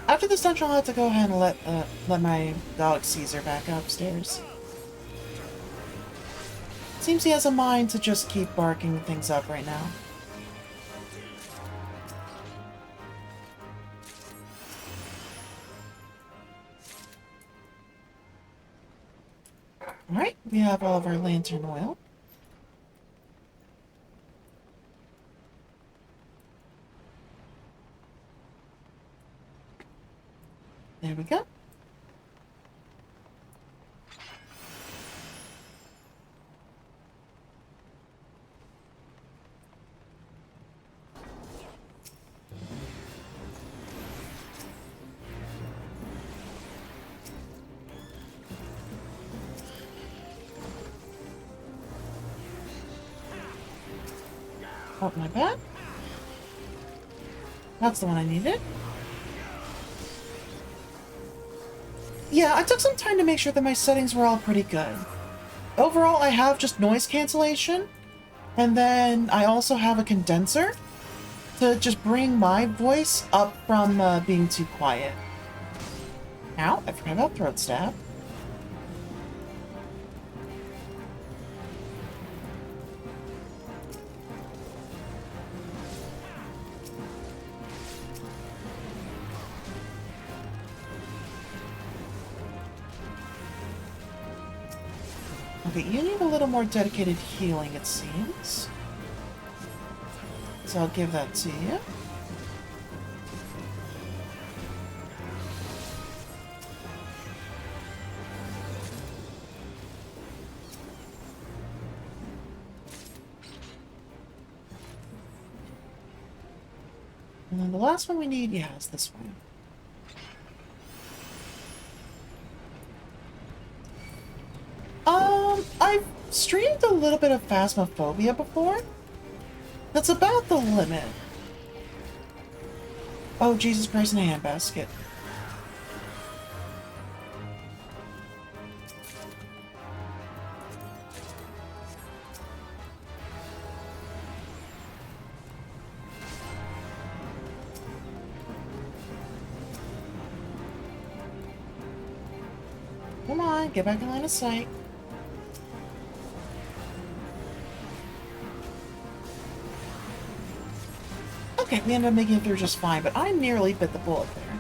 After this dungeon, I'll have to go ahead and let my dog Caesar back upstairs. Seems he has a mind to just keep barking things up right now. Alright, we have all of our lantern oil. There we go. Oh, my bad. That's the one I needed. Yeah, I took some time to make sure that my settings were all pretty good. Overall, I have just noise cancellation, and then I also have a condenser to just bring my voice up from being too quiet. Ow, I forgot about throat stab. Okay, you need a little more dedicated healing, it seems. So I'll give that to you. And then the last one we need, yeah, is this one. I've streamed a little bit of Phasmophobia before. That's about the limit. Oh, Jesus Christ, in a handbasket. Come on, get back in line of sight. Okay, we ended up making it through just fine, but I nearly bit the bullet there.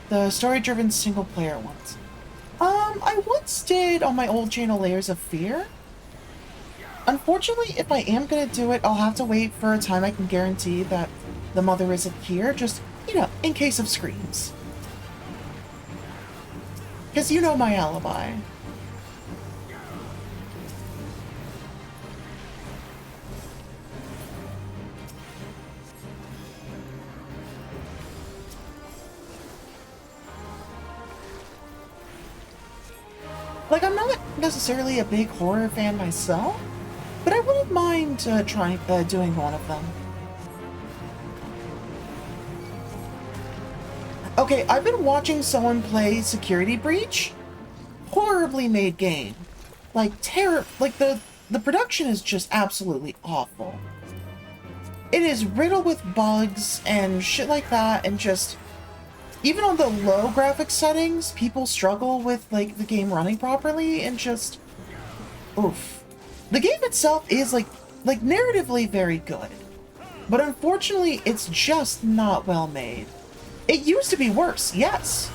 The story-driven single-player ones. I once did on my old channel Layers of Fear. Unfortunately, if I am gonna do it, I'll have to wait for a time I can guarantee that the mother isn't here, just, you know, in case of screams. Because you know my alibi. Like, I'm not necessarily a big horror fan myself, but I wouldn't mind trying doing one of them. Okay, I've been watching someone play Security Breach. Horribly made game. Like, the production is just absolutely awful. It is riddled with bugs and shit like that, and just, even on the low graphics settings, people struggle with, like, the game running properly, and just, oof. The game itself is, like narratively very good, but unfortunately, it's just not well made. It used to be worse, yes.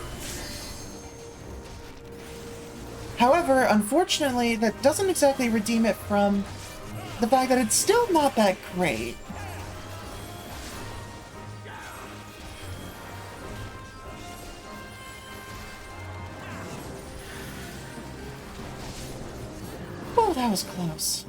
However, unfortunately, that doesn't exactly redeem it from the fact that it's still not that great. Oh, that was close.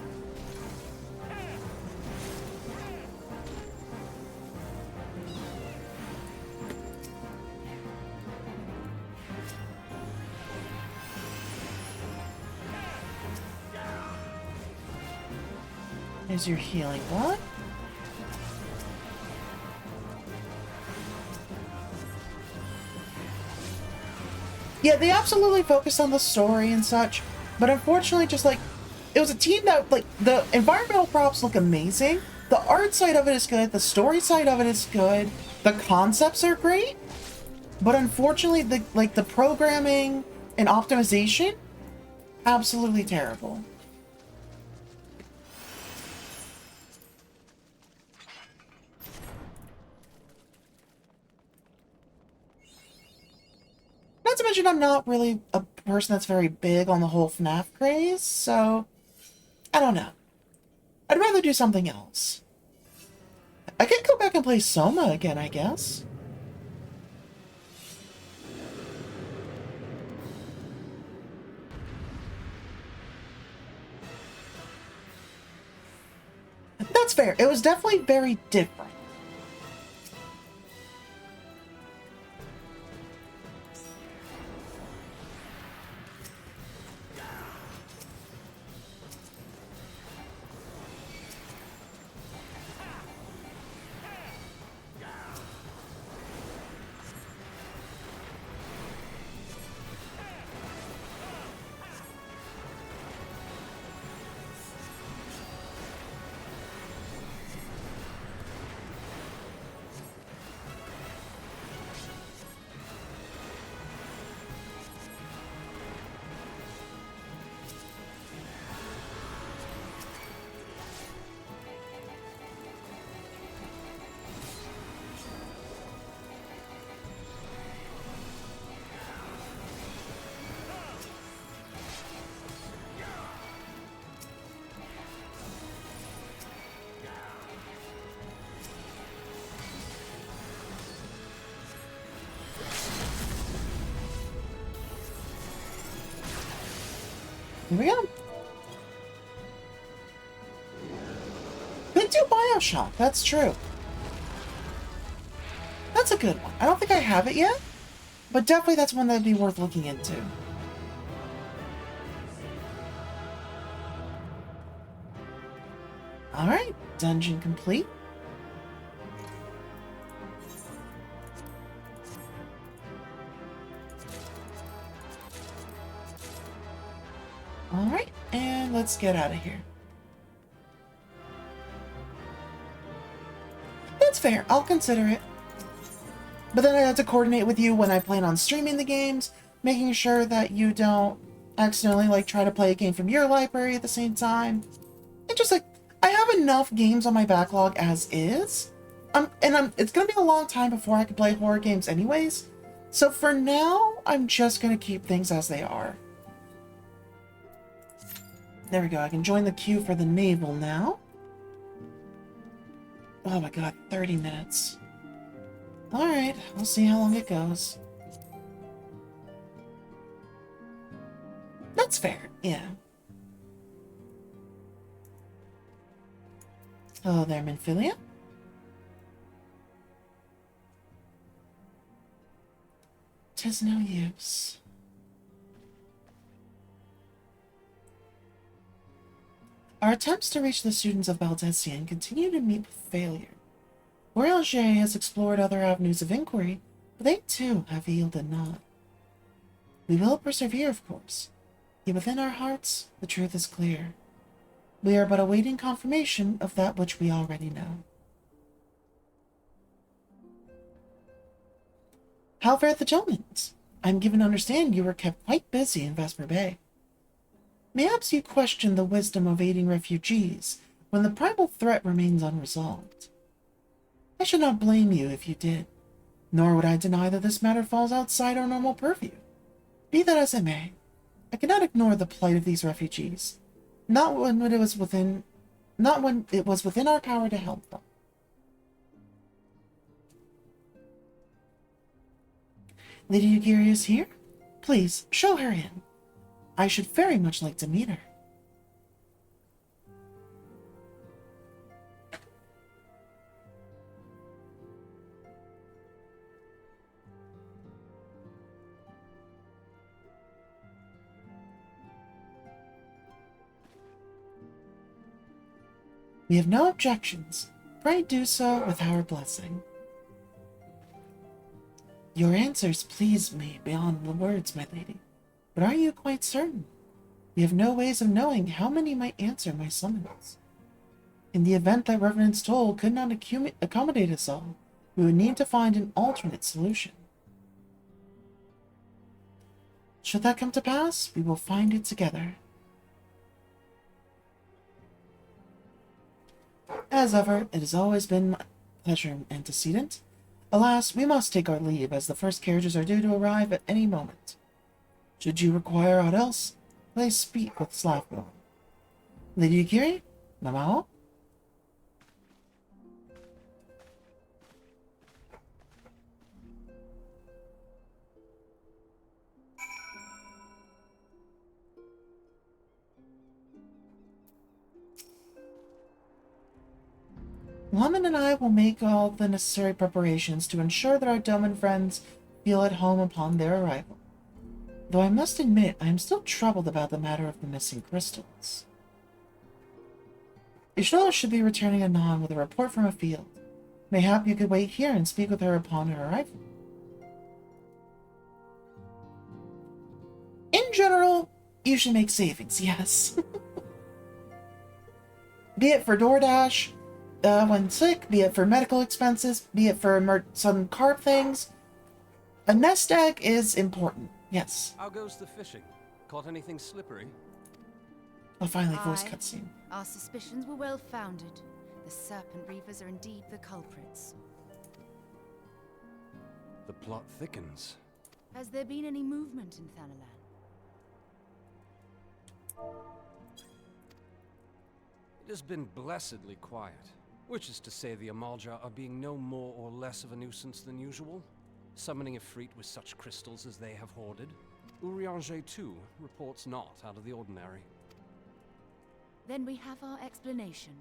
There's your healing blood. Yeah, they absolutely focused on the story and such, but unfortunately, just like, it was a team that, like, the environmental props look amazing, the art side of it is good, the story side of it is good, the concepts are great, but unfortunately, the programming and optimization, absolutely terrible. Not to mention, I'm not really a person that's very big on the whole FNAF craze, so I don't know. I'd rather do something else. I could go back and play Soma again, I guess. That's fair. It was definitely very different. Here we go. Could do Bioshock, that's true. That's a good one. I don't think I have it yet, but definitely that's one that'd be worth looking into. Alright, dungeon complete. Alright, and let's get out of here. That's fair, I'll consider it. But then I have to coordinate with you when I plan on streaming the games, making sure that you don't accidentally, like, try to play a game from your library at the same time. And just, like, I have enough games on my backlog as is. It's gonna be a long time before I can play horror games anyways. So for now, I'm just gonna keep things as they are. There we go, I can join the queue for the naval now. Oh my god, 30 minutes. Alright, we'll see how long it goes. That's fair, yeah. Hello there, Minfilia. 'Tis no use. Our attempts to reach the students of Baldesion continue to meet with failure. Voyager has explored other avenues of inquiry, but they too have yielded naught. We will persevere, of course. Yet within our hearts, the truth is clear. We are but awaiting confirmation of that which we already know. How fared the Gentlemans? I am given to understand you were kept quite busy in Vesper Bay. Mayhaps you question the wisdom of aiding refugees when the primal threat remains unresolved. I should not blame you if you did, nor would I deny that this matter falls outside our normal purview. Be that as it may, I cannot ignore the plight of these refugees, not when it was within our power to help them. Lady Yugiri is here? Please, show her in. I should very much like to meet her. We have no objections. Pray do so with our blessing. Your answers please me beyond the words, my lady. But are you quite certain? We have no ways of knowing how many might answer my summons. In the event that Revenant's toll could not accommodate us all, we would need to find an alternate solution. Should that come to pass, we will find it together. As ever, it has always been my pleasure, antecedent. Alas, we must take our leave, as the first carriages are due to arrive at any moment. Should you require aught else, please speak with Slavborn. Lady Yugiri? Mamao? Lemon and I will make all the necessary preparations to ensure that our Doman friends feel at home upon their arrival. Though I must admit, I am still troubled about the matter of the missing crystals. Ishnola should be returning anon with a report from a field. Mayhap you could wait here and speak with her upon her arrival. In general, you should make savings, yes. Be it for DoorDash, when sick, be it for medical expenses, be it for some carb things. A nest egg is important, yes. How goes the fishing? Caught anything slippery? A finally voice cutscene. Our suspicions were well founded. The Serpent Reavers are indeed the culprits. The plot thickens. Has there been any movement in Thanalan? It has been blessedly quiet. Which is to say the Amalja are being no more or less of a nuisance than usual, summoning a Efreet with such crystals as they have hoarded. Urianger, too, reports not out of the ordinary. Then we have our explanation.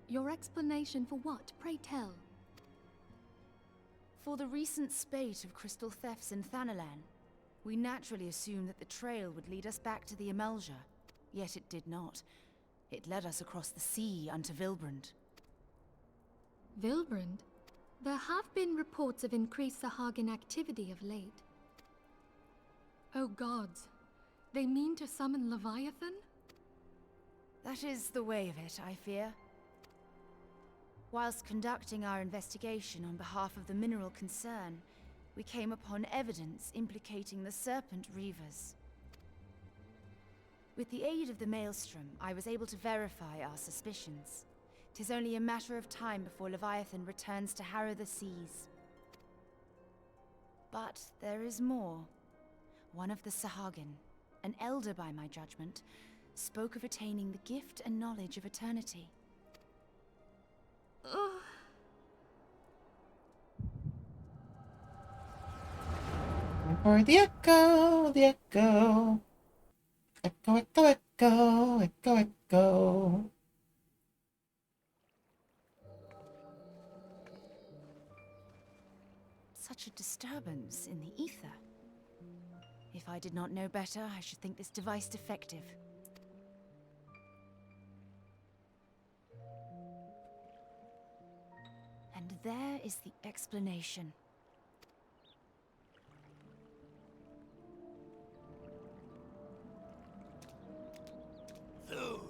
Your explanation for what, pray tell? For the recent spate of crystal thefts in Thanalan, we naturally assumed that the trail would lead us back to the Amalja, yet it did not. It led us across the sea unto Vilbrand. Vilbrand? There have been reports of increased Sahagin activity of late. Oh gods, they mean to summon Leviathan? That is the way of it, I fear. Whilst conducting our investigation on behalf of the mineral concern, we came upon evidence implicating the Serpent Reavers. With the aid of the Maelstrom, I was able to verify our suspicions. 'Tis only a matter of time before Leviathan returns to harrow the seas. But there is more. One of the Sahagin, an elder by my judgment, spoke of attaining the gift and knowledge of eternity. Ugh. For the echo, the echo. Echo, echo, echo, echo, echo. Such a disturbance in the ether. If I did not know better, I should think this device defective. there is the explanation. Soon,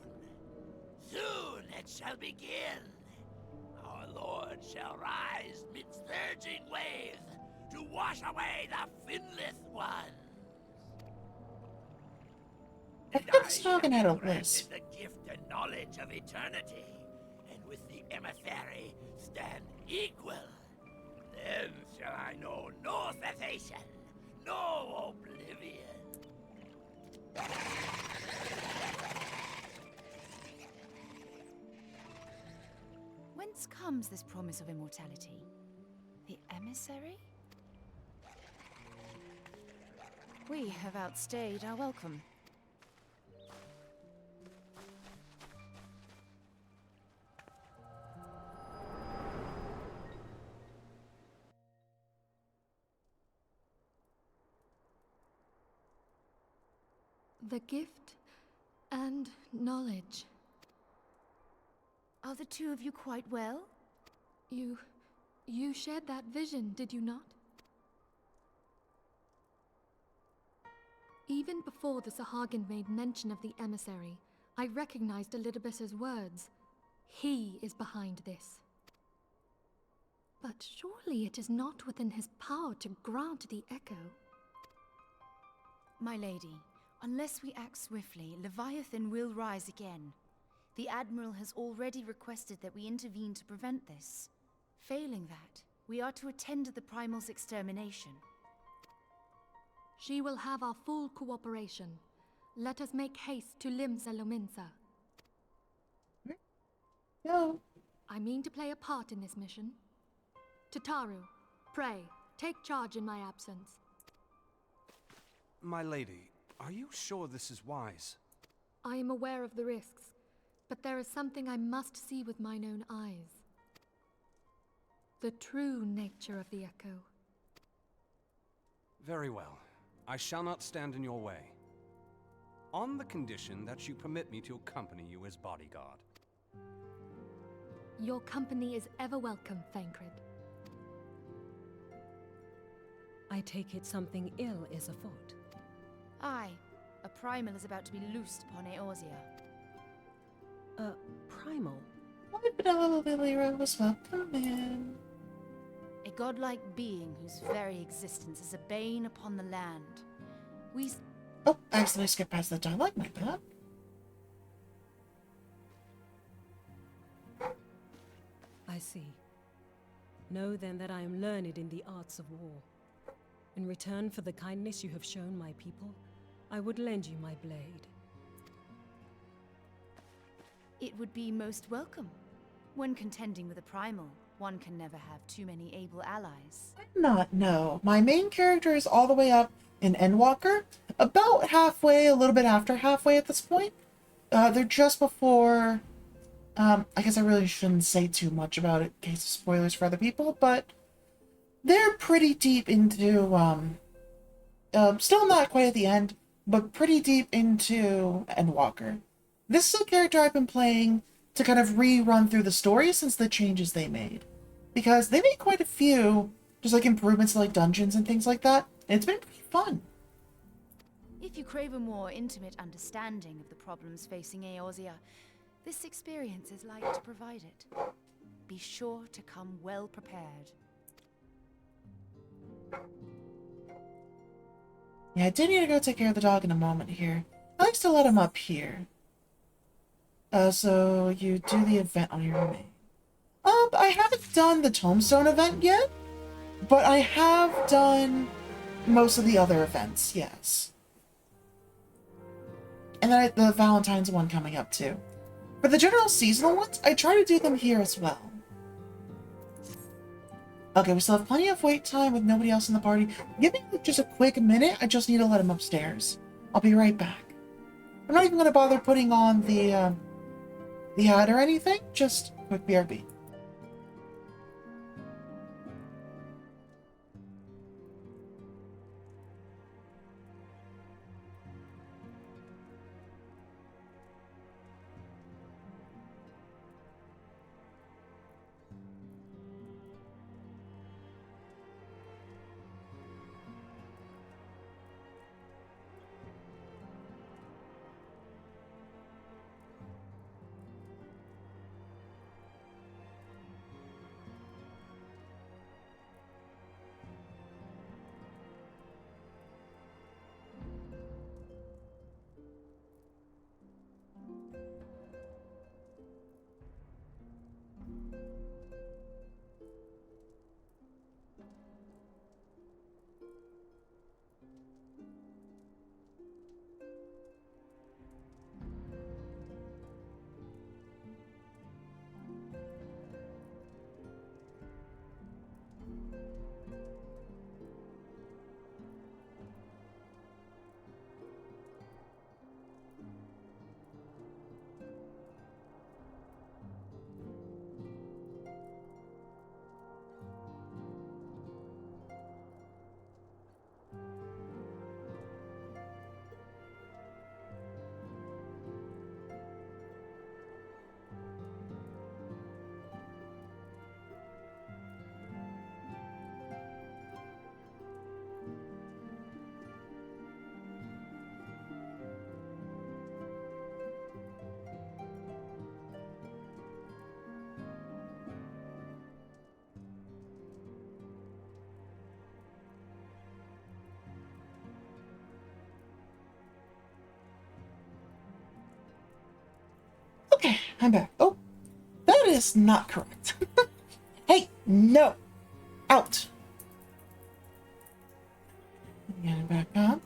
soon it shall begin. Our Lord shall rise midst surging waves to wash away the finless ones. I And thought I this shall Hagen be had a granted lisp. the gift and knowledge of eternity, and with the emissary stand equal. Then shall I know no cessation, no oblivion. Whence comes this promise of immortality? The emissary? We have outstayed our welcome. The gift and knowledge. Are the two of you quite well? You shared that vision, did you not? Even before the Sahagin made mention of the emissary, I recognized Elidibus's words. He is behind this. But surely it is not within his power to grant the echo. My lady, unless we act swiftly, Leviathan will rise again. The Admiral has already requested that we intervene to prevent this. Failing that, we are to attend to the Primal's extermination. She will have our full cooperation. Let us make haste to Limsa Lominsa. No. I mean to play a part in this mission. Tataru, pray, take charge in my absence. My lady, are you sure this is wise? I am aware of the risks, but there is something I must see with mine own eyes. The true nature of the echo. Very well. I shall not stand in your way. On the condition that you permit me to accompany you as bodyguard. Your company is ever welcome, Thancred. I take it something ill is afoot. Aye, a Primal is about to be loosed upon Eorzea. Primal? Why Vanilla Lily was welcome in. A godlike being whose very existence is a bane upon the land. Oh, I accidentally skipped past the dialogue, my bad. I see. Know then that I am learned in the arts of war. In return for the kindness you have shown my people, I would lend you my blade. It would be most welcome. When contending with a Primal, one can never have too many able allies. No. My main character is all the way up in Endwalker, about halfway, a little bit after halfway at this point. They're just before... I guess I really shouldn't say too much about it in case of spoilers for other people, but they're pretty deep into, still not quite at the end, but pretty deep into Endwalker. This is a character I've been playing to kind of rerun through the story since the changes they made. Because they made quite a few, just like improvements to like dungeons and things like that, and it's been pretty fun. If you crave a more intimate understanding of the problems facing Eorzea, this experience is like to provide it. Be sure to come well prepared. Yeah, I do need to go take care of the dog in a moment here. I like to let him up here. So you do the event on your name. I haven't done the Tombstone event yet, but I have done most of the other events, yes. And then the Valentine's one coming up too. For the general seasonal ones, I try to do them here as well. Okay, we still have plenty of wait time with nobody else in the party. Give me just a quick minute, I just need to let him upstairs. I'll be right back. I'm not even going to bother putting on the hat or anything, just quick BRB. I'm back. Oh, that is not correct. Hey, no! Out! Get it back up.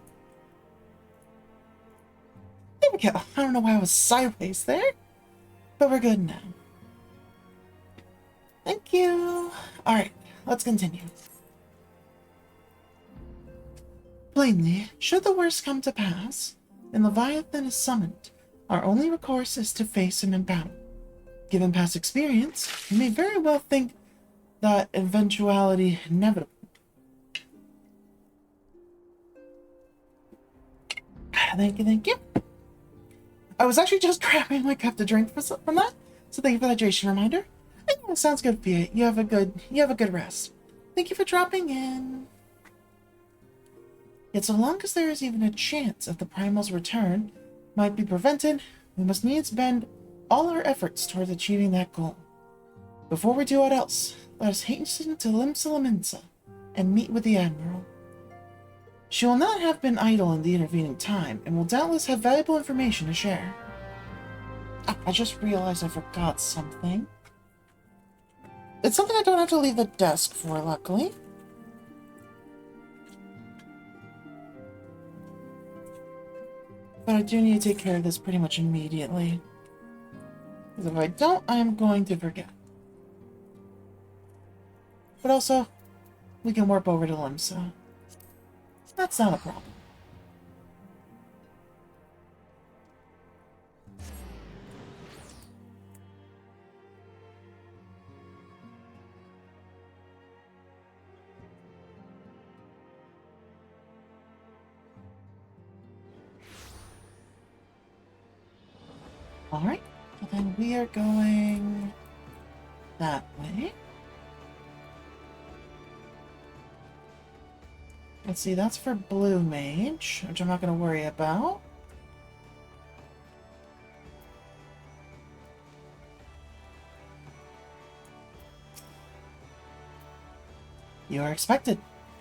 There we go. I don't know why I was sideways there, but we're good now. Thank you. Alright, let's continue. Plainly, should the worst come to pass, and Leviathan is summoned, our only recourse is to face him in battle. Given past experience, you may very well think that eventuality inevitable. Thank you, thank you. I was actually just grabbing my cup to drink from that, so thank you for the hydration reminder. Yeah, sounds good, Fiat. You have a good rest. Thank you for dropping in. Yet so long as there is even a chance of the Primal's return might be prevented, we must needs bend all our efforts towards achieving that goal. Before we do what else, let us hasten to Limsa and meet with the Admiral. She will not have been idle in the intervening time, and will doubtless have valuable information to share. Ah, I just realized I forgot something. It's something I don't have to leave the desk for, luckily. But I do need to take care of this pretty much immediately. Because if I don't, I am going to forget. But also, we can warp over to Limsa. That's not a problem. Alright, so then we are going that way. Let's see, that's for Blue Mage, which I'm not going to worry about. You are expected.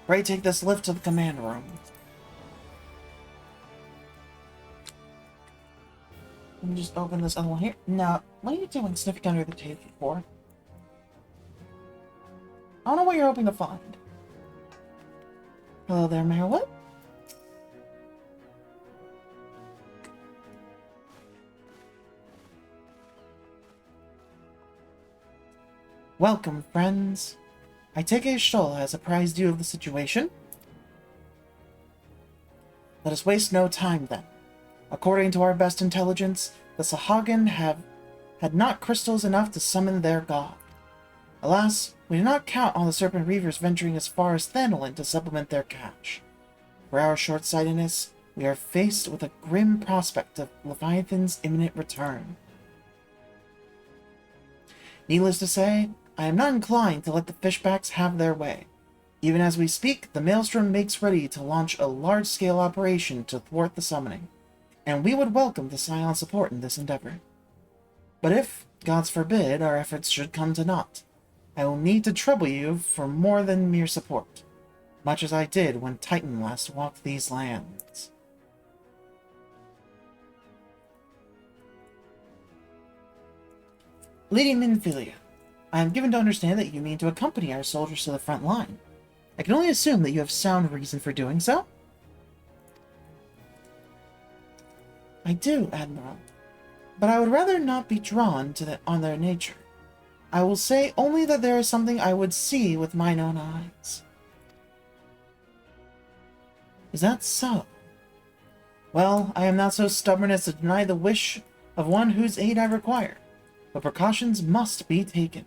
Pray take this lift to the command room. Let me just open this other one here. Now, what are you doing sniffing under the table for? I don't know what you're hoping to find. Hello there, Merwood. Welcome, friends. I take Stola has apprised you of the situation. Let us waste no time, then. According to our best intelligence, the Sahagin had not crystals enough to summon their god. Alas, we do not count on the Serpent Reavers venturing as far as Thanolin to supplement their cache. For our short-sightedness, we are faced with a grim prospect of Leviathan's imminent return. Needless to say, I am not inclined to let the Fishbacks have their way. Even as we speak, the Maelstrom makes ready to launch a large-scale operation to thwart the summoning, and we would welcome the Scion support in this endeavor. But if, gods forbid, our efforts should come to naught, I will need to trouble you for more than mere support, much as I did when Titan last walked these lands. Lady Minfilia, I am given to understand that you mean to accompany our soldiers to the front line. I can only assume that you have sound reason for doing so. I do, Admiral, but I would rather not be drawn to on their nature. I will say only that there is something I would see with mine own eyes. Is that so? Well, I am not so stubborn as to deny the wish of one whose aid I require, but precautions must be taken.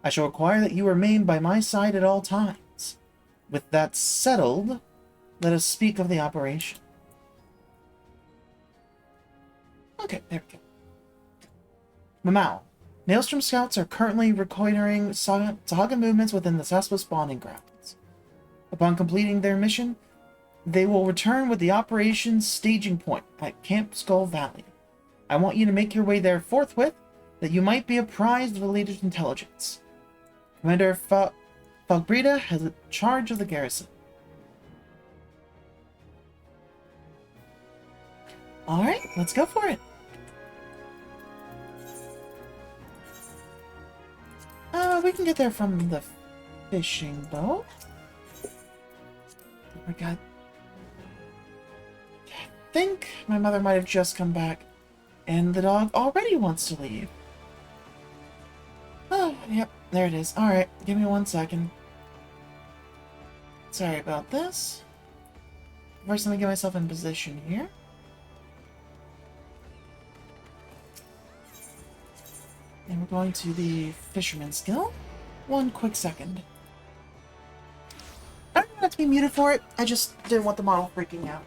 I shall require that you remain by my side at all times. With that settled, let us speak of the operation. Okay, there we go. Mamau. Maelstrom scouts are currently reconnoitering Saga movements within the Saspa spawning grounds. Upon completing their mission, they will return with the operation's staging point at Camp Skull Valley. I want you to make your way there forthwith, that you might be apprised of the latest intelligence. Commander Falbrida has charge of the garrison. Alright, let's go for it. we can get there from the fishing boat. Oh my god. I think my mother might have just come back, and the dog already wants to leave. Oh, yep, there it is. Alright, give me 1 second. Sorry about this. First, let me get myself in position here. And we're going to the Fisherman's Guild. 1 quick second. I don't want it to be muted for it. I just didn't want the model freaking out.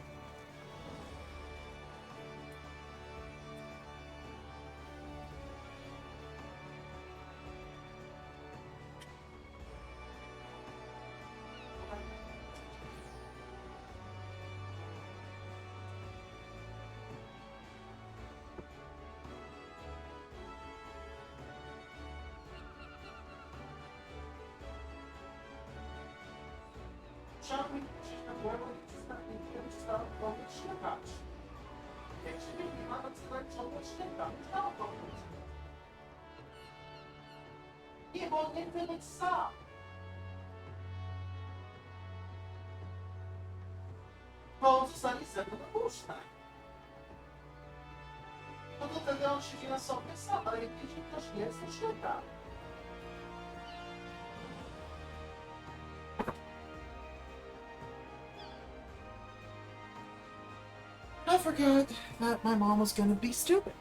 I forgot that my mom was gonna be stupid.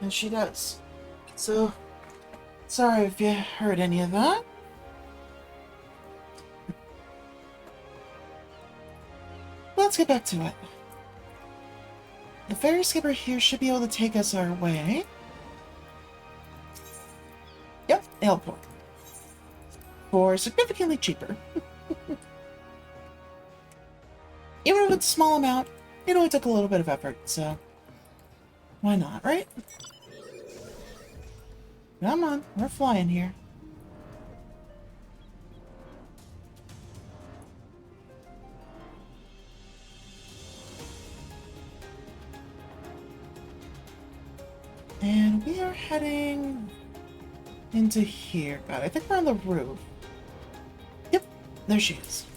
And she does. So, sorry if you heard any of that. Let's get back to it. The ferry skipper here should be able to take us our way. Yep, airport. For significantly cheaper. Even if it's a small amount, it only took a little bit of effort, so why not, right? Come on, we're flying here. And we are heading into here. God, I think we're on the roof. Yep, there she is.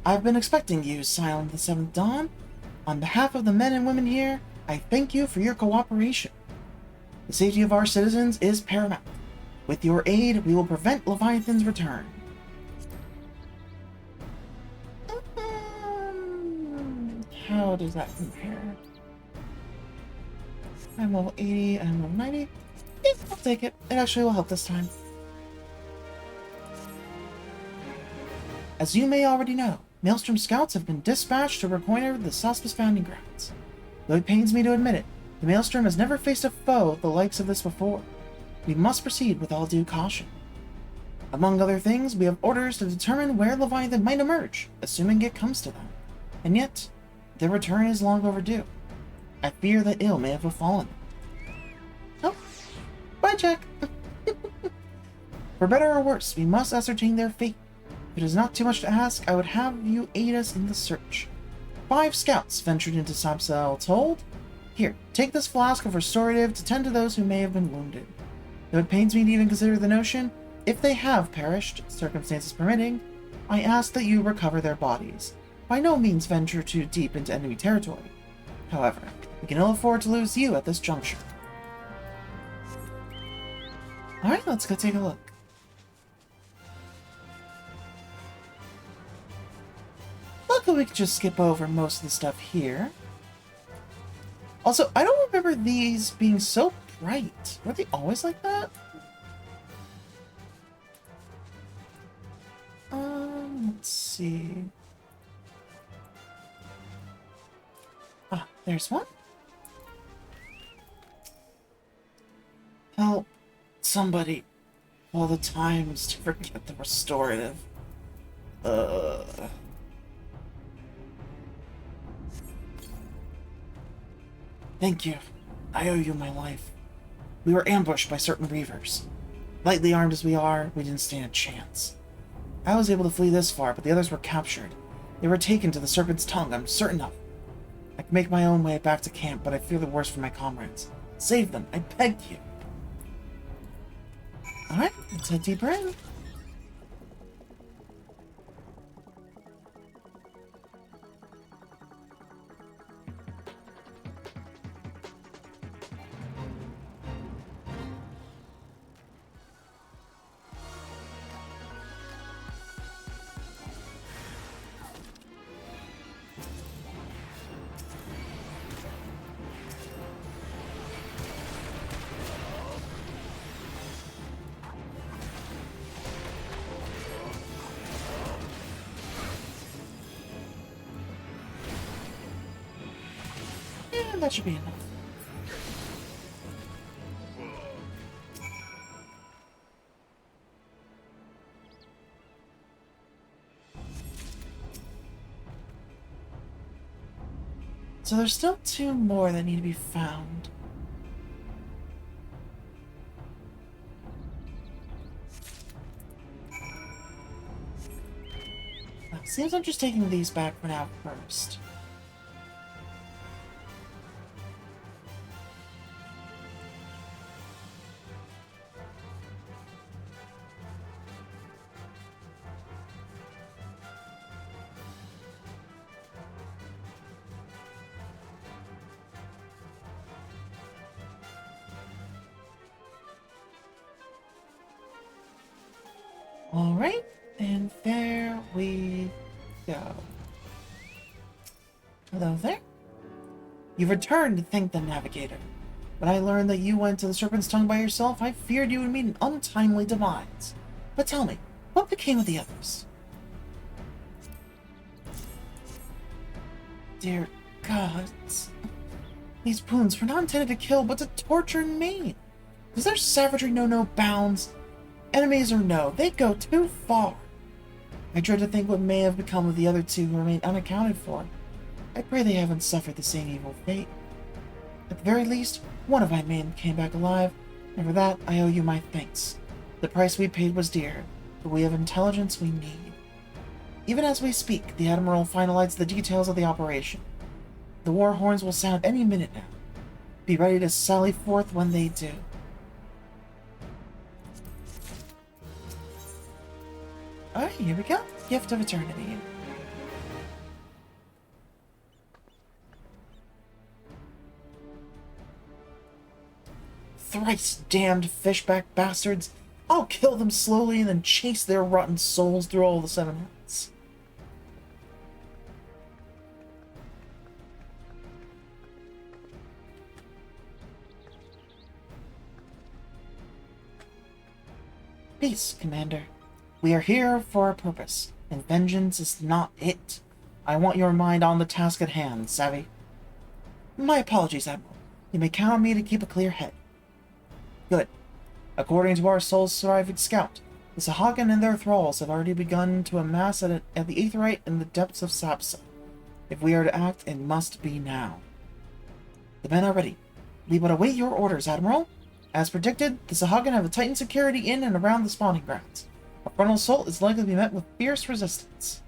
I've been expecting you, Silent of the Seventh Dawn. On behalf of the men and women here, I thank you for your cooperation. The safety of our citizens is paramount. With your aid, we will prevent Leviathan's return. How does that compare? I'm level 80, I'm level 90. Yeah, I'll take it. It actually will help this time. As you may already know, Maelstrom scouts have been dispatched to reconnoiter the Saspis founding grounds. Though it pains me to admit it, the Maelstrom has never faced a foe the likes of this before. We must proceed with all due caution. Among other things, we have orders to determine where Leviathan might emerge, assuming it comes to them. And yet, their return is long overdue. I fear that ill may have befallen them. Oh, bye, Jack. For better or worse, we must ascertain their fate. If it is not too much to ask, I would have you aid us in the search. 5 scouts ventured into Sapsa all told. Here, take this flask of restorative to tend to those who may have been wounded. Though it pains me to even consider the notion, if they have perished, circumstances permitting, I ask that you recover their bodies. By no means venture too deep into enemy territory. However, we can ill afford to lose you at this juncture. Alright, let's go take a look. Luckily, we can just skip over most of the stuff here. Also, I don't remember these being so bright. Were they always like that? Let's see. Ah, there's one. Help somebody all the times to forget the restorative. Thank you. I owe you my life. We were ambushed by certain reavers. Lightly armed as we are, we didn't stand a chance. I was able to flee this far, but the others were captured. They were taken to the Serpent's Tongue, I'm certain of it. I can make my own way back to camp, but I fear the worst for my comrades. Save them, I beg you. Alright, let's head deeper in. And that should be enough. So there's still 2 more that need to be found. Well, seems I'm just taking these back for now first. Alright, and there we go. Hello there. You've returned to thank the Navigator. When I learned that you went to the Serpent's Tongue by yourself, I feared you would meet an untimely demise. But tell me, what became of the others? Dear gods. These wounds were not intended to kill, but to torture and maim. Does their savagery know no bounds? Enemies or no, they go too far. I dread to think what may have become of the other 2 who remain unaccounted for. I pray they haven't suffered the same evil fate. At the very least, one of my men came back alive, and for that I owe you my thanks. The price we paid was dear, but we have intelligence we need. Even as we speak, the Admiral finalized the details of the operation. The war horns will sound any minute now. Be ready to sally forth when they do. Alright, here we go. Gift of Eternity. Thrice damned fishback bastards! I'll kill them slowly and then chase their rotten souls through all the 7 heavens. Peace, Commander. We are here for a purpose, and vengeance is not it. I want your mind on the task at hand, savvy? My apologies, Admiral. You may count on me to keep a clear head. Good. According to our soul-surviving scout, the Sahagin and their thralls have already begun to amass at the Aetheryte in the depths of Sapsa. If we are to act, it must be now. The men are ready. We but await your orders, Admiral. As predicted, the Sahagin have a tightened security in and around the spawning grounds. A frontal assault is likely to be met with fierce resistance.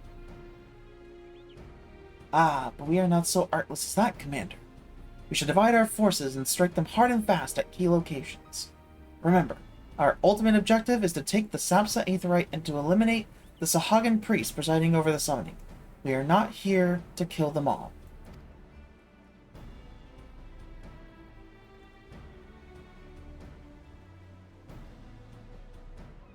Ah, but we are not so artless as that, Commander. We should divide our forces and strike them hard and fast at key locations. Remember, our ultimate objective is to take the Sapsa Aetheryte and to eliminate the Sahagin priest presiding over the summoning. We are not here to kill them all.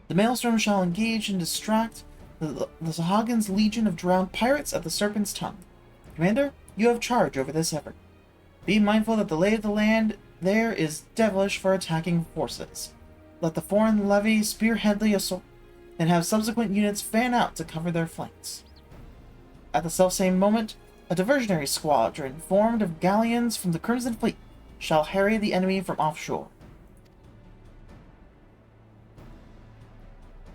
The Maelstrom shall engage and distract the Sahagin's legion of drowned pirates at the Serpent's Tongue. Commander, you have charge over this effort. Be mindful that the lay of the land there is devilish for attacking forces. Let the foreign levy spearhead the assault, and have subsequent units fan out to cover their flanks. At the selfsame moment, a diversionary squadron formed of galleons from the Crimson Fleet shall harry the enemy from offshore.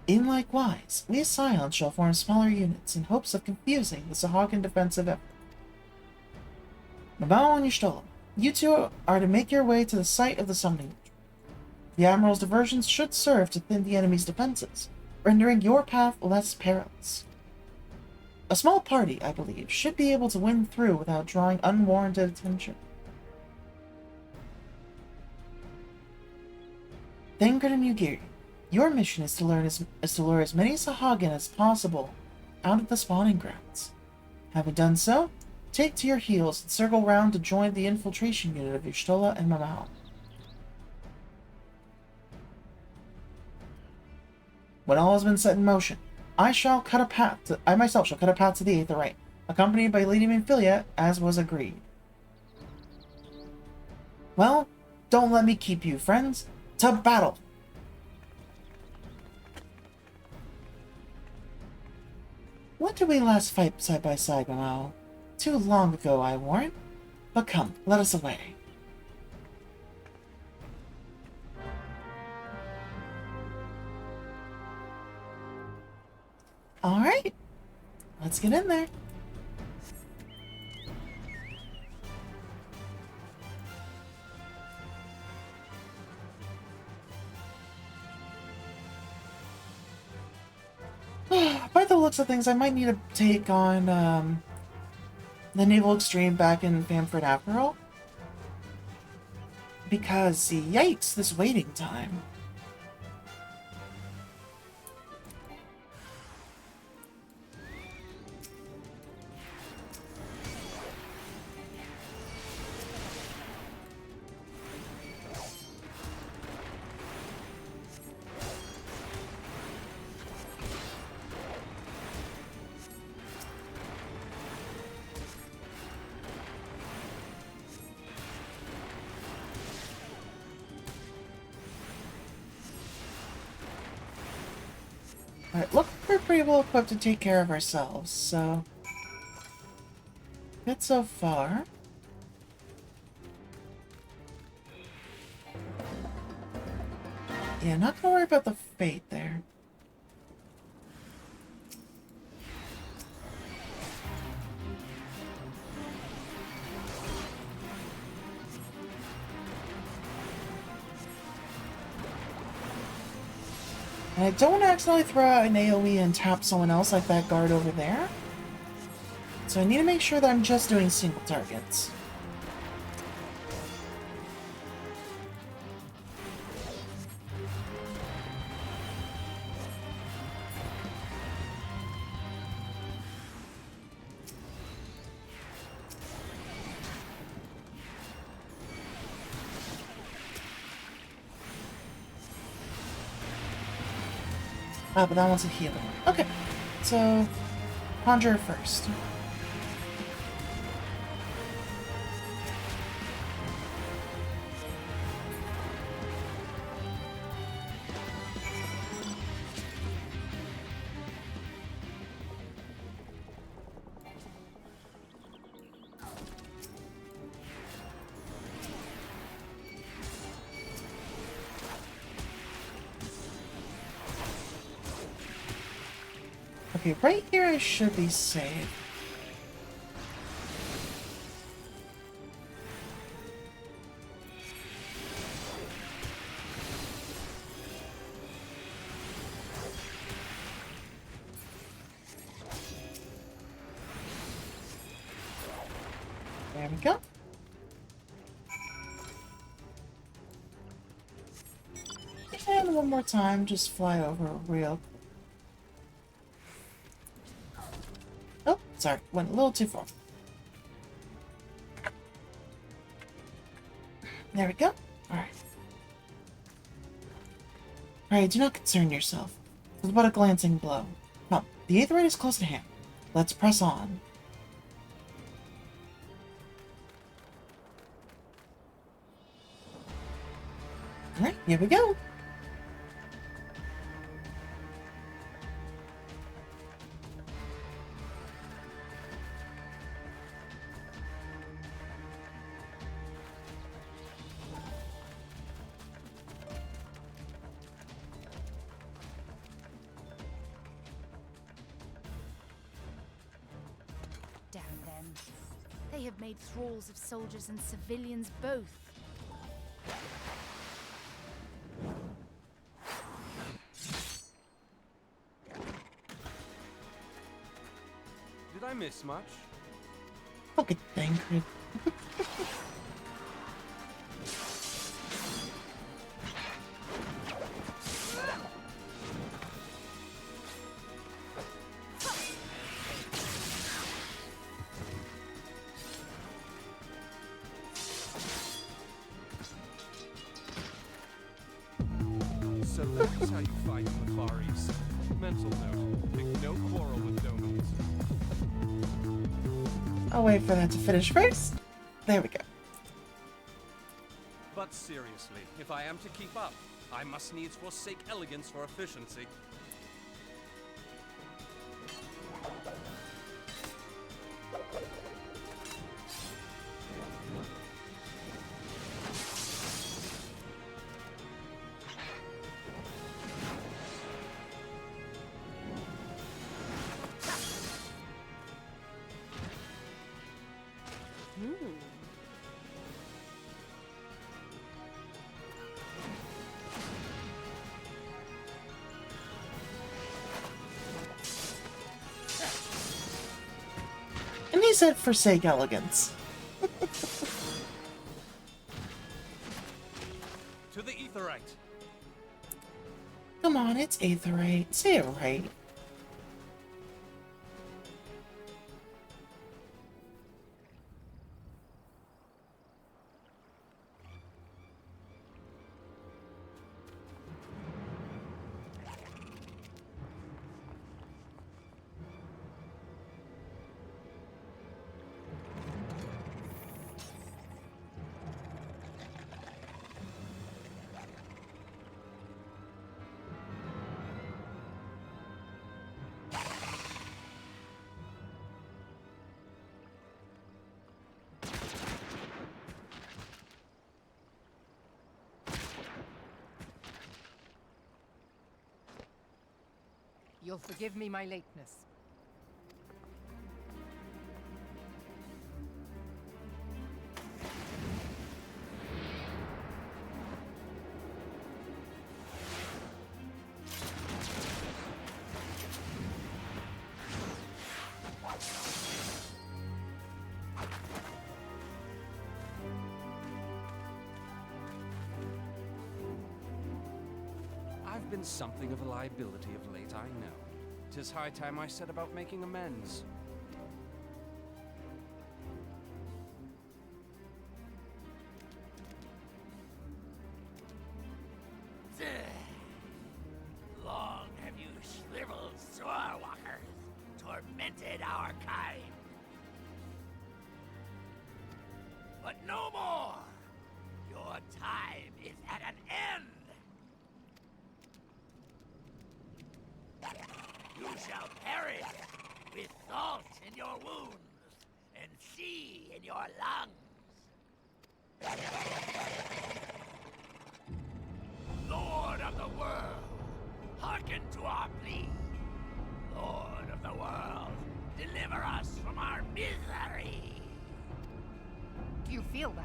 In like wise, we as Scions shall form smaller units in hopes of confusing the Sahagin defensive effort. Mabao and Y'shtola, you 2 are to make your way to the site of the summoning ritual. The Admiral's diversions should serve to thin the enemy's defenses, rendering your path less perilous. A small party, I believe, should be able to win through without drawing unwarranted attention. Thangood and Yugiri, your mission is to lure as many Sahagin as possible out of the spawning grounds. Having done so, take to your heels and circle round to join the infiltration unit of Y'shtola and Mamao. When all has been set in motion, I myself shall cut a path to the Aetheryte, accompanied by Lady Minfilia, as was agreed. Well, don't let me keep you, friends. To battle! When did we last fight side by side, Mamao? Too long ago, I warrant. But come, let us away. Alright, let's get in there. By the looks of things, I might need to take on the Naval Extreme back in Bamford after all. Because, yikes, this waiting time. Alright, look, we're pretty well equipped to take care of ourselves, so... good so far. Yeah, not gonna worry about the fate there. And I don't want to accidentally throw out an AoE and tap someone else like that guard over there. So I need to make sure that I'm just doing single targets. Ah, but that one's a healer. Okay, so Conjurer first. Okay, right here I should be safe. There we go. And one more time, just fly over real. Oh, sorry, went a little too far. There we go. Alright. Alright, do not concern yourself. It was but a glancing blow. Come, the Aetheryte is close at hand. Let's press on. Alright, here we go. Damn them. They have made thralls of soldiers and civilians both. I miss much. Fucking Dankness. So that's how you fight in the Far East. Mental note, pick no quarrel with nomads. I'll wait for that to finish first. There we go. But seriously, if I am to keep up, I must needs forsake elegance for efficiency. And he said forsake elegance. To the Aetheryte. Come on, it's Aetheryte. Say it right. You'll forgive me my lateness. I've been something of a liability of late, I know. 'Tis high time I set about making amends. Long have you shriveled Sorewalkers, tormented our kind. But no more! Your time is at an end! You shall perish with salt in your wounds and sea in your lungs. Lord of the world, hearken to our plea. Lord of the world, deliver us from our misery. Do you feel that?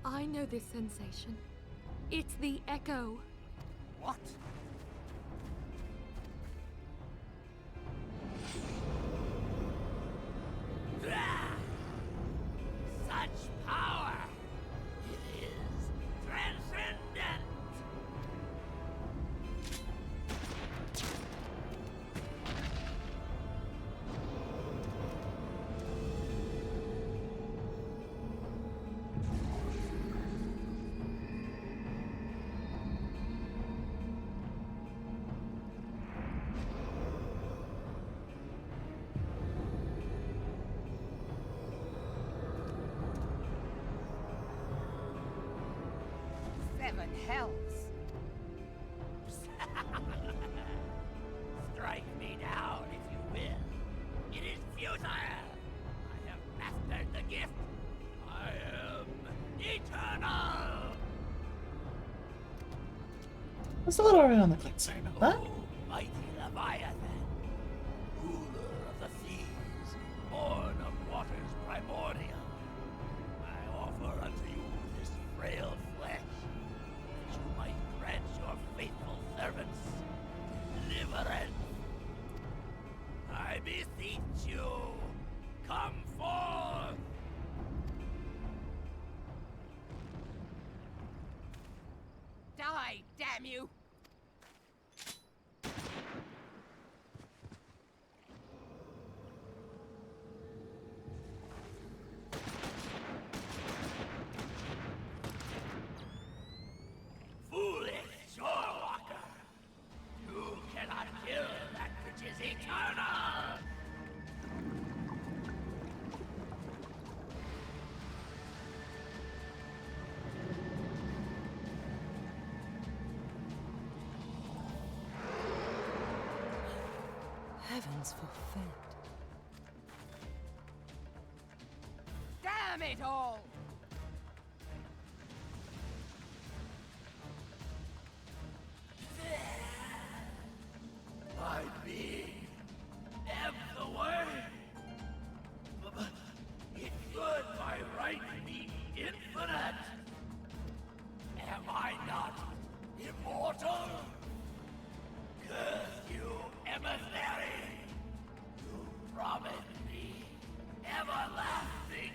I know this sensation. It's the echo. What? Such power! It is transcendent! Seven hells. Strike me down if you will. It is futile. I have mastered the gift. I am eternal. It's a little early on the click, sorry about that. Oh, mighty Leviathan, Die, damn you! Foolish Shorewalker! You cannot kill that which is eternal! Heavens forfend. Damn it all! My being ebbs away. But it could by right be infinite. Am I not immortal? Curse you, emissary! You promised me everlasting.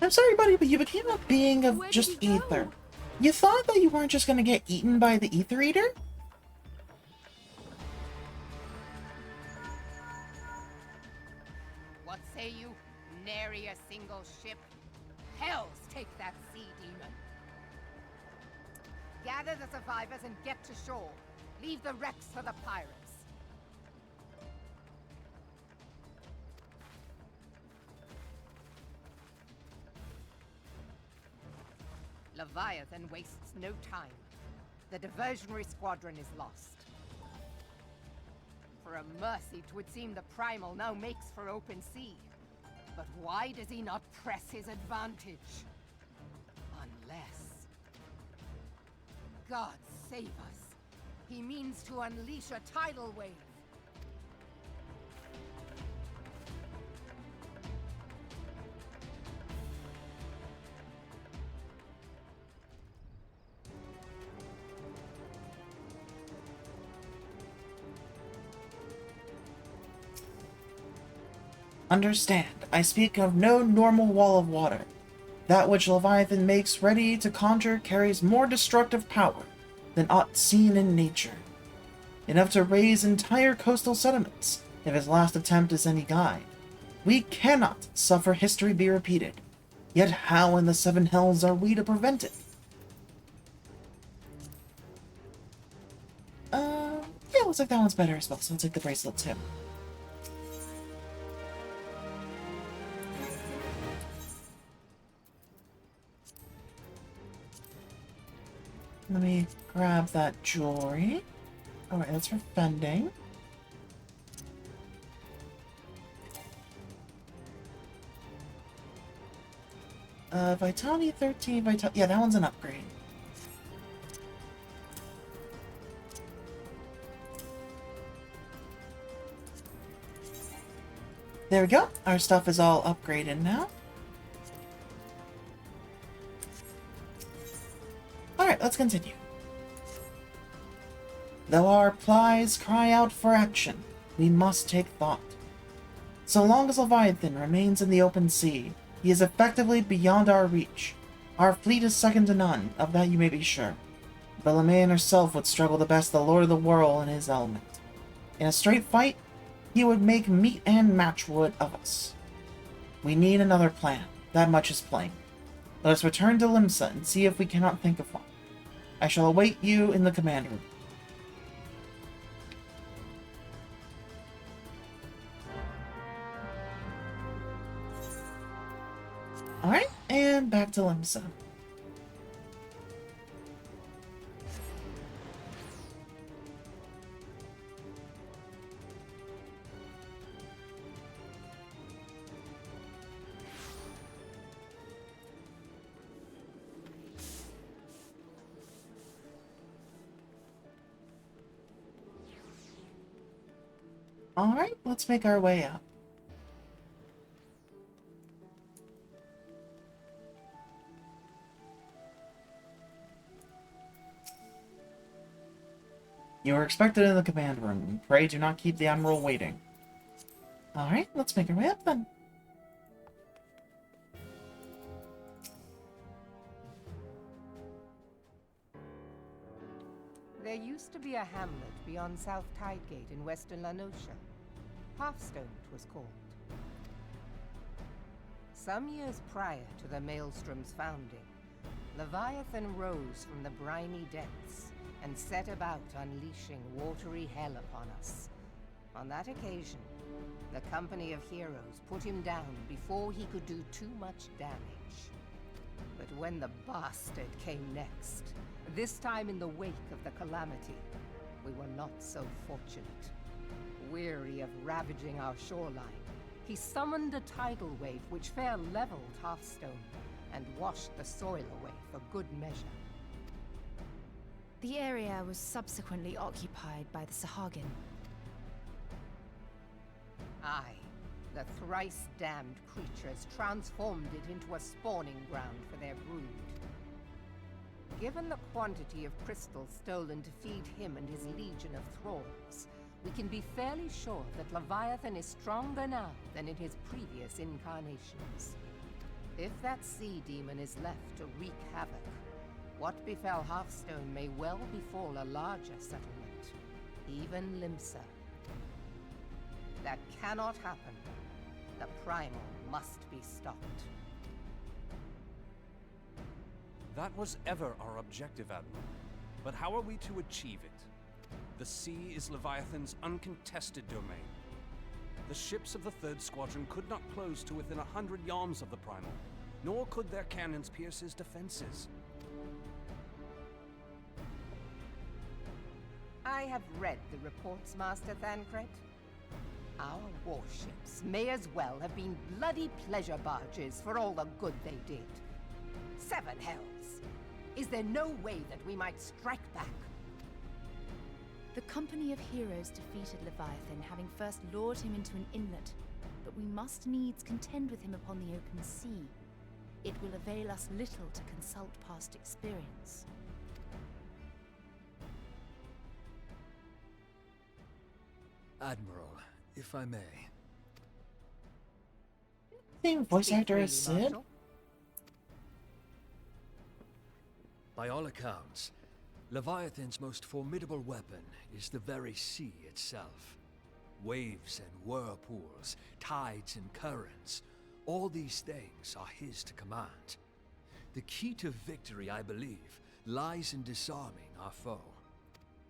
I'm sorry, buddy, but you became a being of Where did just he go? ether. You thought that you weren't just gonna get eaten by the ether eater? What say you? Nary a single ship? Hells take that sea demon! Gather the survivors and get to shore. Leave the wrecks for the pirates. Leviathan wastes no time. The diversionary squadron is lost. For a mercy, 'twould seem the Primal now makes for open sea. But why does he not press his advantage? Unless... God save us. He means to unleash a tidal wave. Understand, I speak of no normal wall of water. That which Leviathan makes ready to conjure carries more destructive power than aught seen in nature. Enough to raise entire coastal settlements, if his last attempt is any guide. We cannot suffer history be repeated. Yet how in the seven hells are we to prevent it? Yeah, looks like that one's better as well, so I'll take the bracelet too. Let me grab that jewelry. Alright, that's for fending. Vitality 13, yeah, that one's an upgrade. There we go. Our stuff is all upgraded now. Alright, let's continue. Though our plies cry out for action, we must take thought. So long as Leviathan remains in the open sea, he is effectively beyond our reach. Our fleet is second to none, of that you may be sure. But Lemaine herself would struggle to best the Lord of the Whirl in his element. In a straight fight, he would make meat and matchwood of us. We need another plan, that much is plain. Let us return to Limsa and see if we cannot think of one. I shall await you in the command room. Alright, and back to Limsa. Alright, let's make our way up. You are expected in the command room. Pray do not keep the Admiral waiting. Alright, let's make our way up then. There used to be a hamlet beyond South Tidegate in western La Noscia. Hearthstone, it was called. Some years prior to the Maelstrom's founding, Leviathan rose from the briny depths and set about unleashing watery hell upon us. On that occasion, the Company of Heroes put him down before he could do too much damage. But when the bastard came next, this time in the wake of the calamity, we were not so fortunate. Weary of ravaging our shoreline, he summoned a tidal wave which fair leveled Hearthstone and washed the soil away for good measure. The area was subsequently occupied by the Sahagin. Aye, the thrice-damned creatures transformed it into a spawning ground for their brood. Given the quantity of crystals stolen to feed him and his legion of thralls, we can be fairly sure that Leviathan is stronger now than in his previous incarnations. If that sea demon is left to wreak havoc, what befell Hearthstone may well befall a larger settlement, even Limsa. That cannot happen. The Primal must be stopped. That was ever our objective, Admiral. But how are we to achieve it? The sea is Leviathan's uncontested domain. The ships of the 3rd Squadron could not close to within 100 yards of the Primal, nor could their cannons pierce his defenses. I have read the reports, Master Thancred. Our warships may as well have been bloody pleasure barges for all the good they did. 7 hells! Is there no way that we might strike back? The Company of Heroes defeated Leviathan, having first lured him into an inlet, but we must needs contend with him upon the open sea. It will avail us little to consult past experience. Admiral, if I may. Same voice Speak actor freely, as Sid? Marshal. By all accounts, Leviathan's most formidable weapon is the very sea itself. Waves and whirlpools, tides and currents, all these things are his to command. The key to victory, I believe, lies in disarming our foe.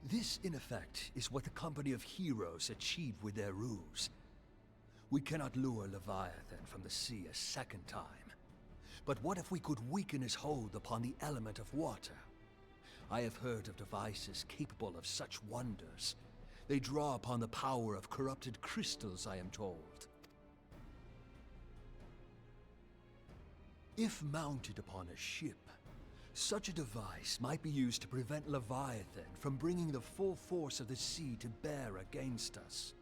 This, in effect, is what the Company of Heroes achieved with their ruse. We cannot lure Leviathan from the sea a second time. But what if we could weaken his hold upon the element of water? I have heard of devices capable of such wonders. They draw upon the power of corrupted crystals, I am told. If mounted upon a ship, such a device might be used to prevent Leviathan from bringing the full force of the sea to bear against us,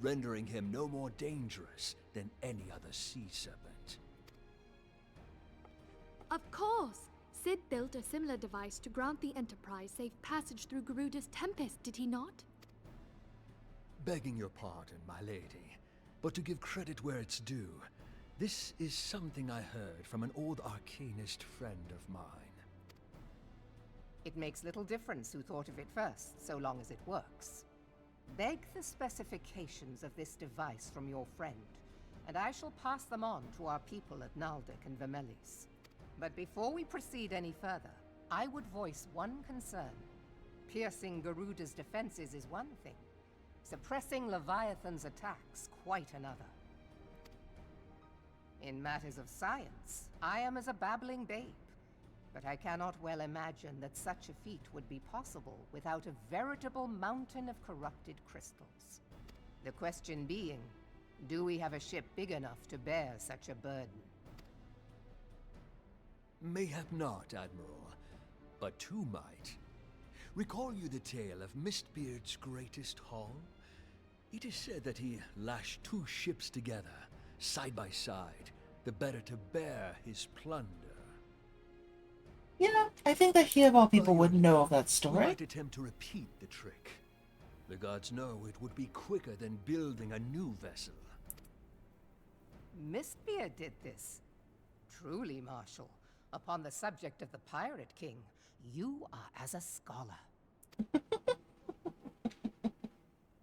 rendering him no more dangerous than any other sea serpent. Of course! Sid built a similar device to grant the Enterprise safe passage through Garuda's Tempest, did he not? Begging your pardon, my lady, but to give credit where it's due, this is something I heard from an old arcanist friend of mine. It makes little difference who thought of it first, so long as it works. Beg the specifications of this device from your friend, and I shall pass them on to our people at Naldic and Vermelis. But before we proceed any further, I would voice one concern. Piercing Garuda's defenses is one thing. Suppressing Leviathan's attacks, quite another. In matters of science, I am as a babbling babe. But I cannot well imagine that such a feat would be possible without a veritable mountain of corrupted crystals. The question being, do we have a ship big enough to bear such a burden? Mayhap not, Admiral, but two might. Recall you the tale of Mistbeard's greatest haul? It is said that he lashed 2 ships together, side by side, the better to bear his plunder. Yeah, I think that he of all people would know of that We story. might attempt to repeat the trick. The gods know it would be quicker than building a new vessel. Mistbeard did this. Truly, Marshal, upon the subject of the Pirate King, you are as a scholar.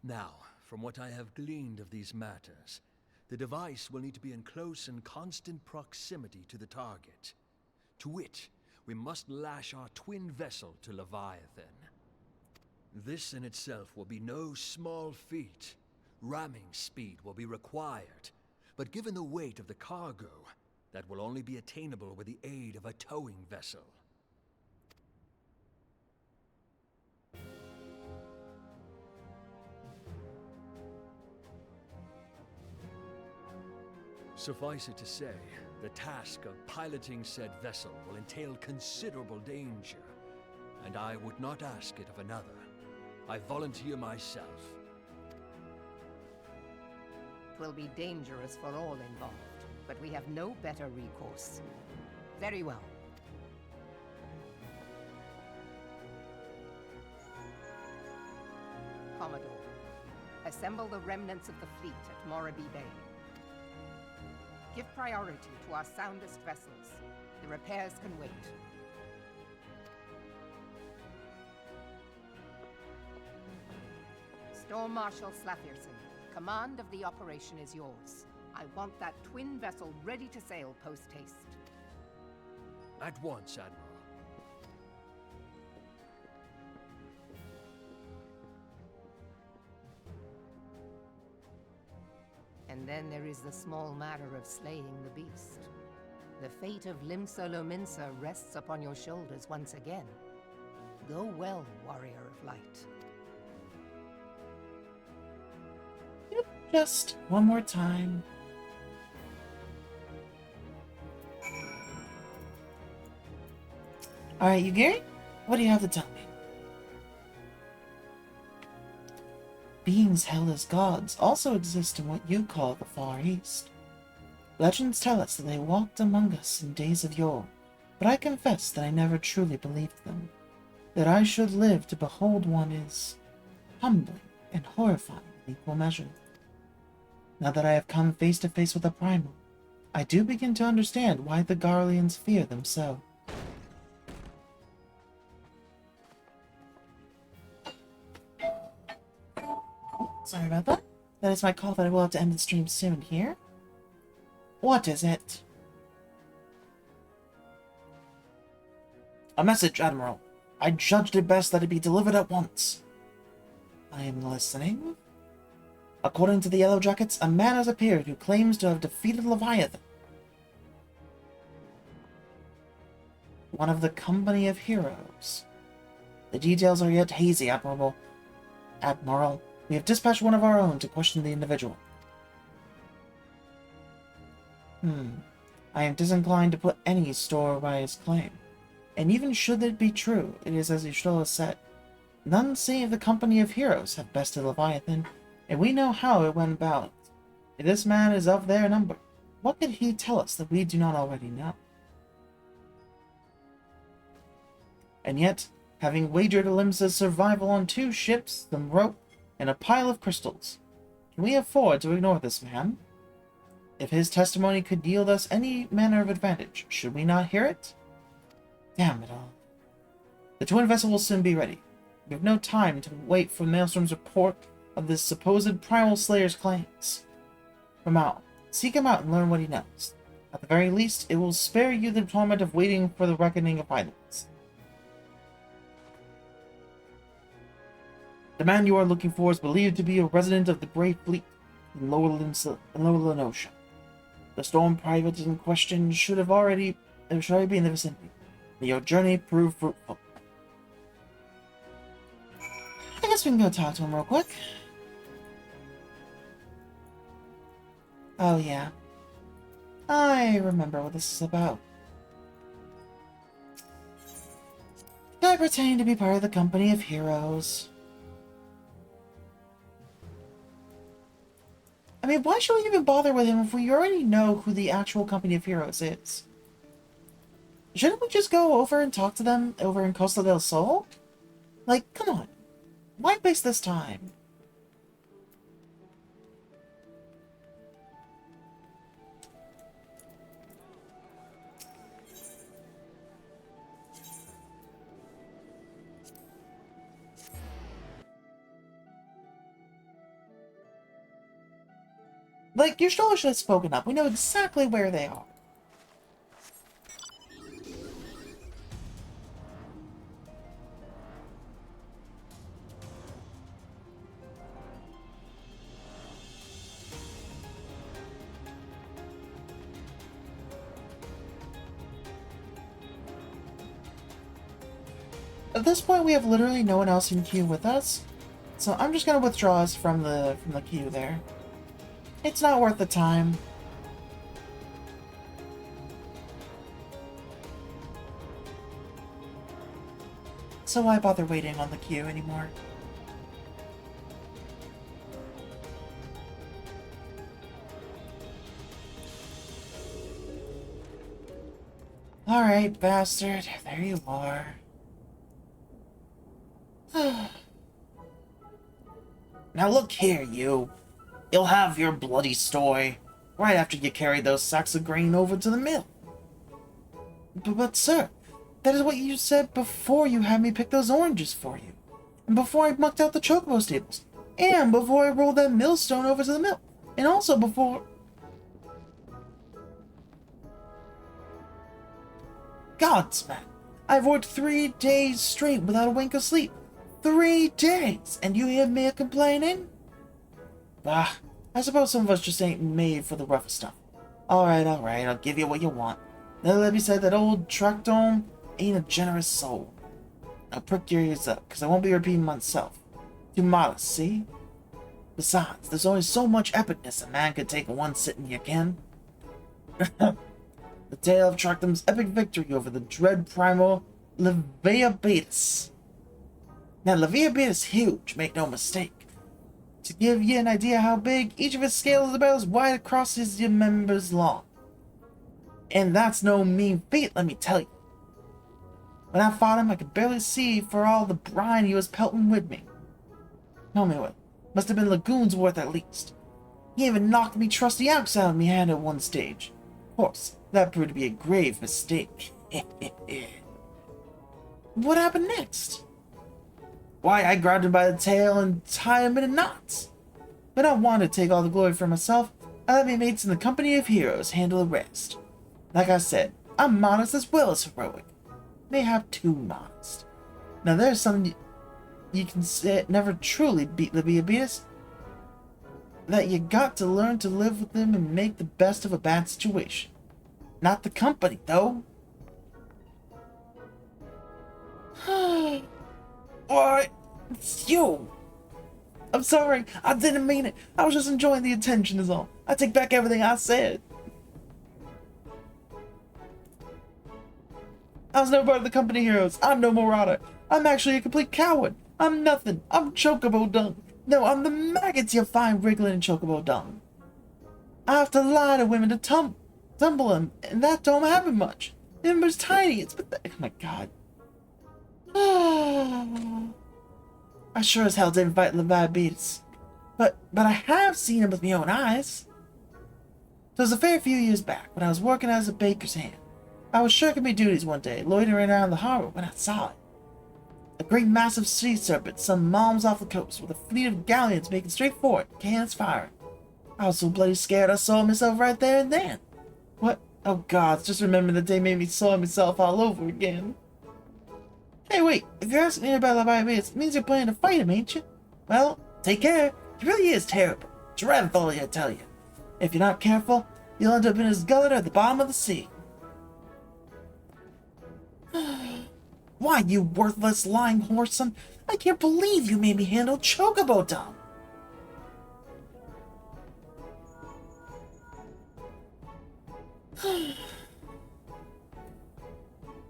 Now, from what I have gleaned of these matters, the device will need to be in close and constant proximity to the target. To wit, we must lash our twin vessel to Leviathan. This in itself will be no small feat. Ramming speed will be required, but given the weight of the cargo, that will only be attainable with the aid of a towing vessel. Suffice it to say, the task of piloting said vessel will entail considerable danger, and I would not ask it of another. I volunteer myself. Twill be dangerous for all involved, but we have no better recourse. Very well. Commodore, assemble the remnants of the fleet at Morabee Bay. Give priority to our soundest vessels. The repairs can wait. Storm Marshal Slafierson, command of the operation is yours. I want that twin vessel ready to sail post-haste. At once, Admiral. And then there is the small matter of slaying the beast. The fate of Limsa Lominsa rests upon your shoulders once again. Go well, warrior of light. Yep, just one more time. Alright, you Gary? What do you have to tell me? Beings held as gods also exist in what you call the Far East. Legends tell us that they walked among us in days of yore, but I confess that I never truly believed them. That I should live to behold one is humbling and horrifying in equal measure. Now that I have come face to face with a primal, I do begin to understand why the Garleans fear them so. Sorry about that. That is my call that I will have to end the stream soon here. What is it? A message, Admiral. I judged it best that it be delivered at once. I am listening. According to the Yellow Jackets, a man has appeared who claims to have defeated Leviathan. One of the company of heroes. The details are yet hazy, Admiral. We have dispatched one of our own to question the individual. I am disinclined to put any store by his claim. And even should it be true, it is as Yshtola said. None save the company of heroes have bested Leviathan, and we know how it went about. If this man is of their number, what could he tell us that we do not already know? And yet, having wagered Limsa's survival on 2 ships, some rope, and a pile of crystals, can we afford to ignore this man? If his testimony could yield us any manner of advantage, should we not hear it? Damn it all. The twin vessel will soon be ready. We have no time to wait for Maelstrom's report of this supposed primal slayer's claims. Ramal, seek him out and learn what he knows. At the very least, it will spare you the torment of waiting for the reckoning of violence. The man you are looking for is believed to be a resident of the Brave Fleet in Lower Lenosha. The storm private in question should already be in the vicinity. May your journey prove fruitful. I guess we can go talk to him real quick. Oh yeah. I remember what this is about. I pretend to be part of the company of heroes. I mean, why should we even bother with him if we already know who the actual company of heroes is? Shouldn't we just go over and talk to them over in Costa del Sol? Like, come on. Why base this time? Like, your stroller should have spoken up. We know exactly where they are. At this point, we have literally no one else in queue with us, so I'm just gonna withdraw us from the queue there. It's not worth the time. So why bother waiting on the queue anymore? Alright, bastard. There you are. Now look here, you. You'll have your bloody story right after you carry those sacks of grain over to the mill. But sir, that is what you said before you had me pick those oranges for you. And before I mucked out the chocobo stables. And before I rolled that millstone over to the mill. And also before... Gods, man. I've worked 3 days straight without a wink of sleep. 3 days! And you hear me complaining? Ah, I suppose some of us just ain't made for the rough stuff. Alright, I'll give you what you want. Now let me say that old truck dome ain't a generous soul. Now prick your ears up, because I won't be repeating myself. Too modest, see? Besides, there's only so much epicness a man could take in one sitting you can. The tale of Truckdom's epic victory over the dread primal Leviabetus. Now, Leviabetus is huge, make no mistake. To give you an idea how big, each of his scales is about as wide across as your members long. And that's no mean feat, let me tell you. When I fought him, I could barely see for all the brine he was pelting with me. Tell me what, must have been lagoons worth at least. He even knocked me trusty axe out of me hand at one stage. Of course, that proved to be a grave mistake. What happened next? Why, I grabbed him by the tail and tied him in knots. But I wanted to take all the glory for myself. I let my mates in the company of heroes handle the rest. Like I said, I'm modest as well as heroic. Mayhap too modest. Now there's something you can say never truly beat Leviabetus. That you got to learn to live with him and make the best of a bad situation. Not the company, though. Why, it's you. I'm sorry, I didn't mean it. I was just enjoying the attention is all. I take back everything I said. I was never part of the company heroes. I'm no marauder. I'm actually a complete coward. I'm nothing. I'm chocobo dung. No, I'm the maggots you find wriggling in chocobo dung. I have to lie to women to tumble them, and that don't happen much. The number's tiny. It's pathetic. Oh my god. I sure as hell didn't fight Leviabetus. But I have seen him with my own eyes. It was a fair few years back, when I was working as a baker's hand. I was shirking my duties one day, loitering around the harbor, when I saw it. A great massive sea serpent, some miles off the coast, with a fleet of galleons making straight for it, cannons firing. I was so bloody scared I saw myself right there and then. What? Oh gods, just remember the day made me saw myself all over again. Hey wait, if you're asking me about Leviabetus, it means you're planning to fight him, ain't you? Well, take care. He really is terrible. Dreadful, I tell you. If you're not careful, you'll end up in his gullet or at the bottom of the sea. Why, you worthless lying whoreson! I can't believe you made me handle chocobo dung!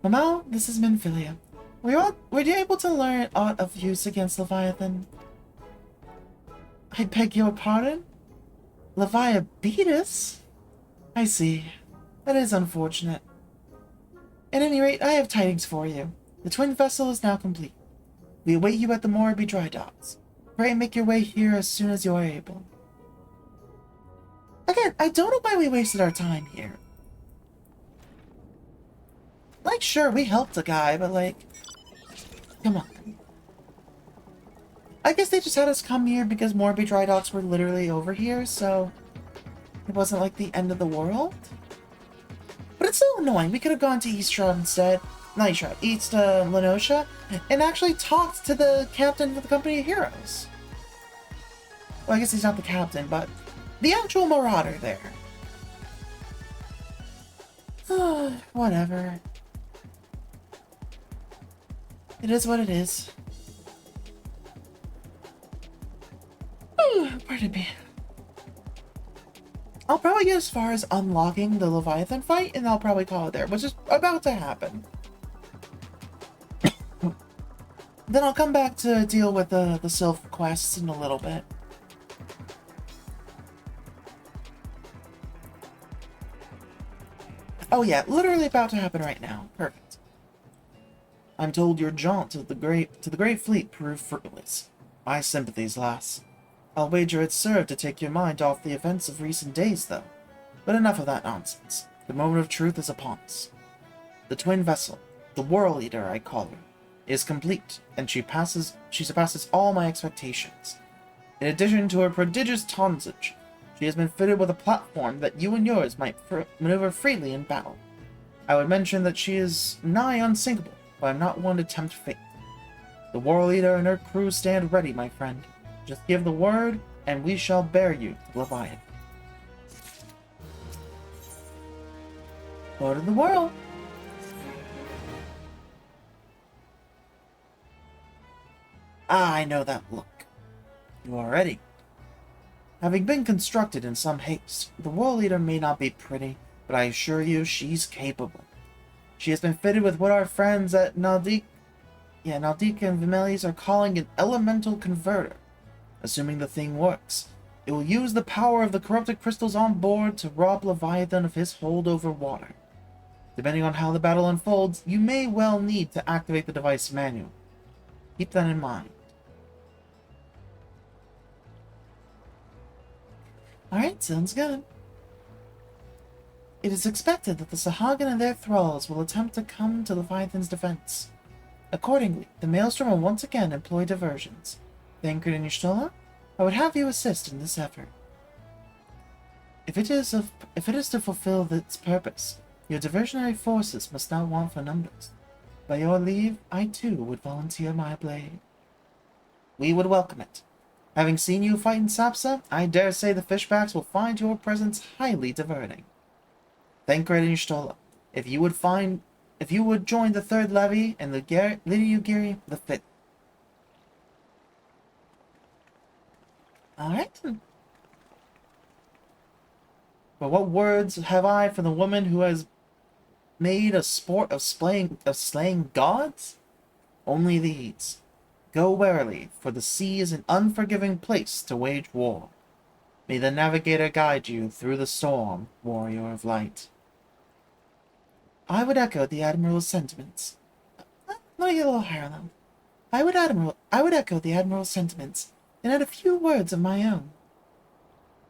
Mama, this is Minfilia. Were you able to learn aught of use against Leviathan? I beg your pardon? Leviabetus? I see. That is unfortunate. At any rate, I have tidings for you. The twin vessel is now complete. We await you at the Morby dry docks. Pray make your way here as soon as you are able. Again, I don't know why we wasted our time here. Like, sure, we helped a guy, but like, come on. I guess they just had us come here because Morby dry docks were literally over here, so it wasn't like the end of the world. But it's so annoying. We could have gone to East Shroud instead. Not East Shroud, East Lenosha, and actually talked to the captain of the Company of Heroes. Well, I guess he's not the captain, but the actual marauder there. Whatever. It is what it is. Pardon me. I'll probably get as far as unlocking the Leviathan fight, and I'll probably call it there, which is about to happen. Then I'll come back to deal with the Sylph quests in a little bit. Oh yeah, literally about to happen right now. Perfect. I'm told your jaunt to the Great Fleet proved fruitless. My sympathies, lass. I'll wager it served to take your mind off the events of recent days, though. But enough of that nonsense. The moment of truth is upon us. The twin vessel, the World Eater I call her, is complete, and she surpasses all my expectations. In addition to her prodigious tonnage, she has been fitted with a platform that you and yours might maneuver freely in battle. I would mention that she is nigh unsinkable, but I'm not one to tempt fate. The World Eater and her crew stand ready, my friend. Just give the word, and we shall bear you to Leviathan. Go to the world. Ah, I know that look. You are ready. Having been constructed in some haste, the World Eater may not be pretty, but I assure you she's capable. She has been fitted with what our friends at Naldik and Vimelis are calling an elemental converter. Assuming the thing works, it will use the power of the corrupted crystals on board to rob Leviathan of his hold over water. Depending on how the battle unfolds, you may well need to activate the device manually. Keep that in mind. Alright, sounds good. It is expected that the Sahagin and their thralls will attempt to come to Leviathan's defense. Accordingly, the Maelstrom will once again employ diversions. Dankness and Y'shtola, I would have you assist in this effort. If it is to fulfill its purpose, your diversionary forces must not want for numbers. By your leave, I too would volunteer my blade. We would welcome it. Having seen you fight in Sapsa, I dare say the fishbacks will find your presence highly diverting. Dankness and Y'shtola, if you would join the third levy and the Ugiri the fifth. Alright. But what words have I for the woman who has made a sport of slaying gods? Only these. Go warily, for the sea is an unforgiving place to wage war. May the navigator guide you through the storm, warrior of light. I would echo the Admiral's sentiments. Let me get a little higher on them. I would echo the Admiral's sentiments, and add a few words of my own.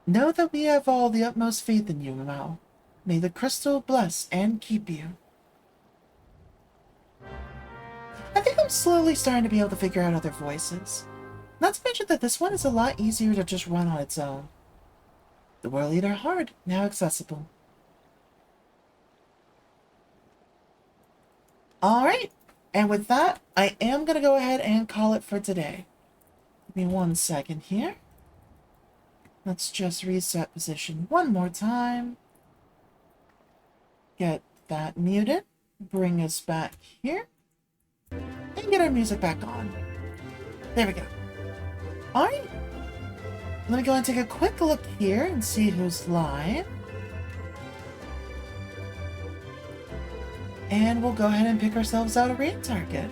Know that we have all the utmost faith in you, Mal. May the crystal bless and keep you. I think I'm slowly starting to be able to figure out other voices. Not to mention that this one is a lot easier to just run on its own. The World Eater Hard, now accessible. Alright, and with that, I am going to go ahead and call it for today. Give me 1 second here. Let's just reset position one more time. Get that muted. Bring us back here. And get our music back on. There we go. Alright. Let me go and take a quick look here and see who's live. And we'll go ahead and pick ourselves out a raid target.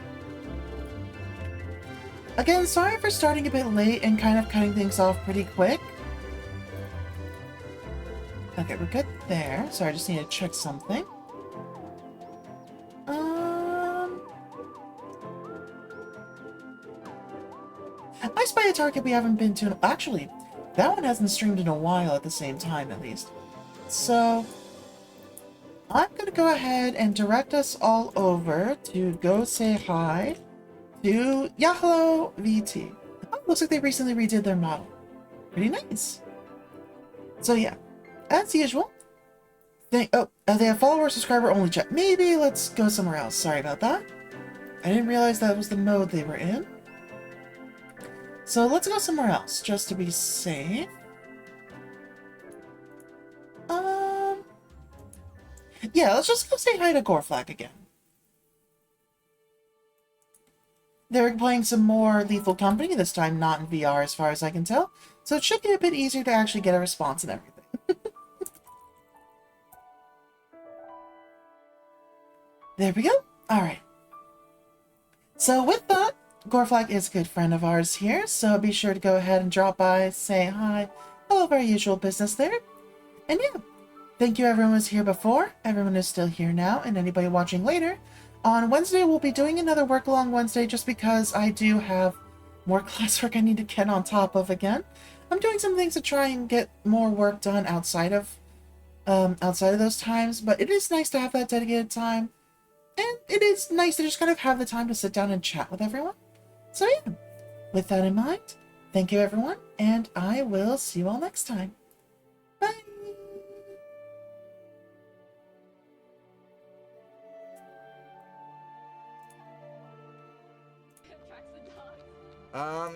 Again, sorry for starting a bit late and kind of cutting things off pretty quick. Okay, we're good there. Sorry, I just need to check something. a target we haven't been to. Actually, that one hasn't streamed in a while at the same time, at least. So, I'm going to go ahead and direct us all over to go say hi to Yahlo VT. Oh, looks like they recently redid their model. Pretty nice. So yeah, as usual, they have follower subscriber only chat. Maybe let's go somewhere else. Sorry about that. I didn't realize that was the mode they were in. So let's go somewhere else, just to be safe. Yeah, let's just go say hi to Gorflag again. They're playing some more Lethal Company, this time not in VR as far as I can tell, so it should be a bit easier to actually get a response and everything. There we go. Alright. So with that, Gorflag is a good friend of ours here, so be sure to go ahead and drop by, say hi, all of our usual business there. And yeah, thank you everyone who's here before, everyone who's still here now, and anybody watching later. On Wednesday, we'll be doing another work-along Wednesday just because I do have more classwork I need to get on top of again. I'm doing some things to try and get more work done outside of those times, but it is nice to have that dedicated time. And it is nice to just kind of have the time to sit down and chat with everyone. So yeah, with that in mind, thank you everyone, and I will see you all next time. Bye!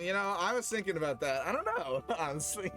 You know, I was thinking about that. I don't know, honestly.